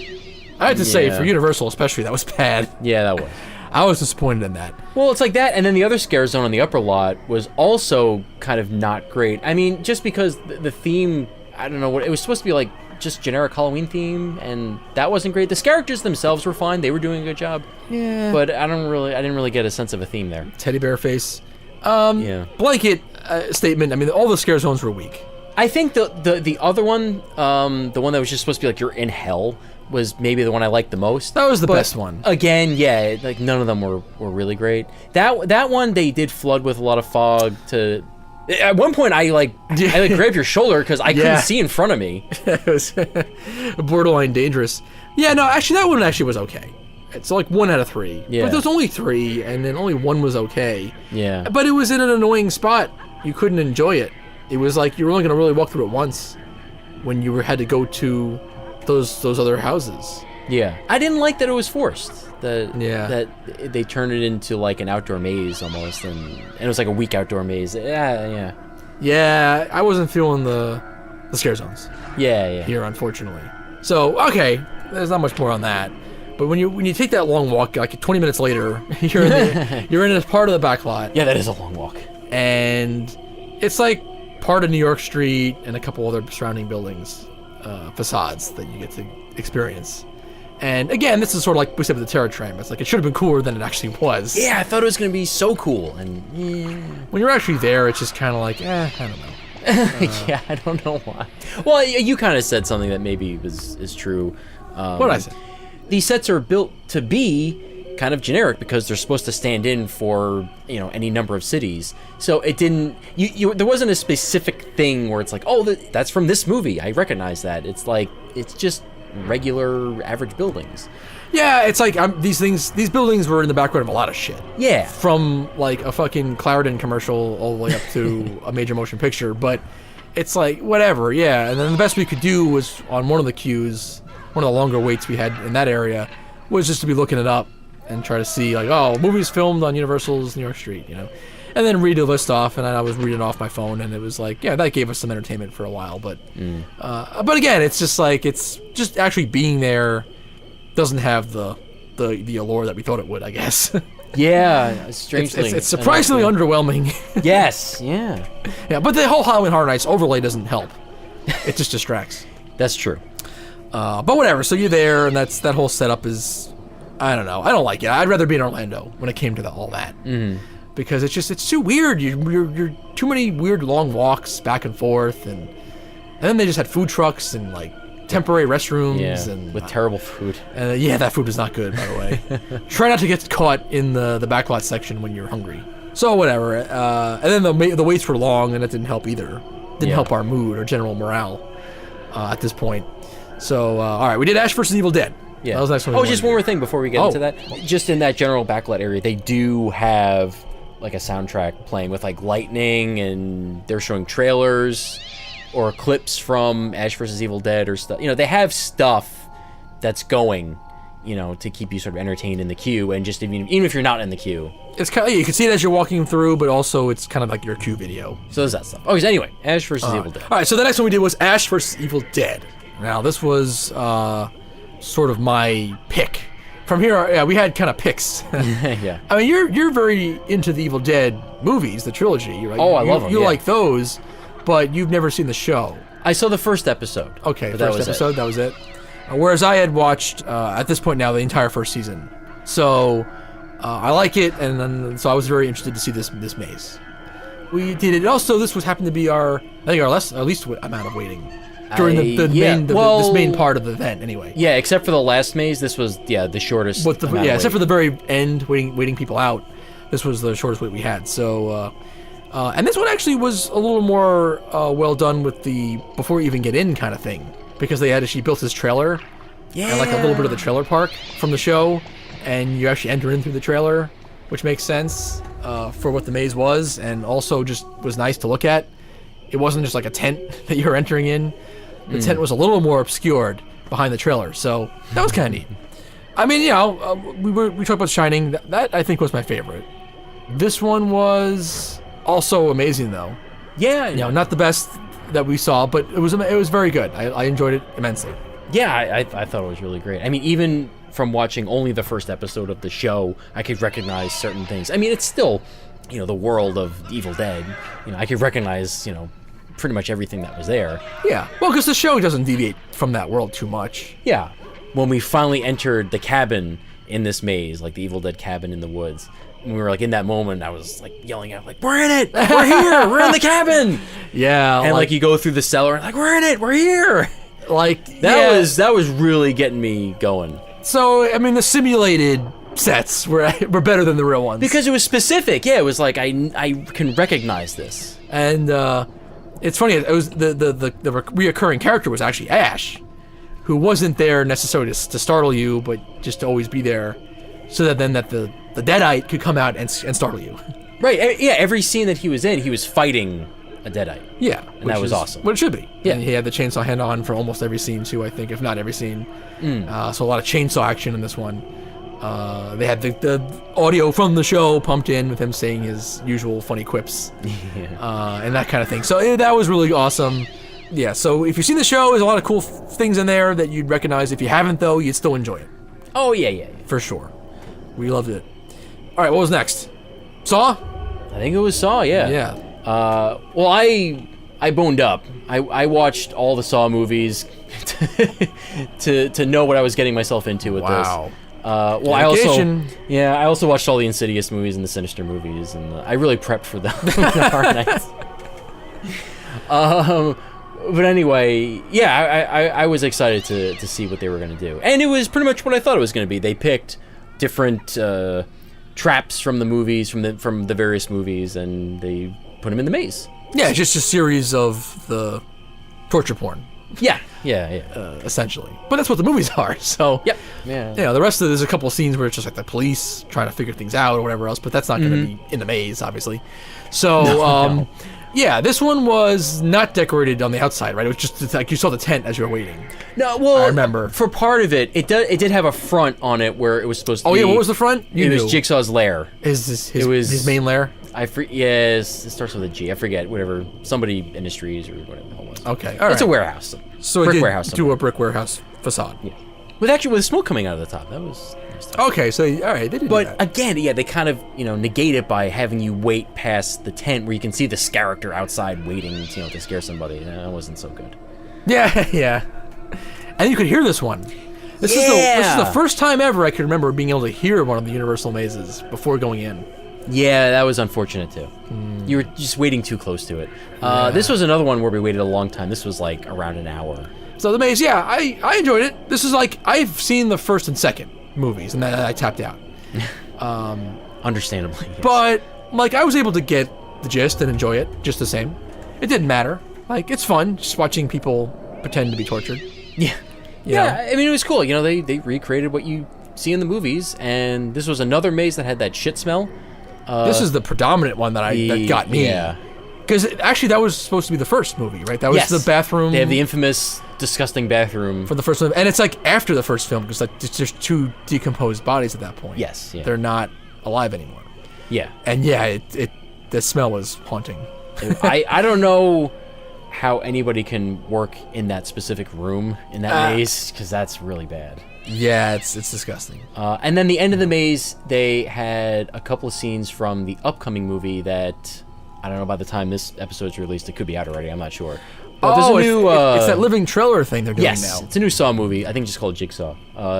I have to say, for Universal especially, that was bad. Yeah, that was. I was disappointed in that. Well, it's like that, and then the other scare zone on the upper lot was also kind of not great. I mean, just because the theme, I don't know what, it was supposed to be like just generic Halloween theme, and that wasn't great. The characters themselves were fine; they were doing a good job. Yeah. But I didn't really get a sense of a theme there. Teddy bear face. Yeah. Blanket statement. I mean, all the scare zones were weak. I think the other one, the one that was just supposed to be like you're in hell, was maybe the one I liked the most. That was the best one. Again, yeah, like none of them were really great. That one they did flood with a lot of fog to. At one point, I grabbed your shoulder because I couldn't see in front of me. It was borderline dangerous. Yeah, no, actually, that one actually was okay. It's like 1 out of 3. Yeah. But there's only 3, and then only 1 was okay. Yeah. But it was in an annoying spot. You couldn't enjoy it. It was like you were only going to really walk through it once when you had to go to those other houses. Yeah. I didn't like that it was forced. That they turned it into like an outdoor maze almost, and it was like a weak outdoor maze. Yeah. Yeah, I wasn't feeling the scare zones. Yeah. Here, unfortunately. So, okay, there's not much more on that. But when you take that long walk, like 20 minutes later, you're in a part of the back lot. Yeah, that is a long walk. And it's like part of New York Street and a couple other surrounding buildings, facades that you get to experience. And again, this is sort of like we said with the Terror Tram. It's like it should have been cooler than it actually was. Yeah, I thought it was going to be so cool. And when you're actually there, it's just kind of like, I don't know. Yeah, I don't know why. Well, you kind of said something that maybe is true. What did I say? These sets are built to be kind of generic because they're supposed to stand in for any number of cities. So it didn't. There wasn't a specific thing where it's like, oh, that's from this movie. I recognize that. It's like it's just regular average buildings. Yeah, it's like these buildings were in the background of a lot of shit. Yeah. From like a fucking Clarendon commercial all the way up to a major motion picture, but it's like whatever, yeah. And then the best we could do was on one of the queues, one of the longer waits we had in that area, was just to be looking it up and try to see like, oh, movies filmed on Universal's New York Street, and then read the list off, and I was reading off my phone, and it was like, yeah, that gave us some entertainment for a while, but again, it's just like it's just actually being there doesn't have the allure that we thought it would, I guess. Yeah, strangely, it's surprisingly underwhelming. Yes, yeah, but the whole Halloween Horror Nights overlay doesn't help. It just distracts. That's true. But whatever. So you're there, and that whole setup is, I don't know. I don't like it. I'd rather be in Orlando when it came to all that. Mm-hmm. Because it's too weird. You're too many weird long walks back and forth, and then they just had food trucks and like temporary restrooms and with terrible food. Yeah, that food was not good, by the way. Try not to get caught in the backlot section when you're hungry. So whatever. And then the waits were long, and it didn't help either. Didn't help our mood or general morale at this point. So all right, we did Ash vs. Evil Dead. Yeah. That was the next one. Oh, just one more thing before we get into that. Just in that general backlot area, they do have like a soundtrack playing with like lightning, and they're showing trailers or clips from Ash vs. Evil Dead or stuff. You know, they have stuff that's going, you know, to keep you sort of entertained in the queue, and just even if you're not in the queue. It's kind of, you can see it as you're walking through, but also it's kind of like your queue video. So there's that stuff. Okay, so anyway, Ash vs. Evil Dead. All right, so the next one we did was Ash vs. Evil Dead. Now, this was sort of my pick. From here, yeah, we had kind of picks. Yeah. I mean, you're very into the Evil Dead movies, the trilogy, right? Oh, I love them, You yeah. like those, but you've never seen the show. I saw the first episode. Okay, but first episode, that was it. Whereas I had watched, at this point now, the entire first season. So, I like it, and then, so I was very interested to see this maze. We did it. Also, this was happened to be our least amount of waiting during this main part of the event. Anyway. Yeah, except for the last maze, this was the shortest. But except for the very end, waiting people out. This was the shortest wait we had. So, and this one actually was a little more well done with the before you even get in kind of thing, because they had actually built this trailer. Yeah. And like a little bit of the trailer park from the show, and you actually enter in through the trailer, which makes sense for what the maze was, and also just was nice to look at. It wasn't just like a tent that you were entering in. The tent was a little more obscured behind the trailer, so that was kind of neat. I mean, you know, we talked about Shining. That I think was my favorite. This one was also amazing, though. Yeah. You know, not the best that we saw, but it was very good. I enjoyed it immensely. Yeah, I thought it was really great. I mean, even from watching only the first episode of the show, I could recognize certain things. I mean, it's still, you know, the world of Evil Dead. You know, I could recognize, you know, pretty much everything that was there. Yeah, well, because the show doesn't deviate from that world too much. Yeah. When we finally entered the cabin in this maze, like the Evil Dead cabin in the woods, when we were like in that moment, I was like yelling out, like, "We're in it! We're here! We're in the cabin!" Yeah, And like you go through the cellar, like, "We're in it! We're here!" like That was really getting me going. So I mean, the simulated sets were better than the real ones Because it was specific. Yeah, it was like I can recognize this. and it's funny. It was the reoccurring character was actually Ash, who wasn't there necessarily to startle you, but just to always be there, so that then the Deadite could come out and startle you. Right. Yeah. Every scene that he was in, he was fighting a Deadite. Yeah, And that was awesome. What it should be. Yeah. And he had the chainsaw hand on for almost every scene too, I think, if not every scene. So a lot of chainsaw action in this one. They had the audio from the show pumped in with him saying his usual funny quips, and that kind of thing. So that was really awesome. Yeah, so if you've seen the show, there's a lot of cool things in there that you'd recognize. If you haven't, though, you'd still enjoy it. Oh yeah. For sure. We loved it. All right, what was next? Saw? I think it was Saw. Yeah. Yeah. Well, I boned up. I watched all the Saw movies to know what I was getting myself into with Wow. this. Well, Dedication. I also watched all the Insidious movies and the Sinister movies, and I really prepped for the Horror Nights. But anyway, yeah, I was excited to see what they were going to do, and it was pretty much what I thought it was going to be. They picked different traps from the movies, from the various movies, and they put them in the maze. Yeah, just a series of the torture porn. Yeah. Essentially. But that's what the movies are, so... Yep. Yeah. Yeah, the rest of there's a couple of scenes where it's just like the police trying to figure things out or whatever else, but that's not going to be in the maze, obviously. So, No. yeah, this one was not decorated on the outside, right? It was just like you saw the tent as you were waiting. No, well, I remember. For part of it, it did have a front on it where it was supposed to Oh, be... yeah, what was the front? It was Jigsaw's lair. His main lair? Yes, it starts with a G. I forget, whatever. Somebody Industries or whatever the hell it was. Okay, all right. It's a warehouse. So brick it did warehouse. do somewhere. a brick warehouse facade. Yeah. With smoke coming out of the top. That was nice. Okay, so, all right, they did do But that. again, yeah, they kind of, negate it by having you wait past the tent where you can see the character outside waiting, to scare somebody. That wasn't so good. Yeah, yeah. And you could hear this one. This is the first time ever I could remember being able to hear one of the Universal mazes before going in. Yeah, that was unfortunate too. You were just waiting too close to it. This was another one where we waited a long time. This was like around an hour. So the maze, yeah, I enjoyed it. This is like, I've seen the first and second movies, and then I tapped out. Understandably. Yes. But, like, I was able to get the gist and enjoy it just the same. It didn't matter. Like, it's fun just watching people pretend to be tortured. Yeah. You know? Yeah, I mean, it was cool. They recreated what you see in the movies, and this was another maze that had that shit smell. This is the predominant one that got me. Yeah. Because actually, that was supposed to be the first movie, right? That was Yes. the bathroom. They have the infamous, disgusting bathroom. for the first one, and it's like after the first film because like there's 2 decomposed bodies at that point. Yes, yeah. They're not alive anymore. Yeah. And yeah, the smell was haunting. I don't know how anybody can work in that specific room in that maze, because that's really bad. Yeah, it's disgusting. And then the end of the maze, they had a couple of scenes from the upcoming movie that, I don't know, by the time this episode's released, it could be out already, I'm not sure. But there's a new, it's that living trailer thing they're doing yes, now. it's a new Saw movie, I think just called Jigsaw.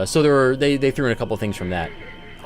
So they threw in a couple of things from that.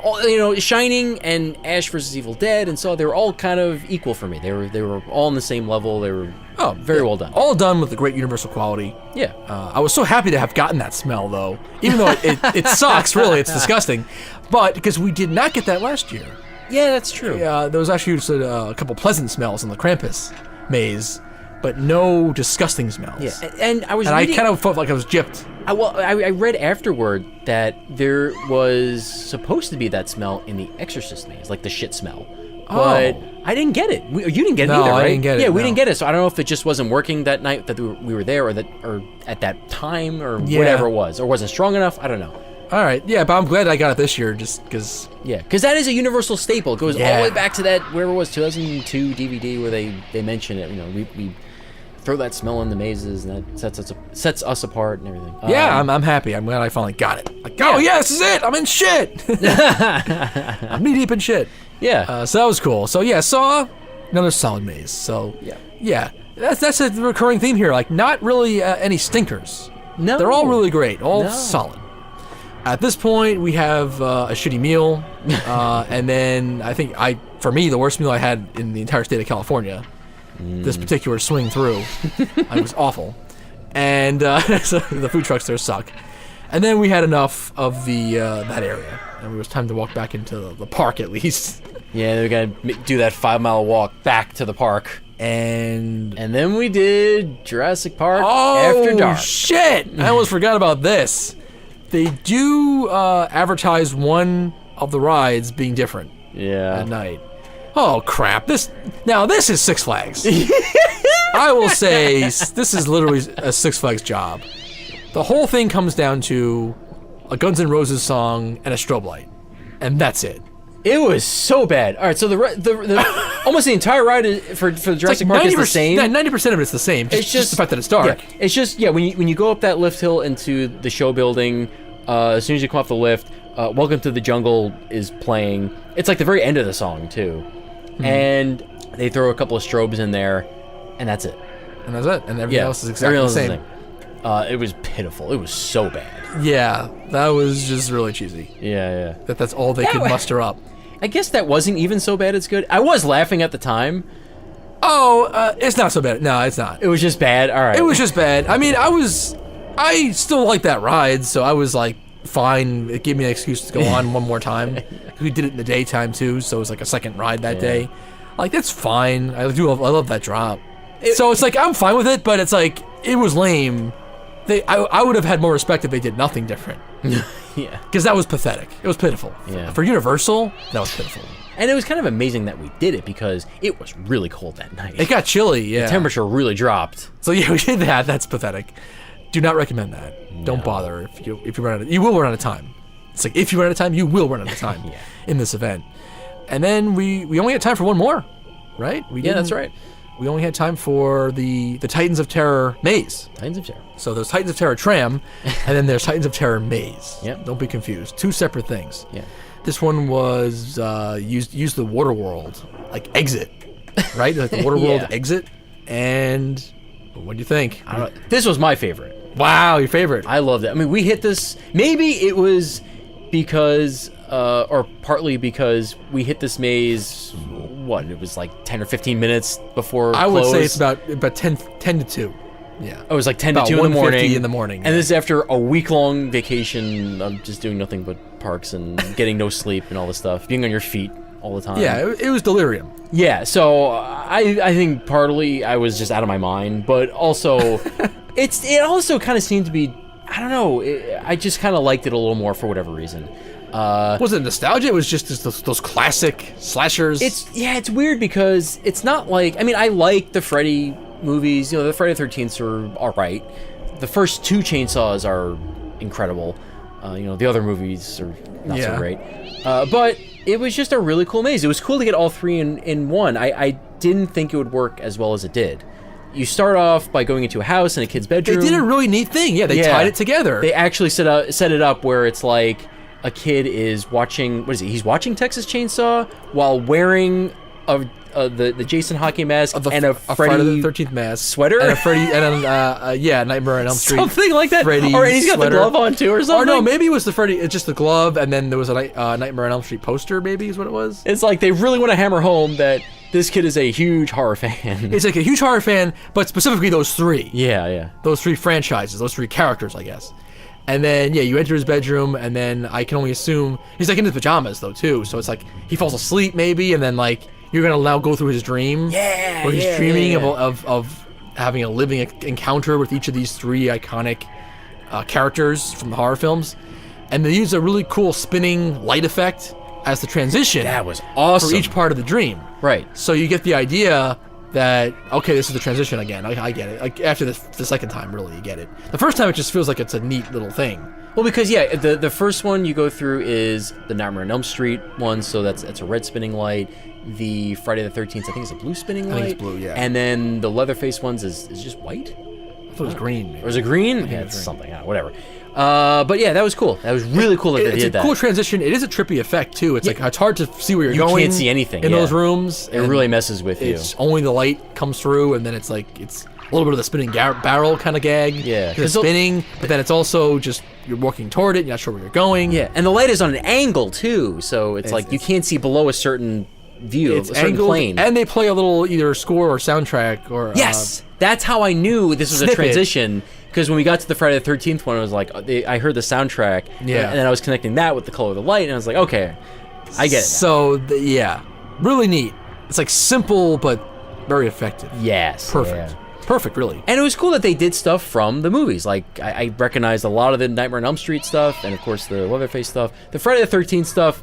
All, you know, Shining and Ash vs. Evil Dead and Saw, they were all kind of equal for me. They were all on the same level. They were very well done. All done with a great universal quality. Yeah. I was so happy to have gotten that smell, though. Even though it sucks, really, it's disgusting. But because we did not get that last year. Yeah, that's true. There was actually just a couple pleasant smells in the Krampus maze, but no disgusting smells. Yeah, and I was. And reading, I kind of felt like I was gypped. I read afterward that there was supposed to be that smell in the Exorcist maze, like the shit smell. But I didn't get it. You didn't get it No, either, right? I didn't get it, Yeah, we no. didn't get it. So I don't know if it just wasn't working that night that we were there, or at that time, or whatever it was, or wasn't strong enough. I don't know. All right, yeah, but I'm glad I got it this year, just because. Yeah, because that is a universal staple. It goes all the way back to that, wherever it was, 2002 DVD, where they mention it. You know, we throw that smell in the mazes, and that sets us apart and everything. Yeah, I'm happy. I'm glad I finally got it. Like, oh yeah, this is it. I'm in shit. I'm knee deep in shit. Yeah. So that was cool. So yeah, Saw, another solid maze. So yeah, that's a recurring theme here. Like, not really any stinkers. No. They're all really great, all solid. At this point, we have a shitty meal, and then I think for me, the worst meal I had in the entire state of California. This particular swing through, it was awful, and so the food trucks there suck. And then we had enough of the that area, and it was time to walk back into the park at least. Yeah, we gotta do that 5-mile walk back to the park. And then we did Jurassic Park oh, After Dark. Shit! I almost forgot about this. They do advertise one of the rides being different at night. Oh crap! This is Six Flags. I will say this is literally a Six Flags job. The whole thing comes down to a Guns N' Roses song and a strobe light, and that's it. It was so bad. All right, so the almost the entire ride for the Jurassic Park is the same. 90% of it's the same. It's just the fact that it's dark. Yeah, it's just when you go up that lift hill into the show building, as soon as you come off the lift, "Welcome to the Jungle" is playing. It's like the very end of the song too. And they throw a couple of strobes in there, and that's it. And that's it. And everything else is exactly the same. It was pitiful. It was so bad. Yeah, that was just really cheesy. Yeah. That's all they could muster up. I guess that wasn't even so bad it's good. I was laughing at the time. Oh, it's not so bad. No, it's not. It was just bad. All right. It was just bad. I mean, I still like that ride, so I was like, fine. It gave me an excuse to go on one more time. We did it in the daytime too, so it was like a second ride that day. Like, that's fine. I love that drop. So it's like, I'm fine with it, but it's like, it was lame. I would have had more respect if they did nothing different. Yeah. Because that was pathetic. It was pitiful. Yeah. For Universal, that was pitiful. And it was kind of amazing that we did it because it was really cold that night. It got chilly, yeah. The temperature really dropped. So yeah, we did that. That's pathetic. Do not recommend that. No. Don't bother if you run out of, you will run out of time. It's like, if you run out of time, you will run out of time in this event. And then we only had time for one more, right? That's right. We only had time for the Titans of Terror maze. Titans of Terror. So there's Titans of Terror tram, and then there's Titans of Terror maze. Yep. Don't be confused. 2 separate things. Yeah. This one was use the water world, like exit, right? Like the water world exit. And what do you think? I don't know. This was my favorite. Wow, your favorite. I loved it. I mean, we hit this. Maybe it was because, or partly because we hit this maze. What? It was like 10 or 15 minutes before. I would close. say it's about 10 to 2. Yeah. It was like 10 about to 2 in the morning. in the morning. And this is after a week-long vacation of just doing nothing but parks and getting no sleep and all this stuff, being on your feet all the time. Yeah, it was delirium. Yeah, so I think partly I was just out of my mind, but also it also kind of seemed to be, I don't know, I just kind of liked it a little more for whatever reason. Was it nostalgia? It was just those classic slashers. It's weird because it's not like, I mean, I like the Freddy movies. You know, the Friday the 13th are all right. The first 2 Chainsaws are incredible. You know, the other movies are not so great. But it was just a really cool maze. It was cool to get all 3 in one. I didn't think it would work as well as it did. You start off by going into a house in a kid's bedroom. They did a really neat thing. Yeah, they tied it together. They actually set it up where it's like a kid is watching, what is he? He's watching Texas Chainsaw while wearing the Jason hockey mask and a Friday the 13th mask sweater and a Freddy and Nightmare on Elm Street, something like that. Freddy or he's got sweater. the glove on too, or something. Or no, maybe it was the Freddy. It's just the glove, and then there was a Nightmare on Elm Street poster. Maybe is what it was. It's like they really want to hammer home that this kid is a huge horror fan. It's like a huge horror fan, but specifically those 3. Yeah. Those 3 franchises, those 3 characters, I guess. And then, you enter his bedroom, and then I can only assume he's like in his pajamas though too. So it's like he falls asleep maybe, and then like you're gonna now go through his dream. Yeah. Where he's dreaming of having a living encounter with each of these 3 iconic characters from the horror films, and they use a really cool spinning light effect as the transition. That was awesome. For each part of the dream. Right. So you get the idea that, okay, this is the transition again. I get it. Like after the second time, really, you get it. The first time, it just feels like it's a neat little thing. Well, because the first one you go through is the Nightmare on Elm Street one, so that's a red spinning light. The Friday the 13th, I think, is a blue spinning light. I think it's blue, yeah. And then the Leatherface ones is just white. I thought it was green. Maybe. Or is it green? Yeah, it's something. Whatever. But yeah, that was cool. That was really cool that they did that. It's a cool transition. It is a trippy effect too. It's like it's hard to see where you're going. You can't see anything in those rooms. It really messes with you. It's only the light comes through, and then it's like it's a little bit of the spinning barrel kind of gag. Yeah, it's spinning, but then it's also just you're walking toward it. You're not sure where you're going. Yeah, and the light is on an angle too, so it's like you can't see below a certain view, a certain angled, plane. And they play a little either score or soundtrack or yes, that's how I knew this was snippet. A transition. Because when we got to the Friday the 13th one, I was like, I heard the soundtrack, and then I was connecting that with the color of the light, and I was like, okay, I get it. So really neat. It's like simple but very effective. Yes, perfect. Yeah. Perfect, really. And it was cool that they did stuff from the movies. Like, I recognized a lot of the Nightmare on Elm Street stuff, and of course the Leatherface stuff. The Friday the 13th stuff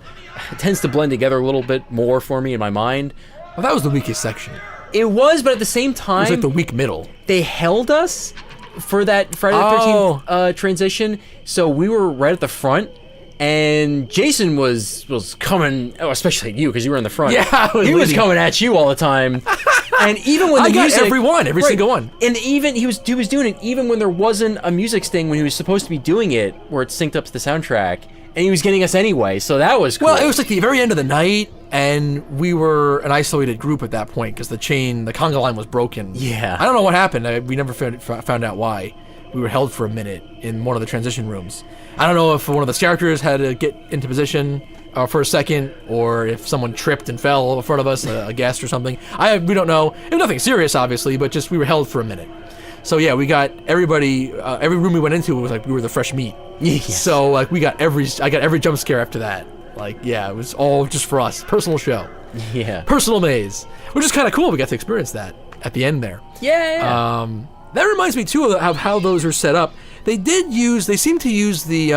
tends to blend together a little bit more for me in my mind. Well, that was the weakest section. It was, but at the same time, it was like the weak middle. They held us for that Friday the 13th transition, so we were right at the front, and Jason was coming, especially you, because you were in the front. Yeah, he was coming at you all the time. And even when the music, every single one, and even he was doing it even when there wasn't a music sting when he was supposed to be doing it, where it's synced up to the soundtrack, and he was getting us anyway. So that was cool. Well, it was like the very end of the night, and we were an isolated group at that point because the conga line was broken. Yeah, I don't know what happened. We never found out why. We were held for a minute in one of the transition rooms. I don't know if one of the characters had to get into position for a second, or if someone tripped and fell in front of us, a guest or something. We don't know. It was nothing serious, obviously, but just we were held for a minute. So yeah, we got everybody. Every room we went into was like we were the fresh meat. Yes. So like I got every jump scare after that. Like yeah, it was all just for us. Personal show. Yeah. Personal maze, which is kind of cool. We got to experience that at the end there. Yeah. That reminds me too of how those are set up. They seem to use the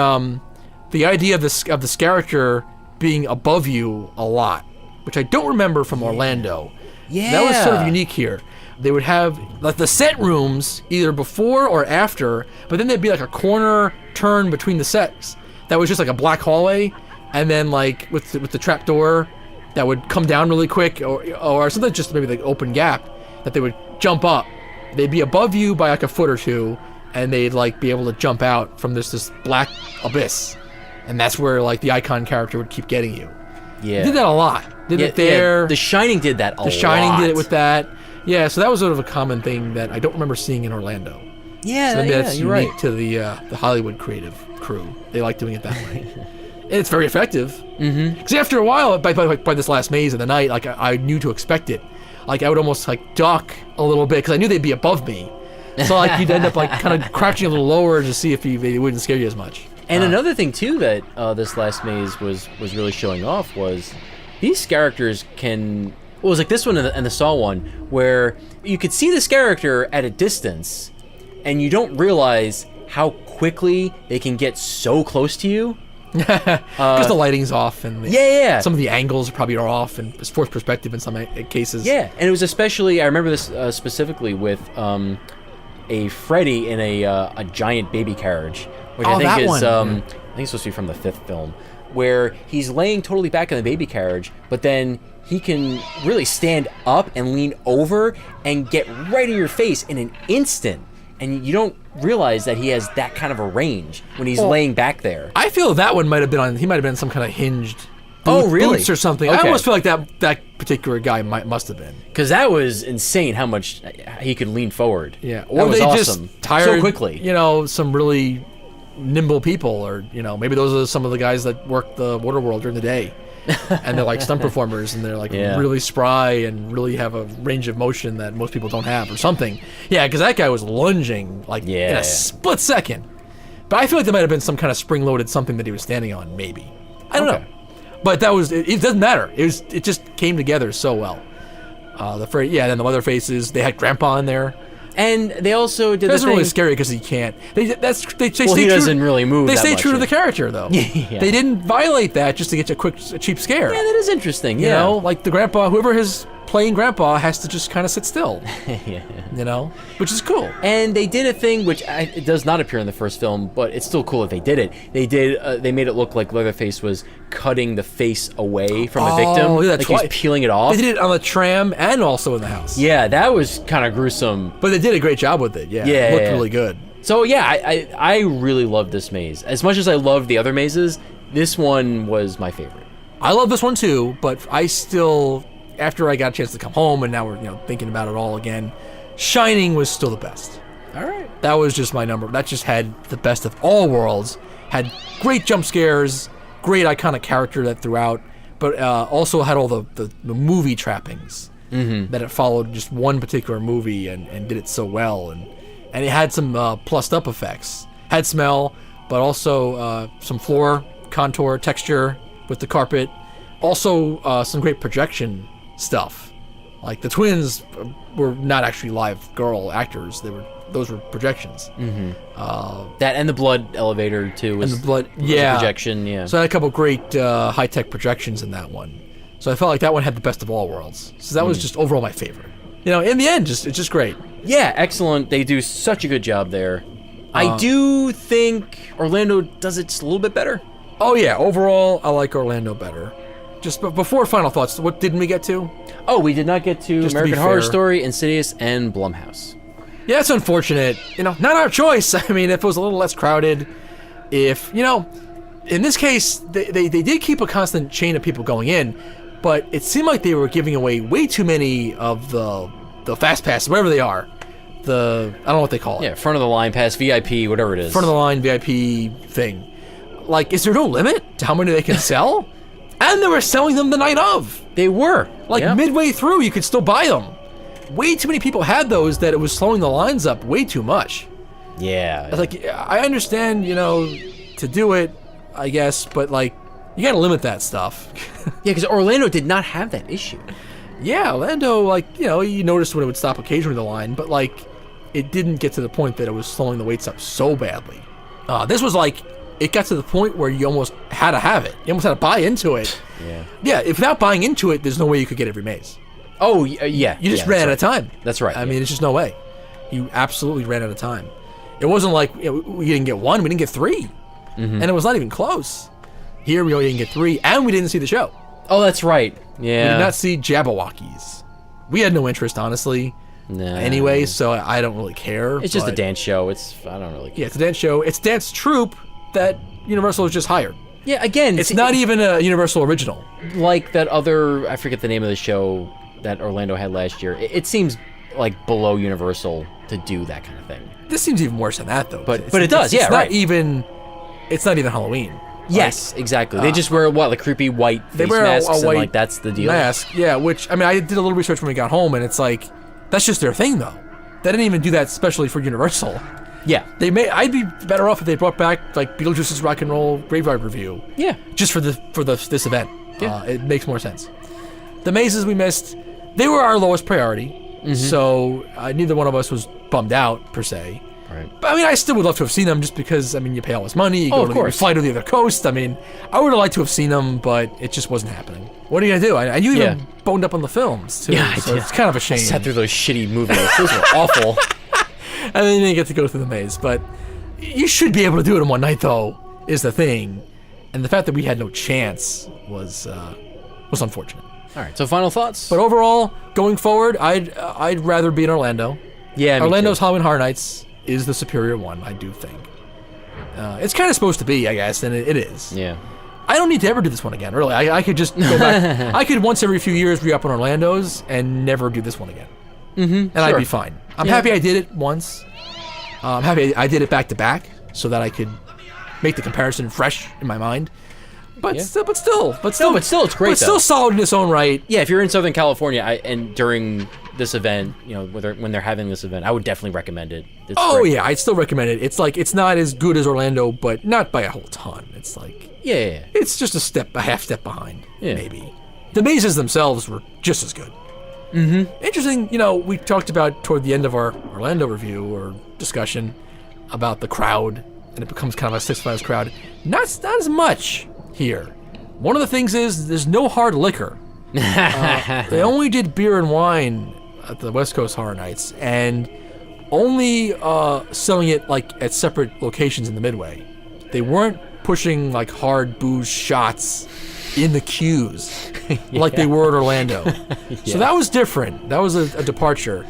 idea of this character being above you a lot, which I don't remember from Orlando. Yeah. That was sort of unique here. They would have like the set rooms either before or after, but then there'd be like a corner turn between the sets that was just like a black hallway, and then like with the trap door that would come down really quick, or something just maybe like open gap that they would jump up. They'd be above you by like a foot or two, and they'd like be able to jump out from this black abyss, and that's where like the icon character would keep getting you. Yeah, they did that a lot. Did it there? Yeah. The Shining did that a lot. The Shining did it with that. Yeah, so that was sort of a common thing that I don't remember seeing in Orlando. Yeah, so maybe that's you're unique right. to the Hollywood creative crew. They like doing it that way. And it's very effective. Mm-hmm. Because after a while, by this last maze of the night, like I knew to expect it. Like I would almost like duck a little bit because I knew they'd be above me. So like you'd end up like kind of crouching a little lower to see if they wouldn't scare you as much. And another thing too that this last maze was really showing off was these characters can. Well, it was like this one and the Saw one where you could see this character at a distance, and you don't realize how quickly they can get so close to you. Because the lighting's off and Yeah. some of the angles probably are off and it's forced perspective in some cases. Yeah, and it was especially, I remember this specifically with a Freddy in a giant baby carriage, which I think that is one. I think it's supposed to be from the 5th film, where he's laying totally back in the baby carriage, but then he can really stand up and lean over and get right in your face in an instant, and you don't realize that he has that kind of a range when he's laying back there. I feel that one might have been on. He might have been some kind of hinged. Oh, really? Boots or something. Okay. I almost feel like that particular guy must have been. Because that was insane how much he could lean forward. Yeah, that or was they awesome. just tired so quickly. Some really nimble people, or maybe those are some of the guys that work the Waterworld during the day, and they're like stunt performers, and they're like really spry and really have a range of motion that most people don't have, or something. Yeah, because that guy was lunging like in a split second. But I feel like there might have been some kind of spring-loaded something that he was standing on, maybe. I don't know. But that was it. Doesn't matter. It just came together so well. Then the Leatherfaces. They had Grandpa in there. And they also did. That's the really thing. scary because he can't. They stay He true. doesn't really move. They that stay much, true to the character though. Yeah. They didn't violate that just to get a cheap scare. Yeah, that is interesting. You know, like the Grandpa, whoever is playing Grandpa has to just kind of sit still. Yeah. Which is cool. And they did a thing which it does not appear in the first film, but it's still cool that they did it. They made it look like Leatherface was cutting the face away from the victim, yeah, like he was peeling it off. They did it on the tram and also in the house. Yeah, that was kind of gruesome. But they did a great job with it. Yeah, Yeah, it looked yeah. really good. So yeah, I really loved this maze. As much as I loved the other mazes, this one was my favorite. I love this one too, but I still, after I got a chance to come home and now we're thinking about it all again, Shining was still the best. All right. That was just my number. That just had the best of all worlds. Had great jump scares, great iconic character that throughout, but also had all the movie trappings that it followed just one particular movie and did it so well. And it had some plussed up effects. Had smell, but also some floor contour texture with the carpet. Also some great projection stuff. Like the twins were not actually live girl actors. Those were projections. That and the blood elevator too was, And the blood, was a projection. Yeah. So I had a couple great high-tech projections in that one. So I felt like that one had the best of all worlds. So that was just overall my favorite. In the end, it's just great. Yeah, excellent. They do such a good job there. I do think Orlando does it just a little bit better. Oh yeah, overall I like Orlando better. Just before final thoughts, what didn't we get to? Oh, we did not get to Just to be American Horror fair. Story, Insidious, and Blumhouse. Yeah, it's unfortunate. Not our choice. I mean, if it was a little less crowded, in this case, they did keep a constant chain of people going in, but it seemed like they were giving away way too many of the fast passes, whatever they are. I don't know what they call it. Yeah, front of the line pass, VIP, whatever it is. Front of the line VIP thing. Like, is there no limit to how many they can sell? And they were selling them the night of. They were. Like yeah. midway through, you could still buy them. Way too many people had those that it was slowing the lines up way too much. Yeah. Like, I understand, to do it, I guess, but like, you gotta limit that stuff. Yeah, because Orlando did not have that issue. Yeah, Orlando, like, you noticed when it would stop occasionally the line, but like, it didn't get to the point that it was slowing the waits up so badly. This was like, it got to the point where you almost had to have it. You almost had to buy into it. Yeah. Yeah, if without buying into it, there's no way you could get every maze. Oh, yeah. You just ran out of time. That's right. I mean, it's just no way. You absolutely ran out of time. It wasn't like we didn't get one, we didn't get three. And it was not even close. Here we only didn't get three, and we didn't see the show. Oh, that's right. Yeah. We did not see Jabberwockies. We had no interest, honestly. No. Anyway, so I don't really care. It's just a but- dance show. I don't really care. Yeah, it's a dance show. It's a dance troupe that Universal has just hired. Yeah, again, It's not even a Universal original. like that other, I forget the name of the show that Orlando had last year. It seems like below Universal to do that kind of thing. This seems even worse than that, though. But it does, yeah, it's right. It's not even Halloween. Yes, exactly. They just wear the creepy white face wear a masks, white and like that's the deal. Mask, yeah. Which I mean, I did a little research when we got home, and it's like that's just their thing, though. They didn't even do that specially for Universal. Yeah, I'd be better off if they brought back like Beetlejuice's Rock and Roll Graveyard Review. yeah. Just for this event. Yeah. It makes more sense. The mazes we missed, they were our lowest priority, so neither one of us was bummed out per se. Right. But I mean, I still would love to have seen them just because, I mean, you pay all this money, you Oh, go of to the, you course. fly to the other coast. I mean, I would have liked to have seen them, but it just wasn't happening. What are you going to do? And you even Yeah. boned up on the films, too. Yeah, I so did. it's kind of a shame. Sat through those shitty movies. Those were awful. And then you didn't get to go through the maze. But you should be able to do it in one night, though, is the thing. And the fact that we had no chance was unfortunate. All right. So final thoughts. But overall, going forward, I'd rather be in Orlando. yeah, me Orlando's too. Halloween Horror Nights is the superior one, I do think. It's kind of supposed to be, I guess, and it is. Yeah. I don't need to ever do this one again, really. I could just go back. I could once every few years re-up on Orlando's and never do this one again. And I'd sure. be fine. I'm happy I did it once. I'm happy I did it back to back so that I could make the comparison fresh in my mind. But Yeah. still, but still, but still, it's great, But still though. solid in its own right. Yeah, if you're in Southern California and during this event, when they're having this event, I would definitely recommend it. It's Oh great. yeah, I'd still recommend it. It's like it's not as good as Orlando, but not by a whole ton. It's like Yeah. it's just a half step behind, Yeah. maybe. The mazes themselves were just as good. Mm-hmm. Interesting, we talked about toward the end of our Orlando review or discussion about the crowd, and it becomes kind of a Six Flags crowd. Not as much here. One of the things is there's no hard liquor. They only did beer and wine at the West Coast Horror Nights, and only selling it like at separate locations in the Midway. They weren't pushing like hard booze shots in the queues like they were at Orlando. So that was different. That was a departure,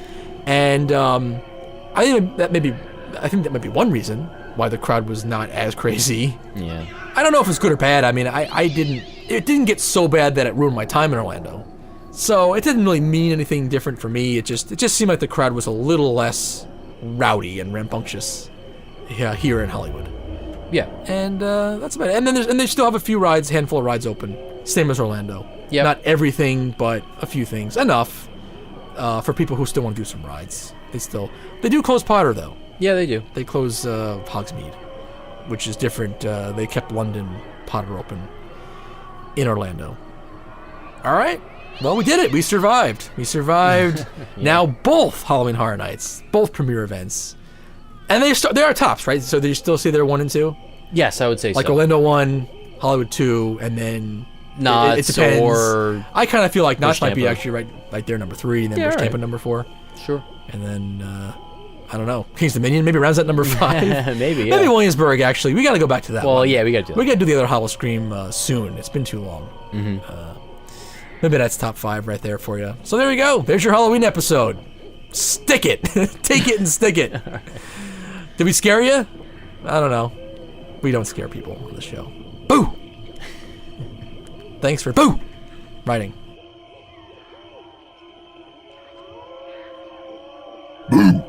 and I think that might be one reason why the crowd was not as crazy. Yeah. I don't know if it's good or bad. I mean, it didn't get so bad that it ruined my time in Orlando. So it didn't really mean anything different for me. It just seemed like the crowd was a little less rowdy and rambunctious here in Hollywood. Yeah. And that's about it. And then they still have a few rides, handful of rides open, same as Orlando. Yep. Not everything, but a few things. Enough for people who still want to do some rides. They do close Potter though. Yeah, they do. They close Hogsmeade, which is different. They kept London Potter open in Orlando. All right. Well, we did it. We survived. Now both Halloween Horror Nights, both premiere events, and they are tops, right? So they still say they're 1 and 2, Yes, I would say like so. Orlando 1, Hollywood 2, and then Knott's it depends. or I kind of feel like Knott's might be Tampa. actually right there, number 3, and then Yeah, Bush right. Tampa number 4, Sure. and then I don't know, King's Dominion maybe rounds at number 5. Maybe. Yeah. Maybe Williamsburg, actually. We got to go back to that Well, one. yeah, we got to do We that. got to do the other Hollow Scream soon. It's been too long. Maybe that's top 5 right there for you. So there you go. There's your Halloween episode. Stick it. Take it and stick it. Did we scare you? I don't know. We don't scare people on the show. Boo! Thanks for boo! Writing. Boo!